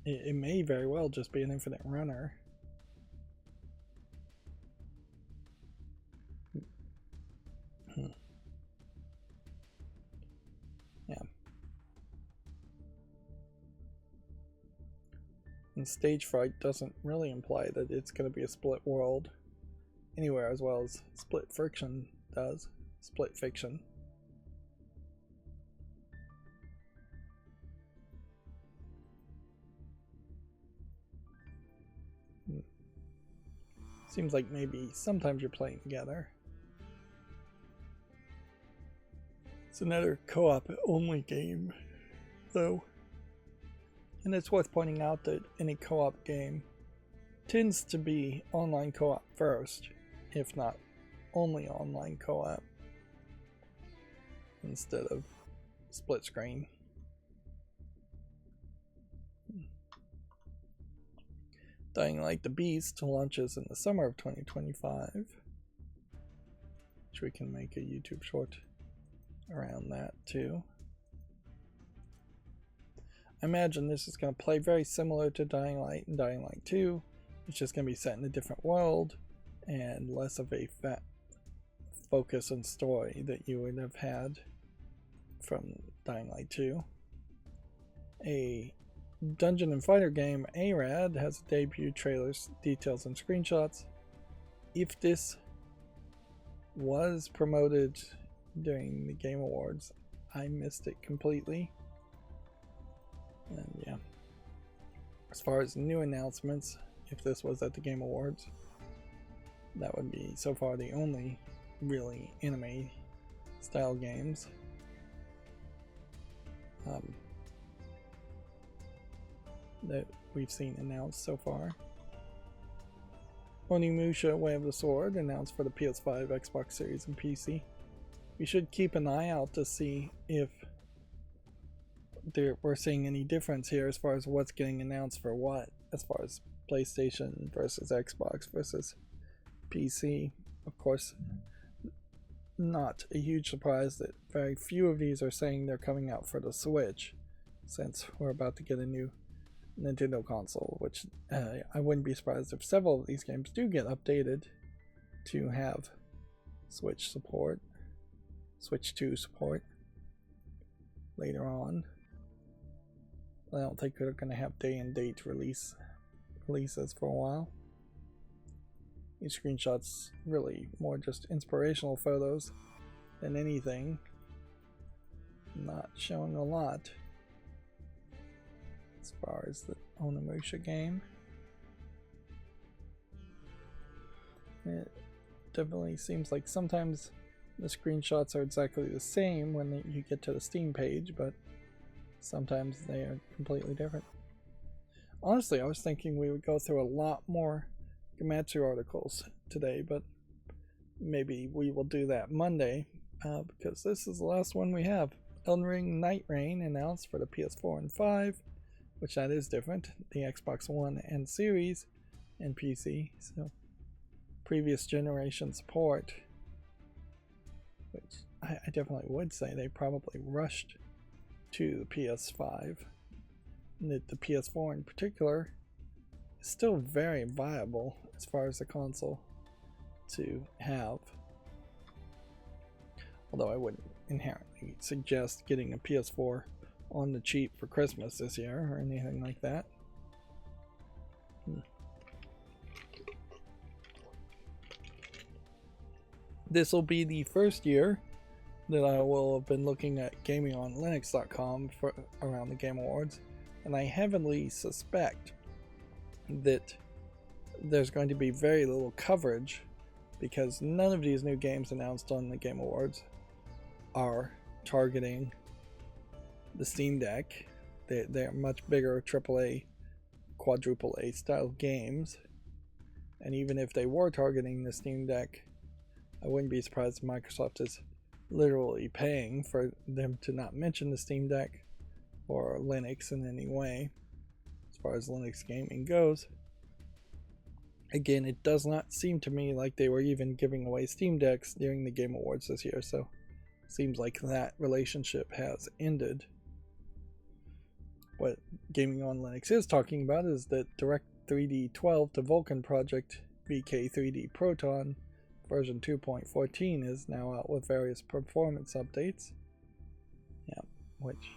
it may very well just be an infinite runner. Yeah. And Stage Fright doesn't really imply that it's going to be a split world anywhere, as well as Split Fiction does. Split Fiction. Seems like maybe sometimes you're playing together. It's another co-op only game, though. And it's worth pointing out that any co-op game tends to be online co-op first, if not only online co-op, instead of split screen. Dying Light the Beast launches in the summer of 2025, which we can make a YouTube short around that too. I imagine this is going to play very similar to Dying Light and Dying Light 2. It's just going to be set in a different world and less of a fat focus and story that you would have had from Dying Light 2. A Dungeon and Fighter game, ARAD, has debut trailers, details, and screenshots. If this was promoted during the Game Awards, I missed it completely. And yeah, as far as new announcements, if this was at the Game Awards, that would be so far the only really anime style games. That we've seen announced so far. Onimusha Way of the Sword announced for the PS5, Xbox Series, and PC. We should keep an eye out to see if we're seeing any difference here as far as what's getting announced for what, as far as PlayStation versus Xbox versus PC. Of course, not a huge surprise that very few of these are saying they're coming out for the Switch, since we're about to get a new Nintendo console, which I wouldn't be surprised if several of these games do get updated to have Switch support, Switch 2 support later on. I don't think they're going to have day and date releases for a while. These screenshots really more just inspirational photos than anything. Not showing a lot as far as the Onimusha game. It definitely seems like sometimes the screenshots are exactly the same when you get to the Steam page, but sometimes they are completely different. Honestly, I was thinking we would go through a lot more Gematsu articles today, but maybe we will do that Monday, because this is the last one we have. Elden Ring Night Rain announced for the PS4 and 5, which that is different, the Xbox One and Series and PC, so previous generation support, which I definitely would say they probably rushed to the PS5. And the PS4 in particular is still very viable as far as the console to have. Although I wouldn't inherently suggest getting a PS4 on the cheap for Christmas this year or anything like that. This will be the first year that I will have been looking at gamingonlinux.com for around the Game Awards, and I heavily suspect that there's going to be very little coverage because none of these new games announced on the Game Awards are targeting the Steam Deck. They're much bigger AAA, quadruple A style games, and even if they were targeting the Steam Deck, I wouldn't be surprised if Microsoft is literally paying for them to not mention the Steam Deck or Linux in any way as far as Linux gaming goes. Again, it does not seem to me like they were even giving away Steam Decks during the Game Awards this year, so it seems like that relationship has ended. What Gaming on Linux is talking about is that Direct3D 12 to Vulkan project VK3D Proton version 2.14 is now out with various performance updates. Yeah, which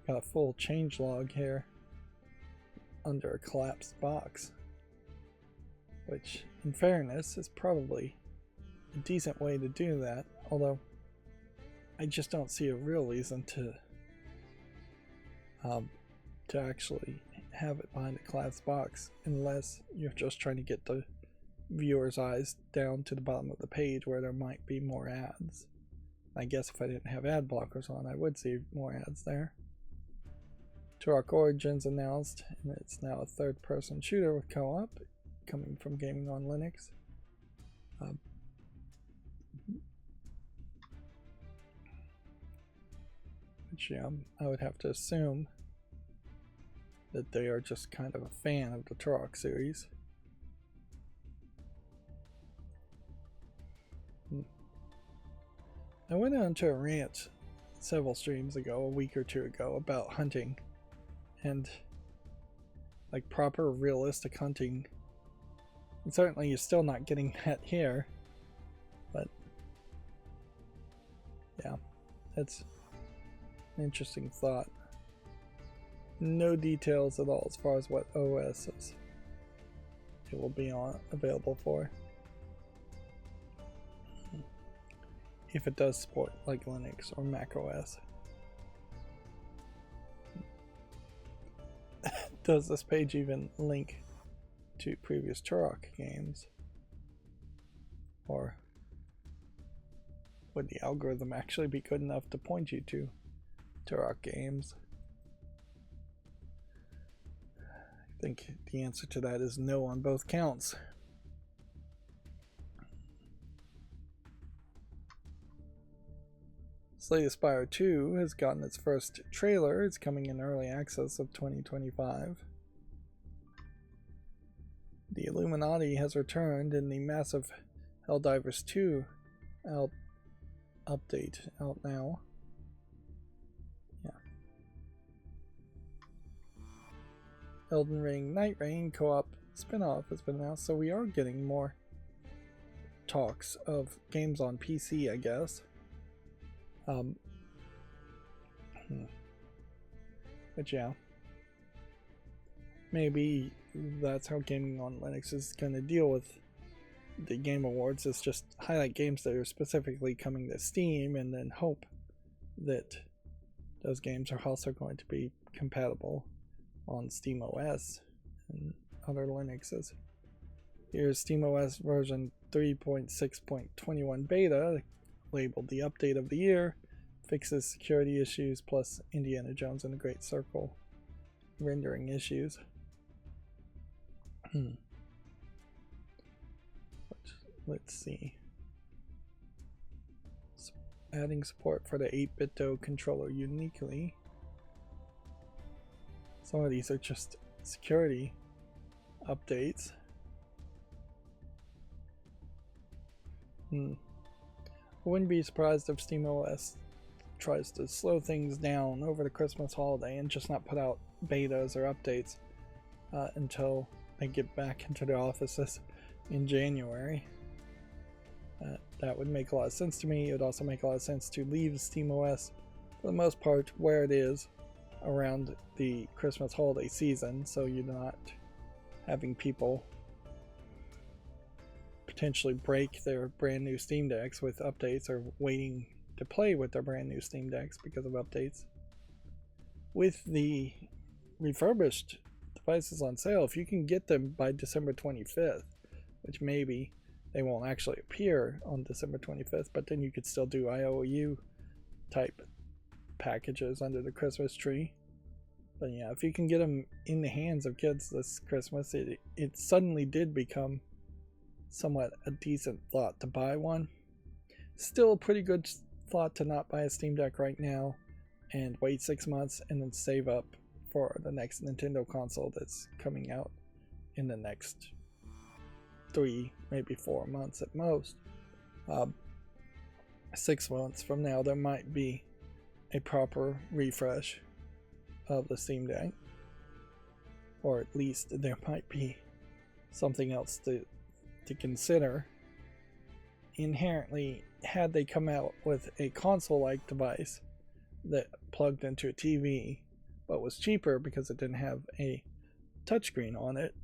got a full changelog here under a collapsed box, which in fairness is probably a decent way to do that, although I just don't see a real reason to actually have it behind a collapsed box unless you're just trying to get the viewer's eyes down to the bottom of the page where there might be more ads. I guess if I didn't have ad blockers on, I would see more ads there. Turok Origins announced, and it's now a third-person shooter with co-op coming from Gaming on Linux. Which, yeah, I would have to assume that they are just kind of a fan of the Turok series. I went on to a rant several streams ago, a week or two ago, about hunting and like proper realistic hunting. And certainly you're still not getting that here, but yeah, that's an interesting thought. No details at all as far as what OS is it will be available for. if it does support like Linux or Mac OS. Does this page even link to previous Turok games? Or would the algorithm actually be good enough to point you to Turok games? I think the answer to that is no on both counts. Slay the Spire 2 has gotten its first trailer. It's coming in early access of 2025. The Illuminati has returned in the massive Helldivers 2 update out now. Yeah. Elden Ring Night Rain co-op spin-off has been announced, so we are getting more talks of games on PC, I guess. But yeah, maybe that's how gaming on Linux is going to deal with the Game Awards, is just highlight games that are specifically coming to Steam and then hope that those games are also going to be compatible on SteamOS and other Linuxes. Here's SteamOS version 3.6.21 beta, labeled the update of the year, fixes security issues plus Indiana Jones and the Great Circle rendering issues. Let's see. Adding support for the 8-bit controller uniquely. Some of these are just security updates. I wouldn't be surprised if SteamOS tries to slow things down over the Christmas holiday and just not put out betas or updates until they get back into the offices in January. That would make a lot of sense to me. It would also make a lot of sense to leave SteamOS for the most part where it is around the Christmas holiday season, so you're not having people potentially break their brand new Steam Decks with updates or waiting to play with their brand new Steam Decks because of updates. With the refurbished devices on sale, if you can get them by December 25th, which maybe they won't actually appear on December 25th, but then you could still do IOU type packages under the Christmas tree. But yeah, if you can get them in the hands of kids this Christmas, it suddenly did become somewhat a decent thought to buy one. Still a pretty good thought to not buy a Steam Deck right now and wait 6 months and then save up for the next Nintendo console that's coming out in the next 3, maybe 4 months at most. 6 months from now, there might be a proper refresh of the Steam Deck, or at least there might be something else to consider. Inherently, had they come out with a console-like device that plugged into a TV but was cheaper because it didn't have a touchscreen on it,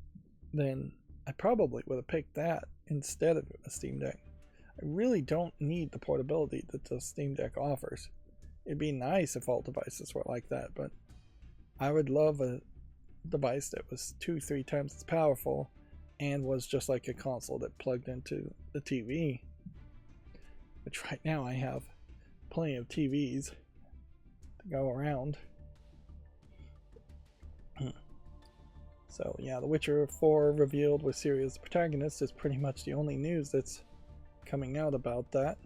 then I probably would have picked that instead of a Steam Deck. I really don't need the portability that the Steam Deck offers. It'd be nice if all devices were like that, but I would love a device that was 2-3 times as powerful and was just like a console that plugged into the TV. Which right now I have plenty of TVs to go around. So yeah, The Witcher 4 revealed with Ciri as the protagonist is pretty much the only news that's coming out about that.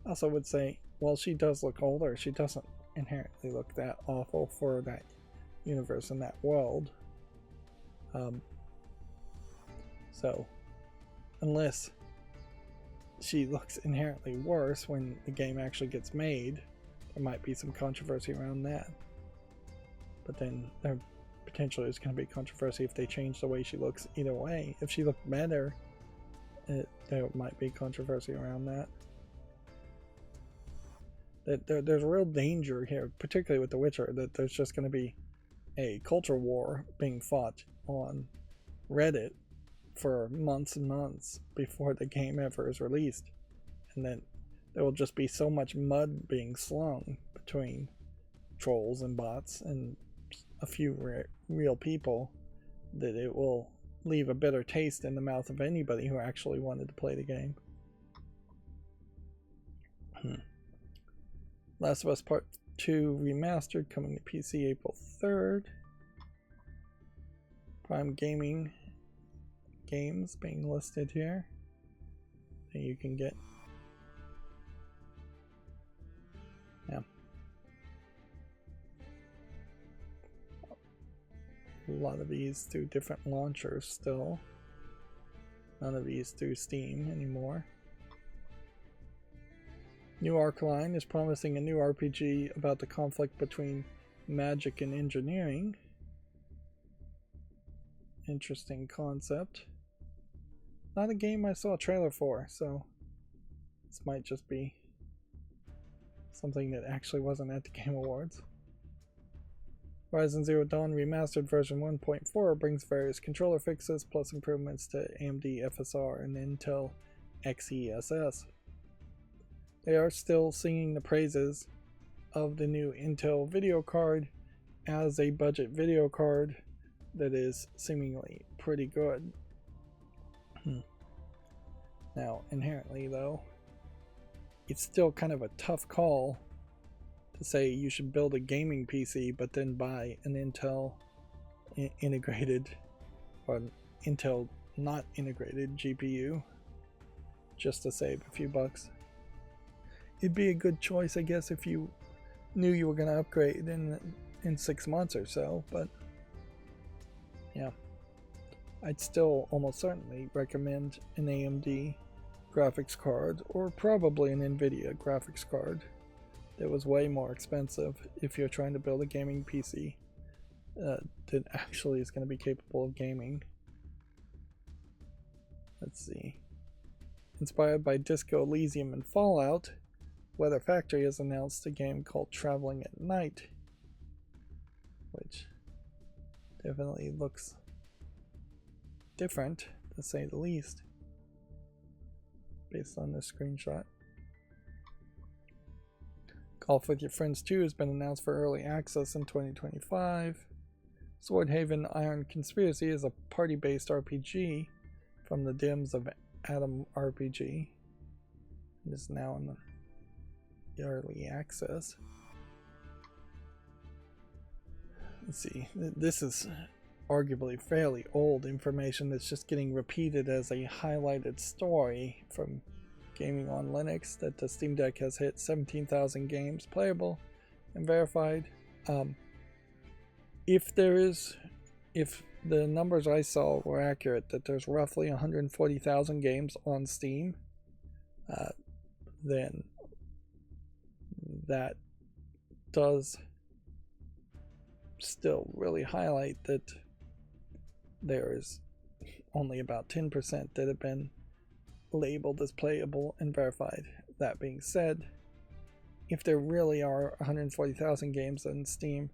I also would say, while she does look older, she doesn't inherently look that awful for that universe and that world. So, unless she looks inherently worse when the game actually gets made, there might be some controversy around that. But then there potentially is going to be controversy if they change the way she looks either way. If she looked better, there might be controversy around that. There's a real danger here, particularly with The Witcher, that there's just going to be a culture war being fought on Reddit for months and months before the game ever is released. And then there will just be so much mud being slung between trolls and bots and a few real people that it will leave a bitter taste in the mouth of anybody who actually wanted to play the game. Last of Us Part 2 Remastered coming to PC April 3rd. Prime Gaming games being listed here that you can get. Yeah. A lot of these through different launchers still. None of these through Steam anymore. New Arcline is promising a new RPG about the conflict between magic and engineering. Interesting concept. Not a game I saw a trailer for, so this might just be something that actually wasn't at the Game Awards. Ryzen Zero Dawn Remastered version 1.4 brings various controller fixes plus improvements to AMD FSR and Intel XeSS. They are still singing the praises of the new Intel video card as a budget video card that is seemingly pretty good. Now, inherently though, it's still kind of a tough call to say you should build a gaming PC but then buy an Intel integrated or Intel not integrated GPU just to save a few bucks. It'd be a good choice, I guess, if you knew you were going to upgrade in 6 months or so, but yeah, I'd still almost certainly recommend an AMD graphics card or probably an NVIDIA graphics card that was way more expensive if you're trying to build a gaming PC that actually is going to be capable of gaming. Let's see. Inspired by Disco Elysium and Fallout, Weather Factory has announced a game called Traveling at Night, which definitely looks different, to say the least, based on this screenshot. Golf with Your Friends 2 has been announced for early access in 2025. Swordhaven Iron Conspiracy is a party-based RPG from the Dims of Atom RPG. It is now in the early access. Let's see, this is arguably fairly old information that's just getting repeated as a highlighted story from Gaming on Linux that the Steam Deck has hit 17,000 games playable and verified. If the numbers I saw were accurate, that there's roughly 140,000 games on Steam, then that does still really highlight that there is only about 10% that have been labeled as playable and verified. That being said, if there really are 140,000 games on Steam,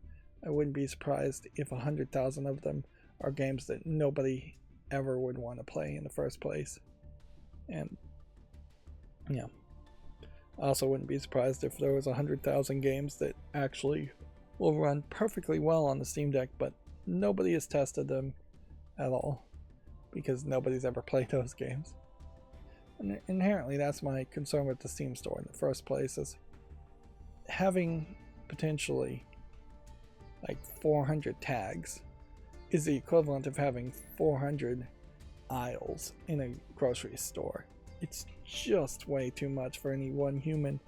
I wouldn't be surprised if 100,000 of them are games that nobody ever would want to play in the first place. And yeah, I also wouldn't be surprised if there was 100,000 games that actually will run perfectly well on the Steam Deck, but nobody has tested them at all because nobody's ever played those games. And inherently, that's my concern with the Steam store in the first place, is having potentially like 400 tags is the equivalent of having 400 aisles in a grocery store. It's just way too much for any one human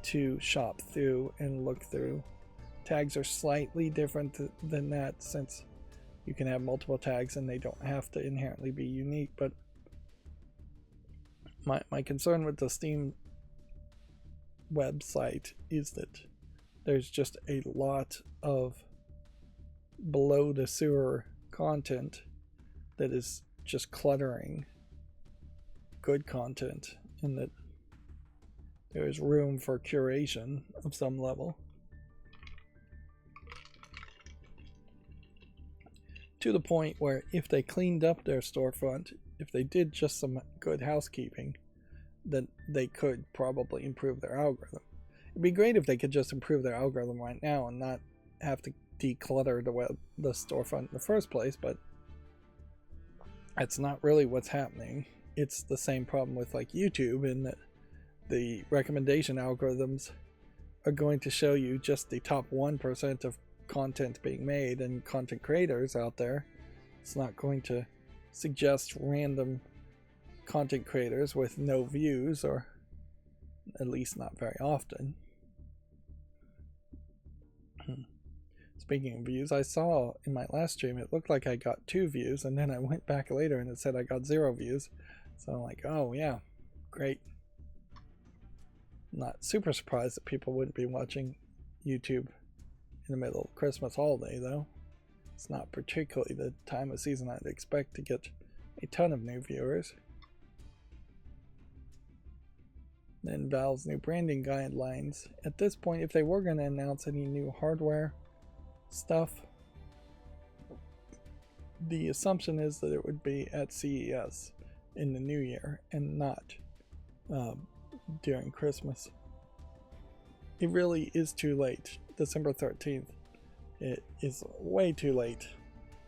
to shop through and look through. Tags are slightly different than that, since you can have multiple tags and they don't have to inherently be unique, but my concern with the Steam website is that there's just a lot of below the sewer content that is just cluttering good content, and that there is room for curation of some level. To the point where if they cleaned up their storefront, if they did just some good housekeeping, that they could probably improve their algorithm. It'd be great if they could just improve their algorithm right now and not have to declutter the storefront in the first place, but that's not really what's happening. It's the same problem with like YouTube, in that the recommendation algorithms are going to show you just the top 1% of content being made and content creators out there. It's not going to suggest random content creators with no views, or at least not very often. Speaking of views, I saw in my last stream it looked like I got 2 views, and then I went back later and it said I got 0 views. So I'm like, oh yeah, great. Not super surprised that people wouldn't be watching YouTube in the middle of Christmas holiday, though. It's not particularly the time of season I'd expect to get a ton of new viewers. Then Valve's new branding guidelines. At this point, if they were going to announce any new hardware stuff, the assumption is that it would be at CES in the new year and not during Christmas. It really is too late. December 13th. It is way too late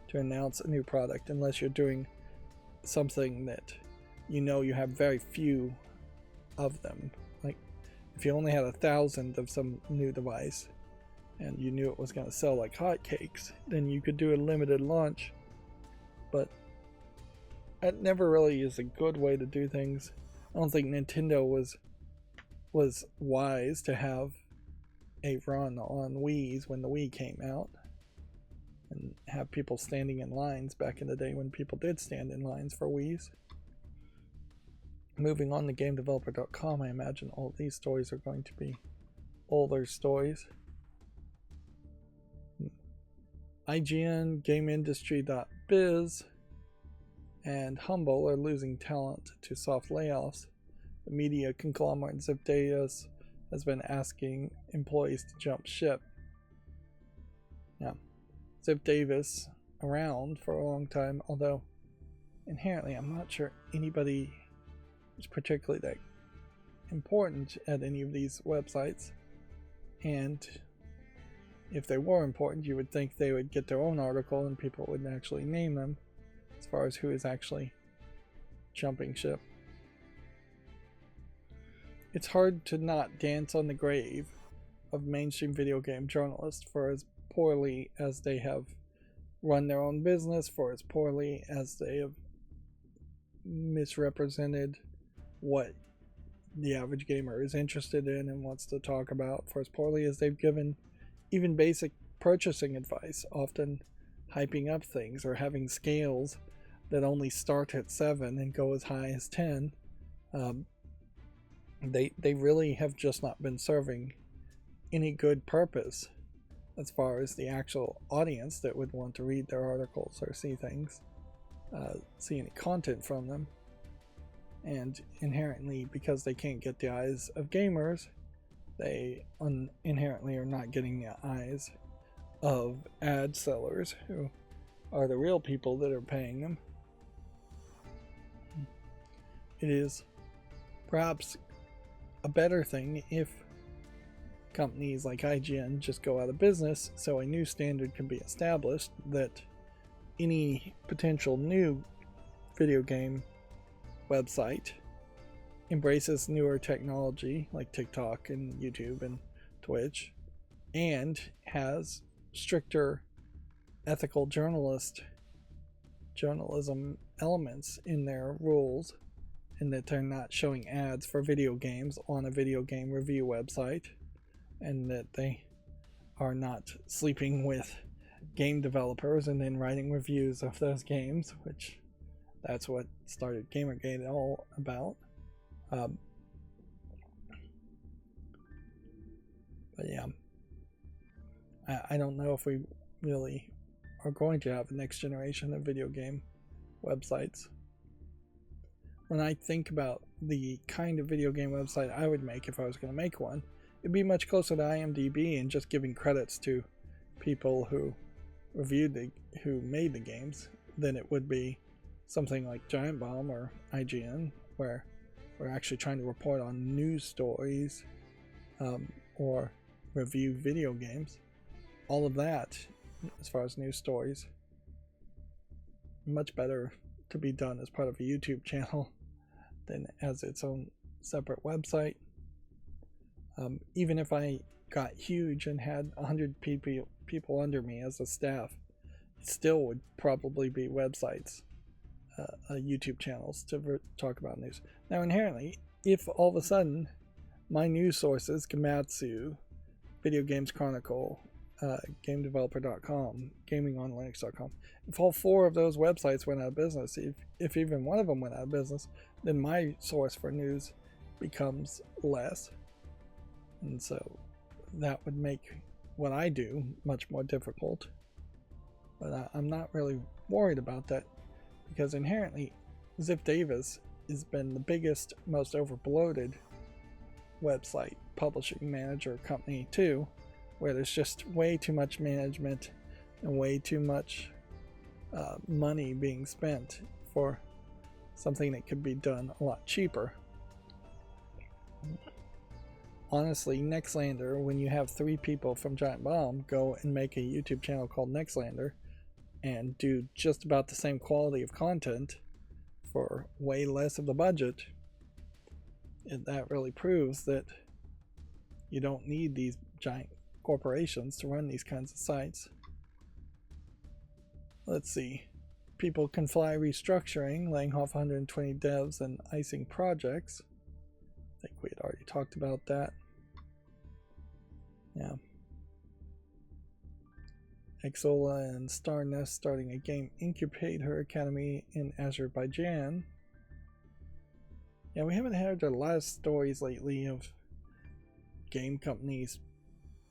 to announce a new product unless you're doing something that you know you have very few of them. Like if you only had 1,000 of some new device and you knew it was going to sell like hotcakes, then you could do a limited launch. But that never really is a good way to do things. I don't think Nintendo was wise to have a run on Wii's when the Wii came out and have people standing in lines back in the day when people did stand in lines for Wii's. Moving on to GameDeveloper.com, I imagine all these stories are going to be older stories. IGN, GameIndustry.biz, and Humble are losing talent to soft layoffs. The media conglomerate Ziff Davis has been asking employees to jump ship. Now, Ziff Davis around for a long time, although inherently I'm not sure anybody is particularly that important at any of these websites, and if they were important, you would think they would get their own article and people would actually name them as far as who is actually jumping ship. It's hard to not dance on the grave of mainstream video game journalists for as poorly as they have run their own business, for as poorly as they have misrepresented what the average gamer is interested in and wants to talk about, for as poorly as they've given even basic purchasing advice, often hyping up things or having scales that only start at 7 and go as high as 10. They really have just not been serving any good purpose as far as the actual audience that would want to read their articles or see things, see any content from them. And inherently, because they can't get the eyes of gamers, they inherently are not getting the eyes of ad sellers, who are the real people that are paying them. It is perhaps a better thing if companies like IGN just go out of business, so a new standard can be established that any potential new video game website embraces newer technology like TikTok and YouTube and Twitch, and has stricter ethical journalism elements in their rules, and that they're not showing ads for video games on a video game review website, and that they are not sleeping with game developers and then writing reviews of those games, which that's what started Gamergate all about. But yeah, I don't know if we really are going to have a next generation of video game websites. When I think about the kind of video game website I would make if I was going to make one, it'd be much closer to IMDb and just giving credits to people who who made the games, than it would be something like Giant Bomb or IGN, where we're actually trying to report on news stories or review video games. All of that, as far as news stories, much better to be done as part of a YouTube channel than as its own separate website. Even if I got huge and had 100 people under me as a staff, it still would probably be websites, YouTube channels to talk about news. Now, inherently, if all of a sudden my news sources, Gamatsu, Video Games Chronicle, GameDeveloper.com, GamingOnLinux.com, if all 4 of those websites went out of business, if even one of them went out of business, then my source for news becomes less. And so that would make what I do much more difficult. But I'm not really worried about that, because inherently Ziff Davis has been the biggest, most overbloated website publishing manager company too, where there's just way too much management and way too much money being spent for something that could be done a lot cheaper. Honestly, Nextlander, when you have 3 people from Giant Bomb go and make a YouTube channel called Nextlander and do just about the same quality of content for way less of the budget, that really proves that you don't need these giant corporations to run these kinds of sites. Let's see. People Can Fly restructuring, laying off 120 devs and icing projects. I think we had already talked about that. Yeah. Exola and Starnest starting a game incubator academy in Azerbaijan. Yeah, we haven't heard a lot of stories lately of game companies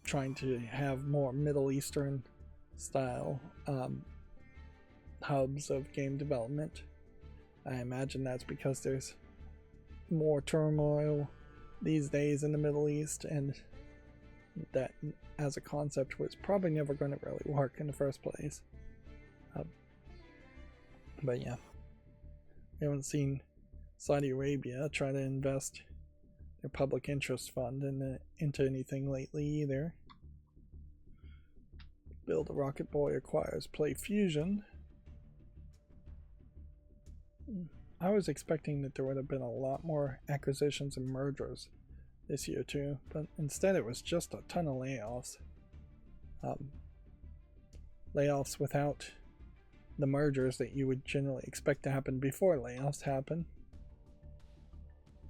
trying to have more Middle Eastern style hubs of game development. I imagine that's because there's more turmoil these days in the Middle East, and that as a concept was probably never going to really work in the first place. But yeah, we haven't seen Saudi Arabia try to invest their public interest fund into anything lately either. Build a Rocket Boy acquires Play Fusion. I was expecting that there would have been a lot more acquisitions and mergers this year too, but instead it was just a ton of layoffs. Layoffs without the mergers that you would generally expect to happen before layoffs happen.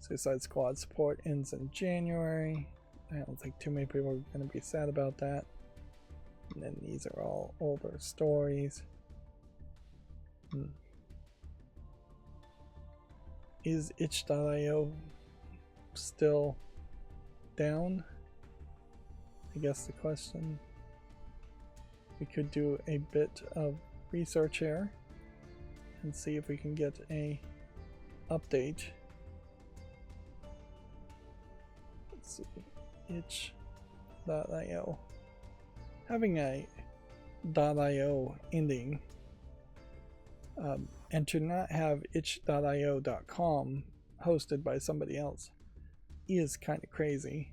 Suicide Squad support ends in January. I don't think too many people are going to be sad about that. And then these are all older stories. Is itch.io still down? I guess the question. We could do a bit of research here and see if we can get a update. Let's see, itch.io. Having a .io ending and to not have itch.io.com hosted by somebody else is kind of crazy,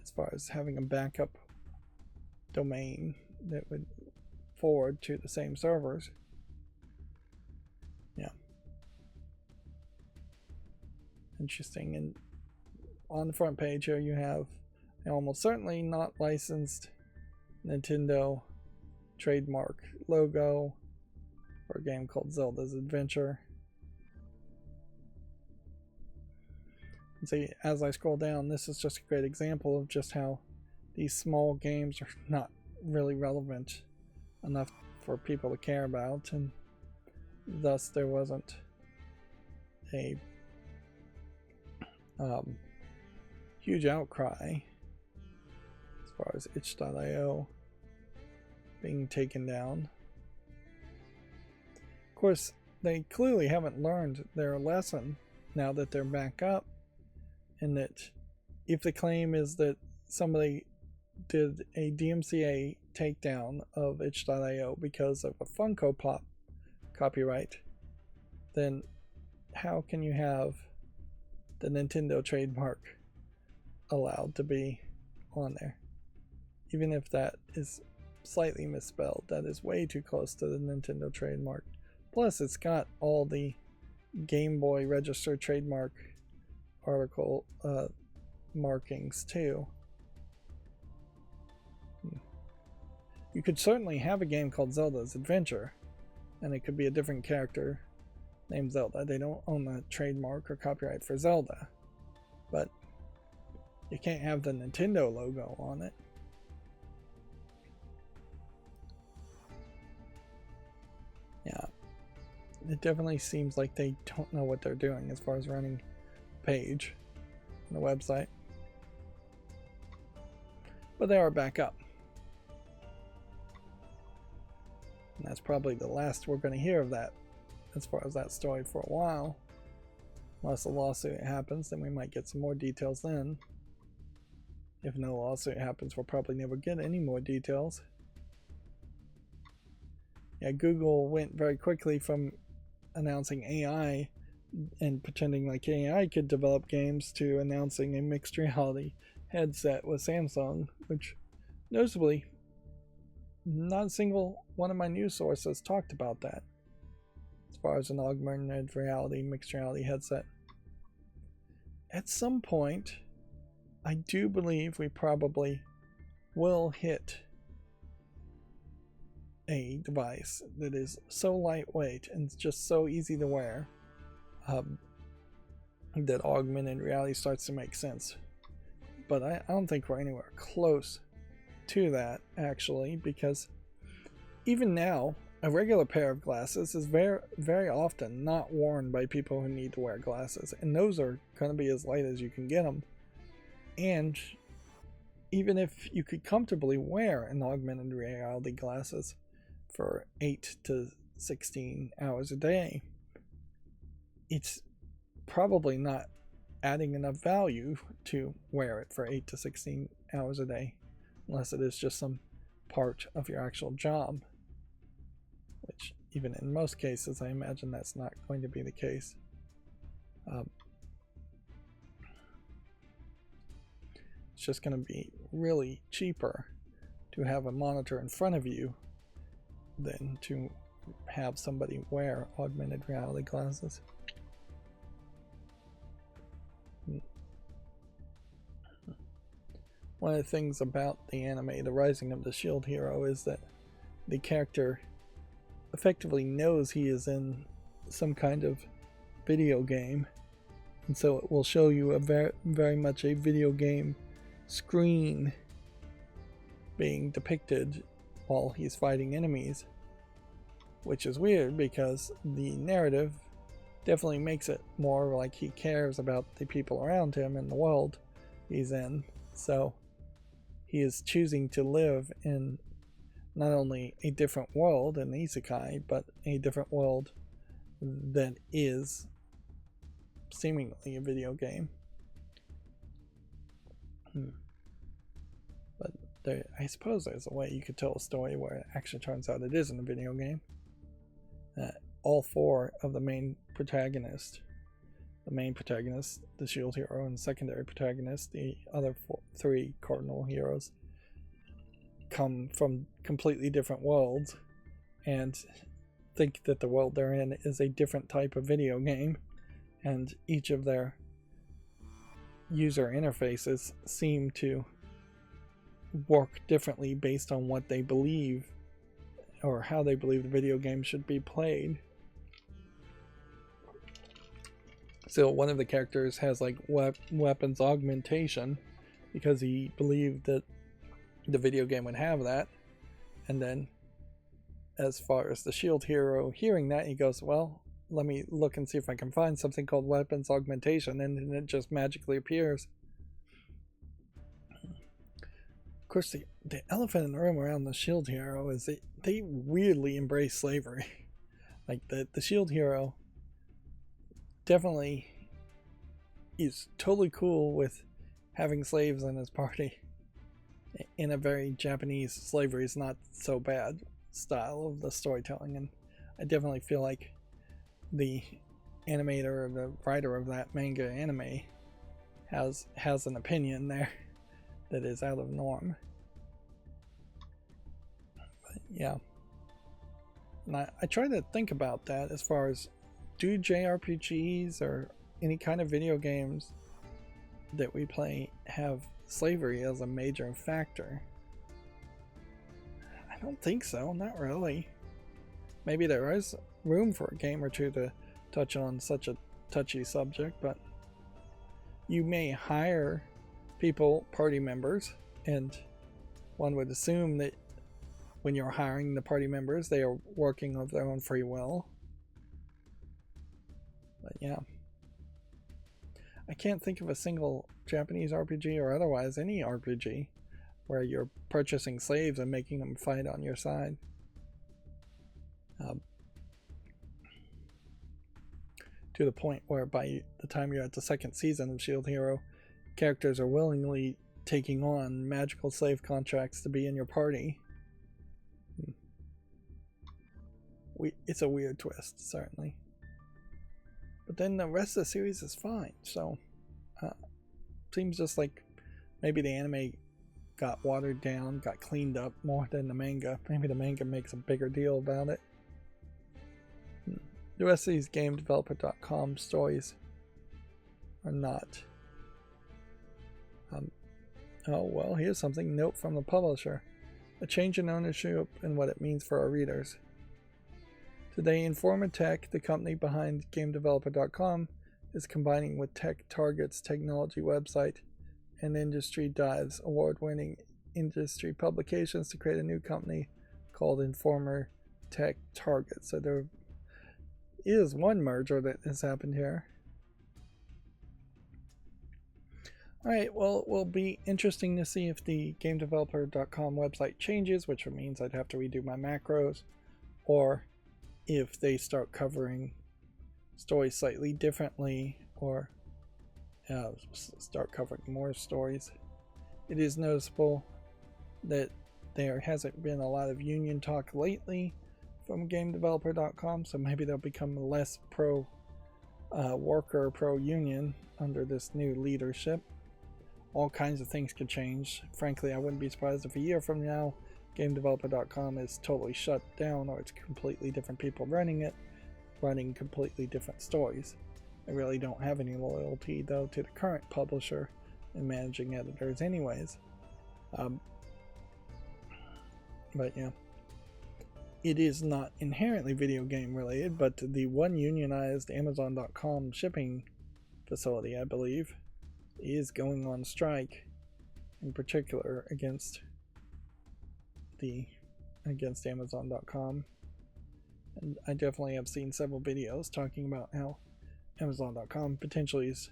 as far as having a backup domain that would forward to the same servers. Yeah. Interesting. And on the front page here you have almost certainly not licensed Nintendo trademark logo for a game called Zelda's Adventure. And see, as I scroll down, this is just a great example of just how these small games are not really relevant enough for people to care about, and thus there wasn't a huge outcry as far as itch.io being taken down. Of course, they clearly haven't learned their lesson now that they're back up, and that if the claim is that somebody did a DMCA takedown of itch.io because of a Funko Pop copyright, then how can you have the Nintendo trademark allowed to be on there. Even if that is slightly misspelled, that is way too close to the Nintendo trademark. Plus, it's got all the Game Boy registered trademark article markings too. You could certainly have a game called Zelda's Adventure, and it could be a different character named Zelda. They don't own the trademark or copyright for Zelda, but you can't have the Nintendo logo on it. Yeah, it definitely seems like they don't know what they're doing as far as running a page on the website. But they are back up. And that's probably the last we're going to hear of that as far as that story for a while. Unless a lawsuit happens, then we might get some more details then. If no lawsuit happens, we'll probably never get any more details. Yeah, Google went very quickly from announcing AI and pretending like AI could develop games to announcing a mixed reality headset with Samsung, which noticeably not a single one of my news sources talked about that as far as an augmented reality, mixed reality headset. At some point, I do believe we probably will hit a device that is so lightweight and just so easy to wear that augmented reality starts to make sense. But I don't think we're anywhere close to that, actually, because even now, a regular pair of glasses is very, very often not worn by people who need to wear glasses, and those are going to be as light as you can get them. And even if you could comfortably wear an augmented reality glasses for 8 to 16 hours a day, it's probably not adding enough value to wear it for 8 to 16 hours a day, unless it is just some part of your actual job, which even in most cases I imagine that's not going to be the case. It's just going to be really cheaper to have a monitor in front of you than to have somebody wear augmented reality glasses. One of the things about the anime, The Rising of the Shield Hero, is that the character effectively knows he is in some kind of video game, and so it will show you a very much a video game screen being depicted while he's fighting enemies, which is weird because the narrative definitely makes it more like he cares about the people around him and the world he's in. So he is choosing to live in not only a different world, an isekai, but a different world that is seemingly a video game. But I suppose there's a way you could tell a story where it actually turns out it isn't a video game. All four of the main protagonists, the shield hero, and secondary protagonist, the other three cardinal heroes, come from completely different worlds and think that the world they're in is a different type of video game, and each of their user interfaces seem to work differently based on what they believe or how they believe the video game should be played. So one of the characters has like weapons augmentation because he believed that the video game would have that, and then as far as the shield hero hearing that, he goes, well, let me look and see if I can find something called weapons augmentation, and then it just magically appears. Of course, the elephant in the room around the shield hero is they weirdly embrace slavery. Like the shield hero definitely is totally cool with having slaves in his party in a very Japanese slavery is not so bad style of the storytelling, and I definitely feel like the animator or the writer of that manga anime has an opinion there that is out of norm. But yeah. And I try to think about that as far as, do JRPGs or any kind of video games that we play have slavery as a major factor? I don't think so, not really. Maybe there is room for a game or two to touch on such a touchy subject, but you may hire people, party members, and one would assume that when you're hiring the party members, they are working of their own free will. But yeah. I can't think of a single Japanese RPG or otherwise any RPG where you're purchasing slaves and making them fight on your side. To the point where by the time you're at the second season of Shield Hero, characters are willingly taking on magical slave contracts to be in your party. It's a weird twist, certainly. But then the rest of the series is fine, so seems just like maybe the anime got watered down, got cleaned up more than the manga. Maybe the manga makes a bigger deal about it. The rest of these GameDeveloper.com stories are not. Oh well, here's something. Note from the publisher. A change in ownership and what it means for our readers. Today, Informa Tech, the company behind GameDeveloper.com, is combining with Tech Target's technology website and Industry Dive's award-winning industry publications to create a new company called Informa Tech Target. So there is one merger that has happened here. Alright, well, it will be interesting to see if the GameDeveloper.com website changes, which means I'd have to redo my macros, or if they start covering stories slightly differently, or start covering more stories. It is noticeable that there hasn't been a lot of union talk lately from GameDeveloper.com, so maybe they'll become less pro-worker, pro-union under this new leadership. All kinds of things could change. Frankly, I wouldn't be surprised if a year from now GameDeveloper.com is totally shut down, or it's completely different people running it, running completely different stories. I really don't have any loyalty, though, to the current publisher and managing editors anyways. But yeah. It is not inherently video game related, but the one unionized Amazon.com shipping facility, I believe, is going on strike, in particular against Amazon.com. And I definitely have seen several videos talking about how Amazon.com potentially is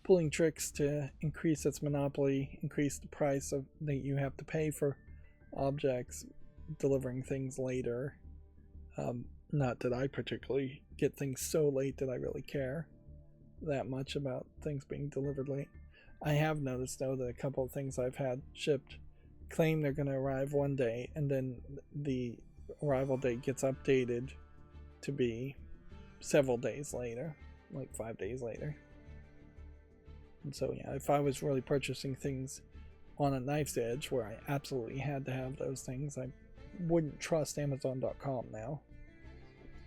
pulling tricks to increase its monopoly, increase the price that you have to pay for objects, delivering things later. Not that I particularly get things so late that I really care that much about things being delivered late. I have noticed, though, that a couple of things I've had shipped claim they're going to arrive one day, and then the arrival date gets updated to be several days later, like 5 days later. And so yeah, if I was really purchasing things on a knife's edge where I absolutely had to have those things, I wouldn't trust Amazon.com now.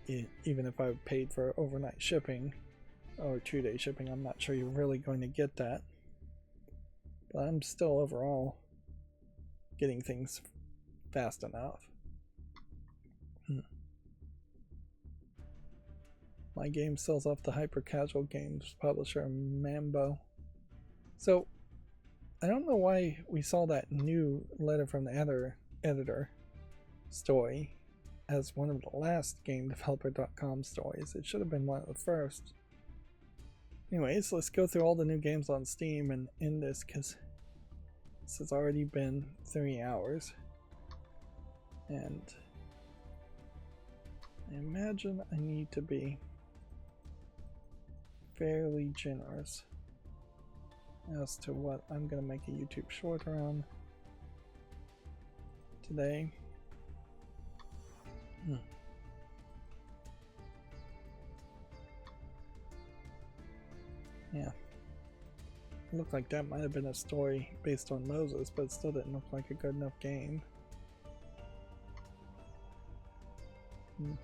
Even if I paid for overnight shipping or 2-day shipping, I'm not sure you're really going to get that. But I'm still overall getting things fast enough. My game sells off the hyper-casual games publisher Mambo. So, I don't know why we saw that new letter from the editor story as one of the last GameDeveloper.com stories. It should have been one of the first. Anyways, let's go through all the new games on Steam and end this, because this has already been 3 hours. And I imagine I need to be fairly generous as to what I'm going to make a YouTube short around today. Yeah. looked like that might have been a story based on Moses, but it still didn't look like a good enough game. At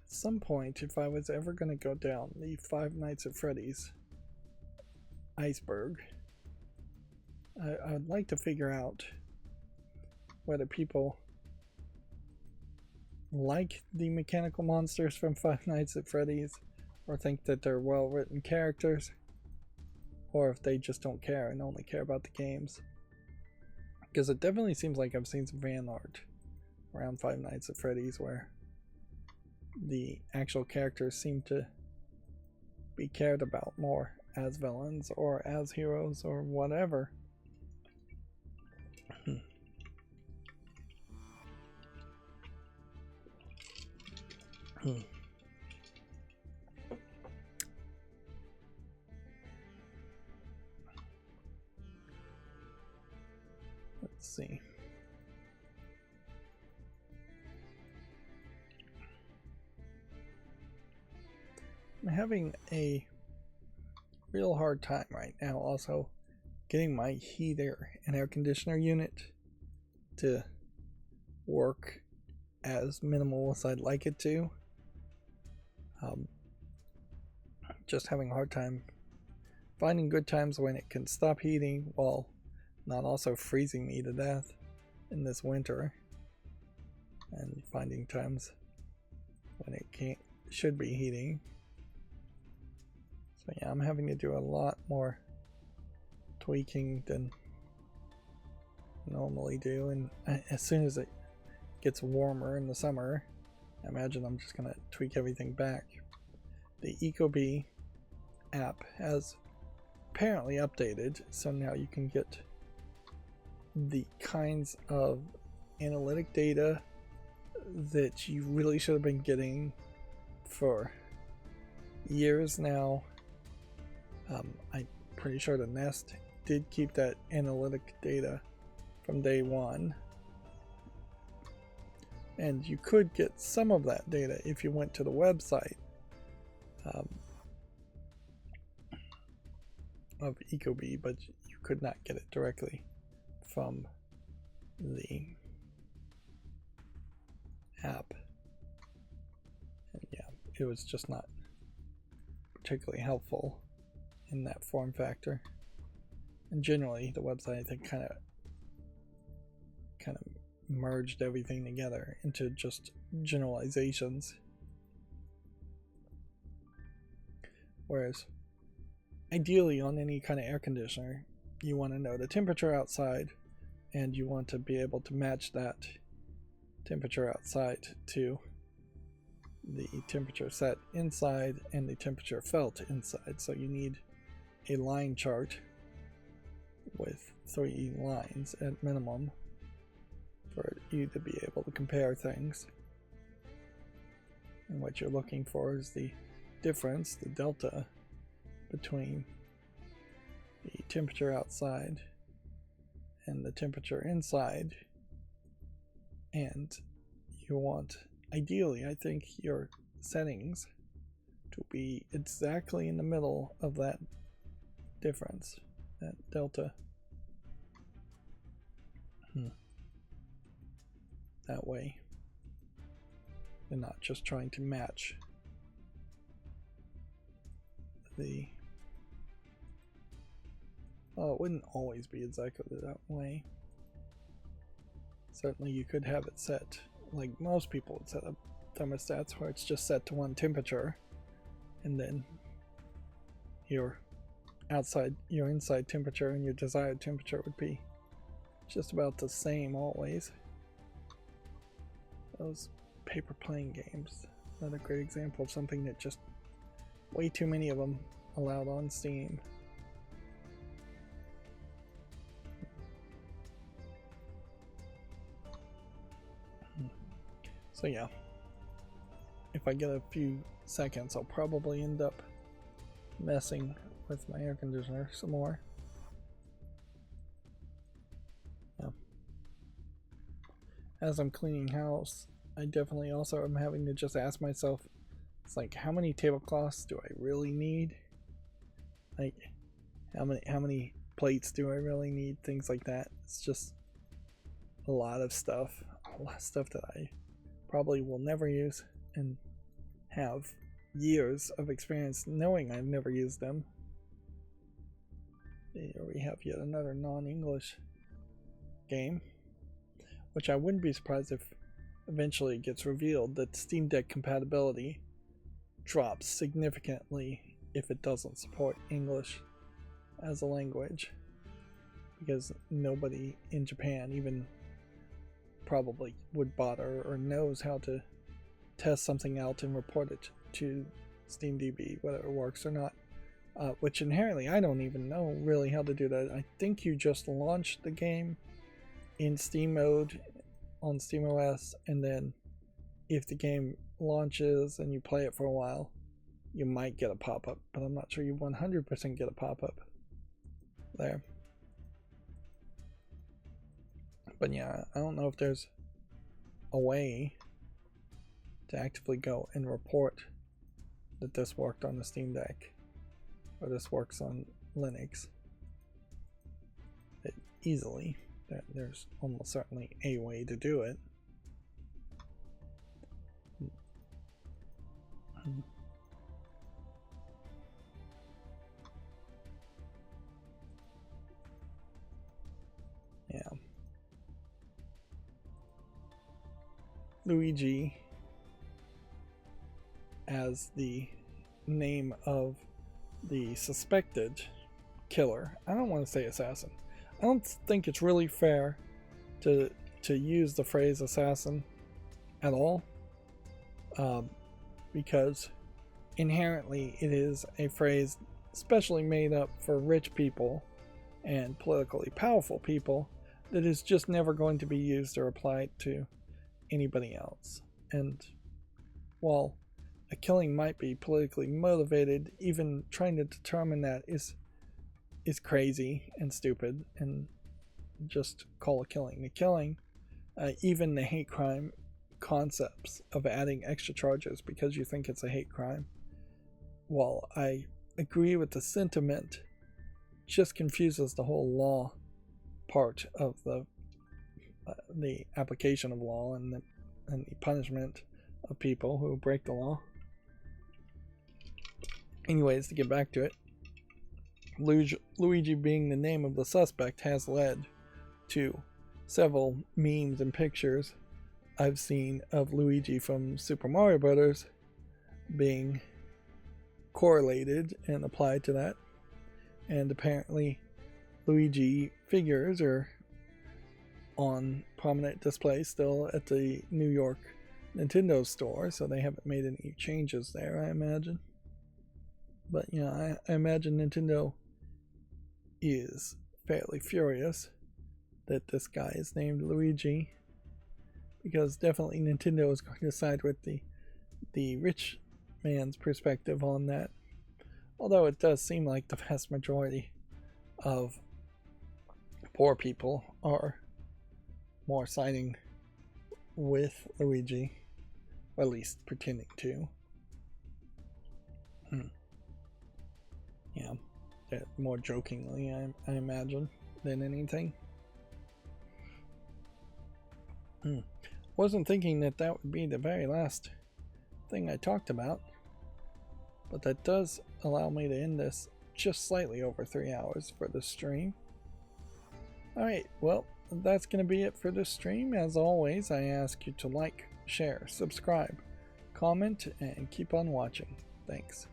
some point, if I was ever going to go down the Five Nights at Freddy's iceberg, I would like to figure out whether people like the mechanical monsters from Five Nights at Freddy's, or think that they're well written characters, or if they just don't care and only care about the games. Because it definitely seems like I've seen some fan art around Five Nights at Freddy's where the actual characters seem to be cared about more as villains or as heroes or whatever. Let's see. I'm having a real hard time right now also getting my heater and air conditioner unit to work as minimal as I'd like it to. Just having a hard time finding good times when it can stop heating while not also freezing me to death in this winter, and finding times when it should be heating. So yeah, I'm having to do a lot more tweaking than I normally do, and as soon as it gets warmer in the summer, I imagine I'm just gonna tweak everything back. The Ecobee app has apparently updated, so now you can get the kinds of analytic data that you really should have been getting for years now. I'm pretty sure the Nest did keep that analytic data from day one, and you could get some of that data if you went to the website of Ecobee, but you could not get it directly from the app. And yeah, it was just not particularly helpful in that form factor. And generally the website, I think, kind of merged everything together into just generalizations, whereas ideally on any kind of air conditioner you want to know the temperature outside, and you want to be able to match that temperature outside to the temperature set inside and the temperature felt inside. So you need a line chart with 3 lines at minimum for you to be able to compare things. And what you're looking for is the difference, the delta, between the temperature outside and the temperature inside. And you want, ideally, I think, your settings to be exactly in the middle of that difference, that delta. That way you're not just trying to match the, well, it wouldn't always be exactly that way. Certainly you could have it set like most people would set up thermostats, where it's just set to one temperature, and then your inside temperature and your desired temperature would be just about the same always. Those paper plane games, another great example of something that just way too many of them allowed on Steam. So yeah, if I get a few seconds, I'll probably end up messing with my air conditioner some more. Yeah. As I'm cleaning house, I definitely also am having to just ask myself It's like, how many tablecloths do I really need? Like, how many plates do I really need? Things like that. It's just a lot of stuff that I probably will never use and have years of experience knowing I've never used them. Here we have yet another non-English game, which I wouldn't be surprised if eventually it gets revealed that Steam Deck compatibility drops significantly if it doesn't support English as a language, because nobody in Japan even probably would bother or knows how to test something out and report it to SteamDB, whether it works or not. Which inherently I don't even know really how to do that. I think you just launch the game in Steam mode on SteamOS, and then if the game launches and you play it for a while, you might get a pop-up, but I'm not sure you 100% get a pop-up there. But yeah, I don't know if there's a way to actively go and report that this worked on the Steam Deck, or this works on Linux easily. There's almost certainly a way to do it. Yeah. Luigi as the name of the suspected killer. I don't want to say assassin. I don't think it's really fair to use the phrase assassin at all, because inherently it is a phrase specially made up for rich people and politically powerful people that is just never going to be used or applied to anybody else. And while a killing might be politically motivated, even trying to determine that is crazy and stupid, and just call a killing a killing. Even the hate crime concepts of adding extra charges because you think it's a hate crime, while I agree with the sentiment, just confuses the whole law part of the application of law and the punishment of people who break the law. Anyways, to get back to it, Luigi being the name of the suspect has led to several memes and pictures I've seen of Luigi from Super Mario Brothers being correlated and applied to that. And apparently Luigi figures are on prominent display still at the New York Nintendo store, so they haven't made any changes there, I imagine. But yeah, I imagine Nintendo is fairly furious that this guy is named Luigi, because definitely Nintendo is going to side with the rich man's perspective on that. Although it does seem like the vast majority of poor people are more siding with Luigi, or at least pretending to. Yeah, more jokingly, I imagine, than anything. Wasn't thinking that would be the very last thing I talked about, but that does allow me to end this just slightly over 3 hours for the stream. Alright, well, that's going to be it for this stream. As always, I ask you to like, share, subscribe, comment, and keep on watching. Thanks.